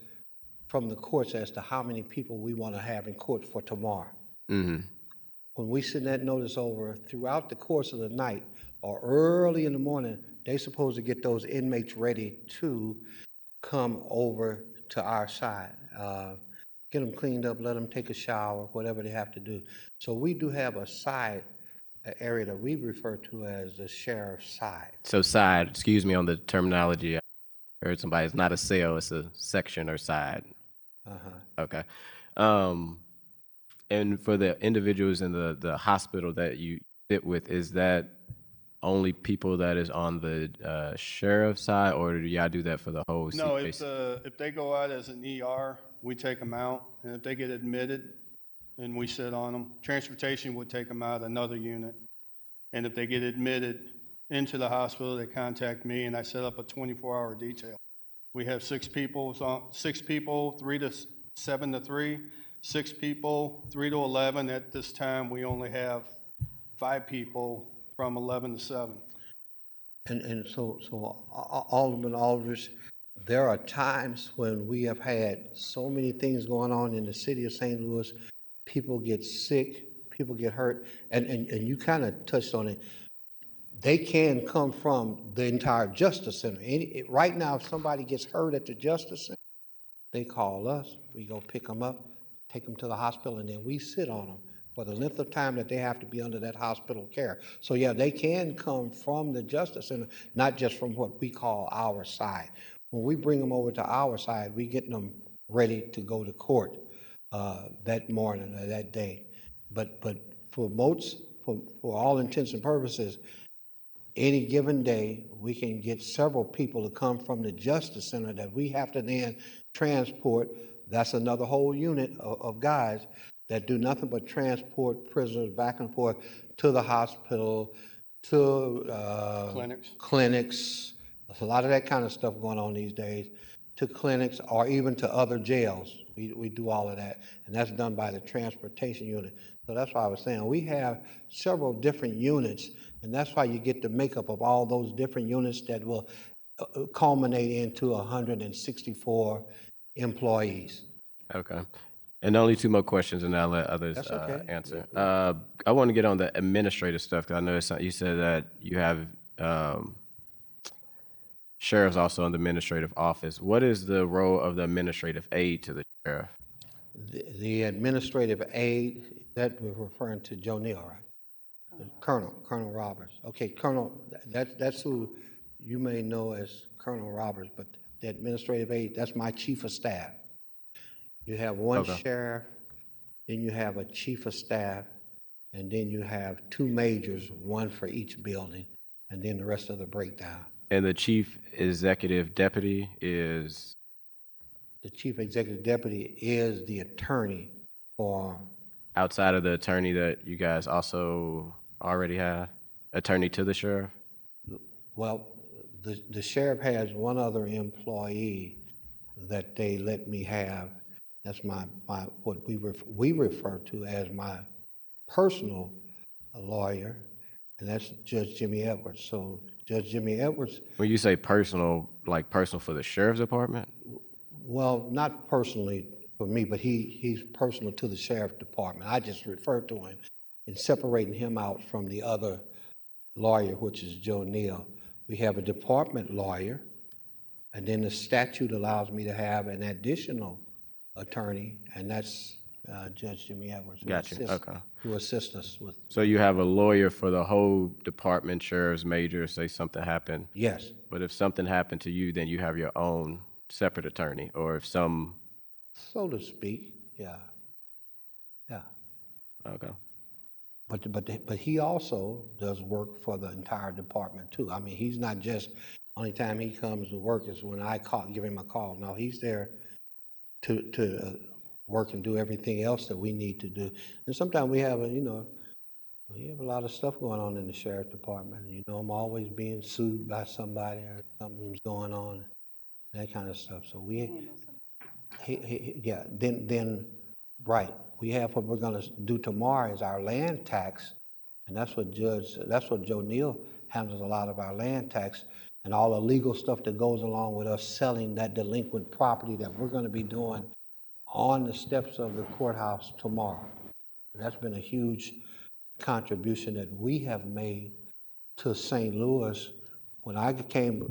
from the courts as to how many people we want to have in court for tomorrow. When we send that notice over throughout the course of the night or early in the morning, they're supposed to get those inmates ready to come over to our side. Get them cleaned up, let them take a shower, whatever they have to do. So we do have a side area that we refer to as the sheriff's side. So side, excuse me on the terminology. I heard somebody, it's not a cell, it's a section or side. Okay. And for the individuals in the hospital that you sit with, is that only people that is on the sheriff's side, or do y'all do that for the whole No, CPAC? if they go out as an ER, we take them out. And if they get admitted, then we sit on them. Transportation would take them out another unit. And if they get admitted into the hospital, they contact me and I set up a 24-hour detail. We have 6 people, 3 to 7 to 3, 6 people, 3 to 11. At this time, we only have 5 people from 11 to 7. And so Alderman Aldridge, there are times when we have had so many things going on in the city of St. Louis. People get sick, people get hurt, and you kind of touched on it. They can come from the entire Justice Center. Right now, if somebody gets hurt at the Justice Center, they call us, we go pick them up, take them to the hospital, and then we sit on them for the length of time that they have to be under that hospital care. So yeah, they can come from the Justice Center, not just from what we call our side. When we bring them over to our side, we get them ready to go to court that morning or that day. But for all intents and purposes, any given day, we can get several people to come from the Justice Center that we have to then transport. That's another whole unit of guys that do nothing but transport prisoners back and forth to the hospital, to clinics. There's a lot of that kind of stuff going on these days, to clinics or even to other jails. We do all of that, and that's done by the transportation unit. So that's why I was saying we have several different units, and that's why you get the makeup of all those different units that will culminate into 164 employees. Okay. And only 2 more questions, and I'll let others answer. I want to get on the administrative stuff, because I know you said that you have sheriffs also in the administrative office. What is the role of the administrative aide to the sheriff? The administrative aide, that we're referring to Joe Neal, right? Colonel Roberts. Okay, Colonel, that's who you may know as Colonel Roberts, but the administrative aide, that's my chief of staff. You have one sheriff, then you have a chief of staff, and then you have 2 majors, one for each building, and then the rest of the breakdown. And the chief executive deputy is? The chief executive deputy is the attorney for. Outside of the attorney that you guys also already have? Attorney to the sheriff? Well, the sheriff has one other employee that they let me have. That's my what we refer to as my personal lawyer, and that's Judge Jimmy Edwards. So Judge Jimmy Edwards. When you say personal, like personal for the sheriff's department? Well, not personally for me, but he's personal to the sheriff's department. I just refer to him in separating him out from the other lawyer, which is Joe Neal. We have a department lawyer, and then the statute allows me to have an additional attorney, and that's Judge Jimmy Edwards. Gotcha, okay. Who assists us with. So you have a lawyer for the whole department, sheriff's major, say something happened? Yes. But if something happened to you, then you have your own separate attorney, or if some... So to speak, yeah. Yeah. Okay. But he also does work for the entire department too. I mean, he's not just, only time he comes to work is when I give him a call. No, he's there to work and do everything else that we need to do. And sometimes we have we have a lot of stuff going on in the sheriff's department. You know, I'm always being sued by somebody or something's going on, that kind of stuff. So then right. We have what we're going to do tomorrow is our land tax, and that's what Joe Neal handles, a lot of our land tax and all the legal stuff that goes along with us selling that delinquent property that we're going to be doing on the steps of the courthouse tomorrow. And that's been a huge contribution that we have made to St. Louis. When I came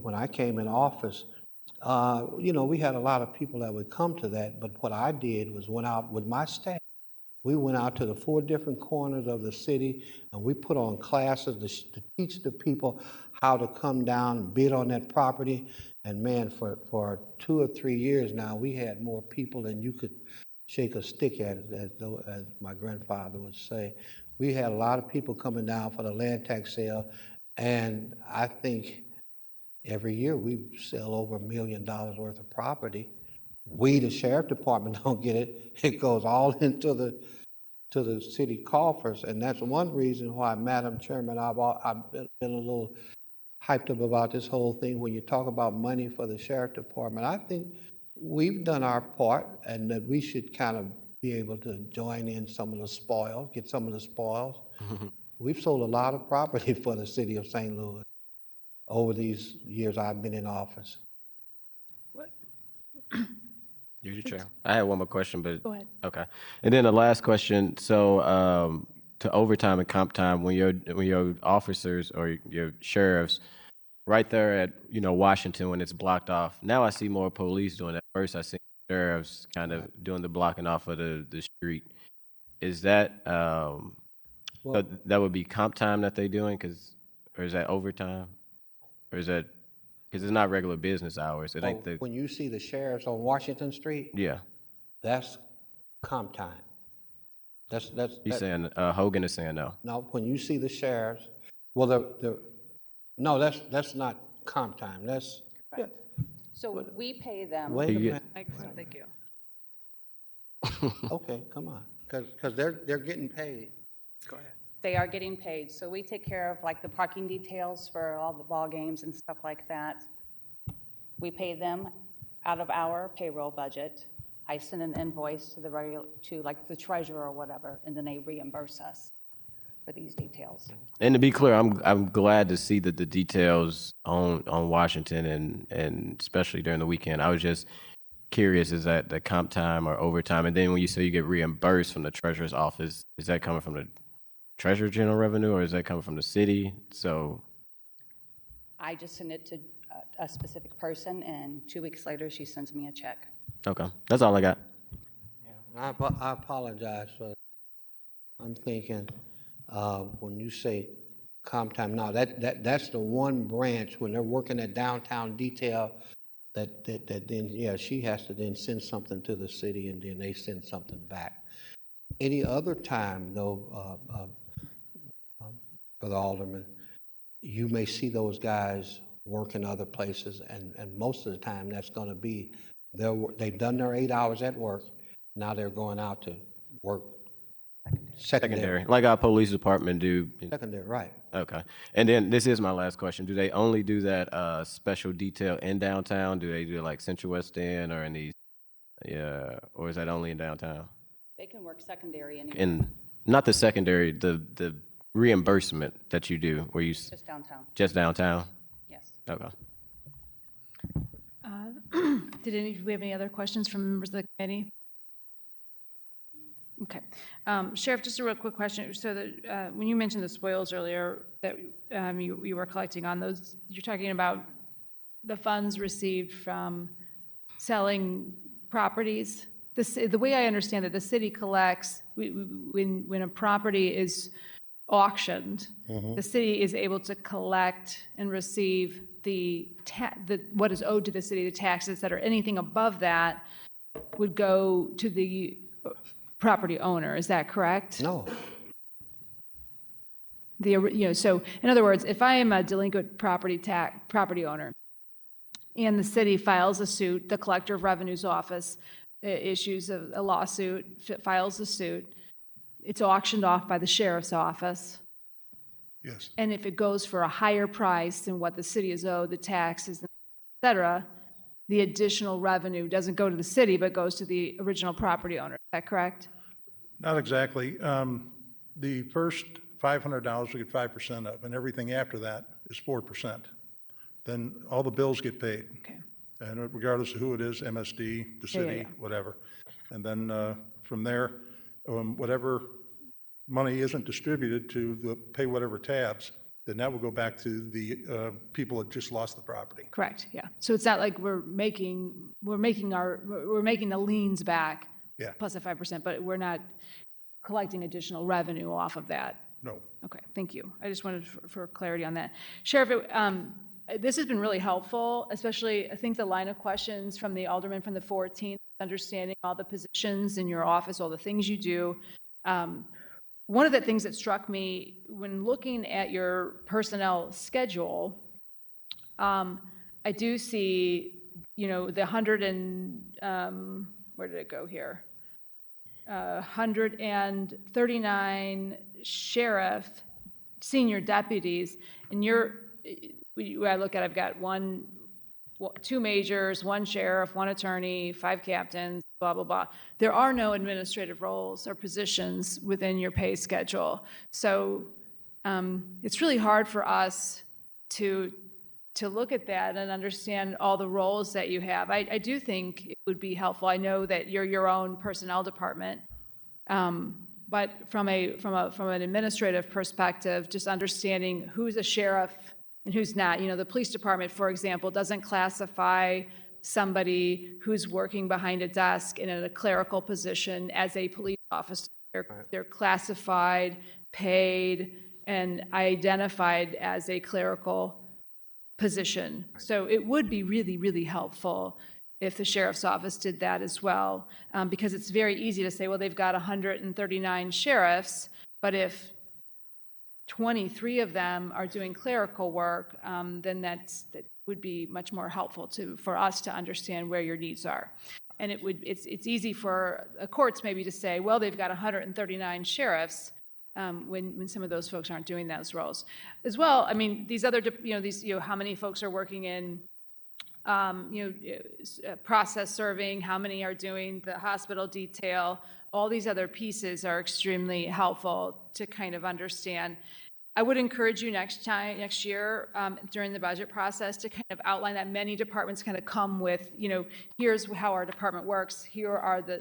in office, we had a lot of people that would come to that, but what I did was went out with my staff. We went out to the 4 different corners of the city, and we put on classes to teach the people how to come down and bid on that property. And man, for 2 or 3 years now, we had more people than you could shake a stick at, as my grandfather would say. We had a lot of people coming down for the land tax sale, and I think every year we sell over $1 million worth of property. We, the sheriff department, don't get it. It goes all into the city coffers, and that's one reason why, Madam Chairman, I've been a little hyped up about this whole thing. When you talk about money for the sheriff department, I think we've done our part, and that we should kind of be able to join in some of the spoils, get some of the spoils. We've sold a lot of property for the city of St. Louis over these years I've been in office. You're your chair. I had one more question, but Go ahead. Okay. And then the last question. So to overtime and comp time, when your officers or your sheriffs right there at Washington, when it's blocked off. Now I see more police doing that. First I see sheriffs kind of doing the blocking off of the street. Is that that would be comp time that they're doing, or is that overtime, or is that? Because it's not regular business hours. It ain't the... When you see the sheriffs on Washington Street, Yeah. that's comp time. That's He's saying, Hogan is saying no. No, when you see the sheriffs, well, no, that's not comp time. That's, yeah. So we pay them. Wait a You minute. Thank you. Okay, come on, because they're getting paid. Go ahead. They are getting paid, so we take care of like the parking details for all the ball games and stuff like that. We pay them out of our payroll budget. I send an invoice to like the treasurer or whatever, and then they reimburse us for these details. And to be clear, I'm glad to see that the details on Washington and especially during the weekend. I was just curious, is that the comp time or overtime? And then when you say you get reimbursed from the treasurer's office, is that coming from the Treasurer General Revenue, or is that coming from the city? So I just send it to a specific person, and 2 weeks later, she sends me a check. Okay, that's all I got. I apologize for, I'm thinking, when you say comp time, now that's the one branch when they're working at downtown detail that then, yeah, she has to then send something to the city, and then they send something back. Any other time, though, for the alderman, you may see those guys working other places, and most of the time that's going to be, they've done their 8 hours at work, now they're going out to work secondary. Like our police department do. Secondary, right. Okay. And then this is my last question. Do they only do that special detail in downtown? Do they do like Central West End or in these, or is that only in downtown? They can work secondary anywhere. And not the secondary, the reimbursement that you do, where you Just downtown. Just downtown. Okay. Do we have any other questions from members of the committee? Okay. Sheriff, just a real quick question. So that when you mentioned the spoils earlier that you were collecting on those, you're talking about the funds received from selling properties. The way I understand it, the city collects, when a property is auctioned, the city is able to collect and receive what is owed to the city, the taxes that are anything above that would go to the property owner. Is that correct? No. So in other words, if I am a delinquent property owner and the city files a suit, the Collector of Revenue's office issues a lawsuit, files a suit, it's auctioned off by the sheriff's office. Yes. And if it goes for a higher price than what the city is owed, the taxes, et cetera, the additional revenue doesn't go to the city, but goes to the original property owner. Is that correct? Not exactly. The first $500 we get 5% of, and everything after that is 4%. Then all the bills get paid. Okay. And regardless of who it is, MSD, the city, whatever. And then from there, whatever money isn't distributed to pay whatever tabs, then that will go back to the people that just lost the property. Correct. Yeah. So it's not like we're making the liens back. Yeah. Plus a 5%, but we're not collecting additional revenue off of that. No. Okay. Thank you. I just wanted for clarity on that. Sheriff, this has been really helpful, especially I think the line of questions from the alderman from the 14th, understanding all the positions in your office, all the things you do. One of the things that struck me when looking at your personnel schedule, I do see, the 100 and, where did it go here? 139 sheriff, senior deputies, and I look at, I've got two majors, one sheriff, one attorney, 5 captains, blah, blah, blah. There are no administrative roles or positions within your pay schedule. So it's really hard for us to look at that and understand all the roles that you have. I do think it would be helpful. I know that you're your own personnel department, but from an administrative perspective, just understanding who's a sheriff and who's not. The police department, for example, doesn't classify somebody who's working behind a desk in a clerical position as a police officer. They're classified, paid, and identified as a clerical position. So it would be really, really helpful if the sheriff's office did that as well, because it's very easy to say, well, they've got 139 sheriffs, but if 23 of them are doing clerical work, then that would be much more helpful for us to understand where your needs are. And it's easy for courts maybe to say, well, they've got 139 sheriffs, when some of those folks aren't doing those roles as well. I mean, these other, how many folks are working in, process serving, how many are doing the hospital detail, all these other pieces are extremely helpful to kind of understand. I would encourage you next year during the budget process to kind of outline that. Many departments kind of come with, here's how our department works. Here are the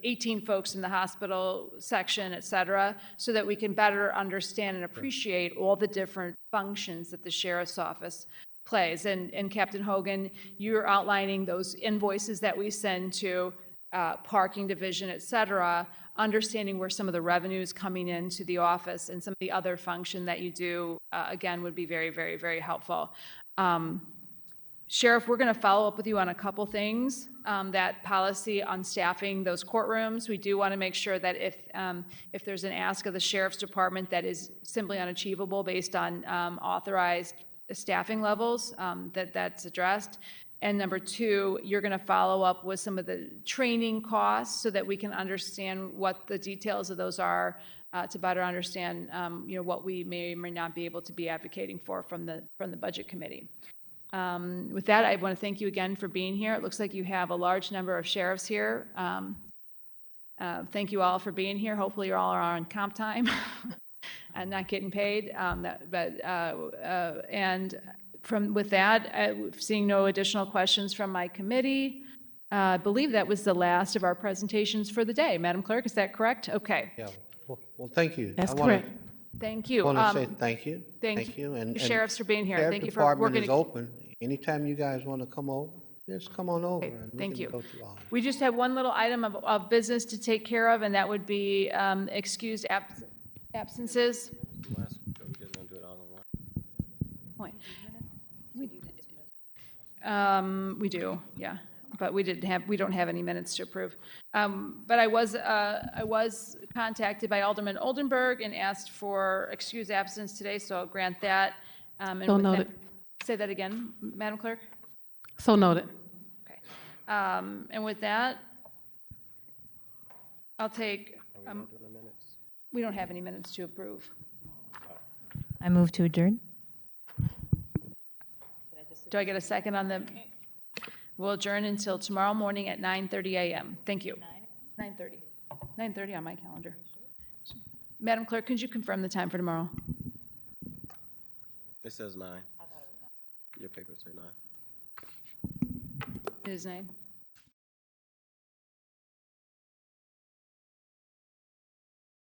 18 folks in the hospital section, et cetera, so that we can better understand and appreciate all the different functions that the sheriff's office plays. And Captain Hogan, you're outlining those invoices that we send to parking division, et cetera, understanding where some of the revenue is coming into the office and some of the other function that you do, again, would be very, very, very helpful. Sheriff, we're going to follow up with you on a couple things. That policy on staffing those courtrooms, we do want to make sure that if there's an ask of the sheriff's department that is simply unachievable based on authorized staffing levels, that's addressed. And number two, you're going to follow up with some of the training costs so that we can understand what the details of those are, to better understand, what we may or may not be able to be advocating for from the budget committee. With that, I want to thank you again for being here. It looks like you have a large number of sheriffs here. Thank you all for being here. Hopefully, you all are on comp time and not getting paid. And With that, seeing no additional questions from my committee, I believe that was the last of our presentations for the day. Madam Clerk, is that correct? Okay, Yeah, well, thank you. That's I wanna- correct. thank you. Want to say thank you. Thank you, And sheriffs, for being here. Sheriff Thank you for Department working. is open. Anytime you guys want to come over, just come on over. Okay, and we thank can you. go through all that. We just have one little item of business to take care of, and that would be excused absences. Point. We do, yeah, but we don't have any minutes to approve. But I was contacted by Alderman Oldenburg and asked for excused absence today, so I'll grant that. And So with that- noted. Say that again, Madam Clerk? So noted. Okay. And with that, I'll take, we don't have any minutes to approve. I move to adjourn. Do I get a second on the, we'll adjourn until tomorrow morning at 9:30 a.m. Thank you. 9:30. 9:30 on my calendar. Madam Clerk, could you confirm the time for tomorrow? It says 9. Your papers say 9. It is 9.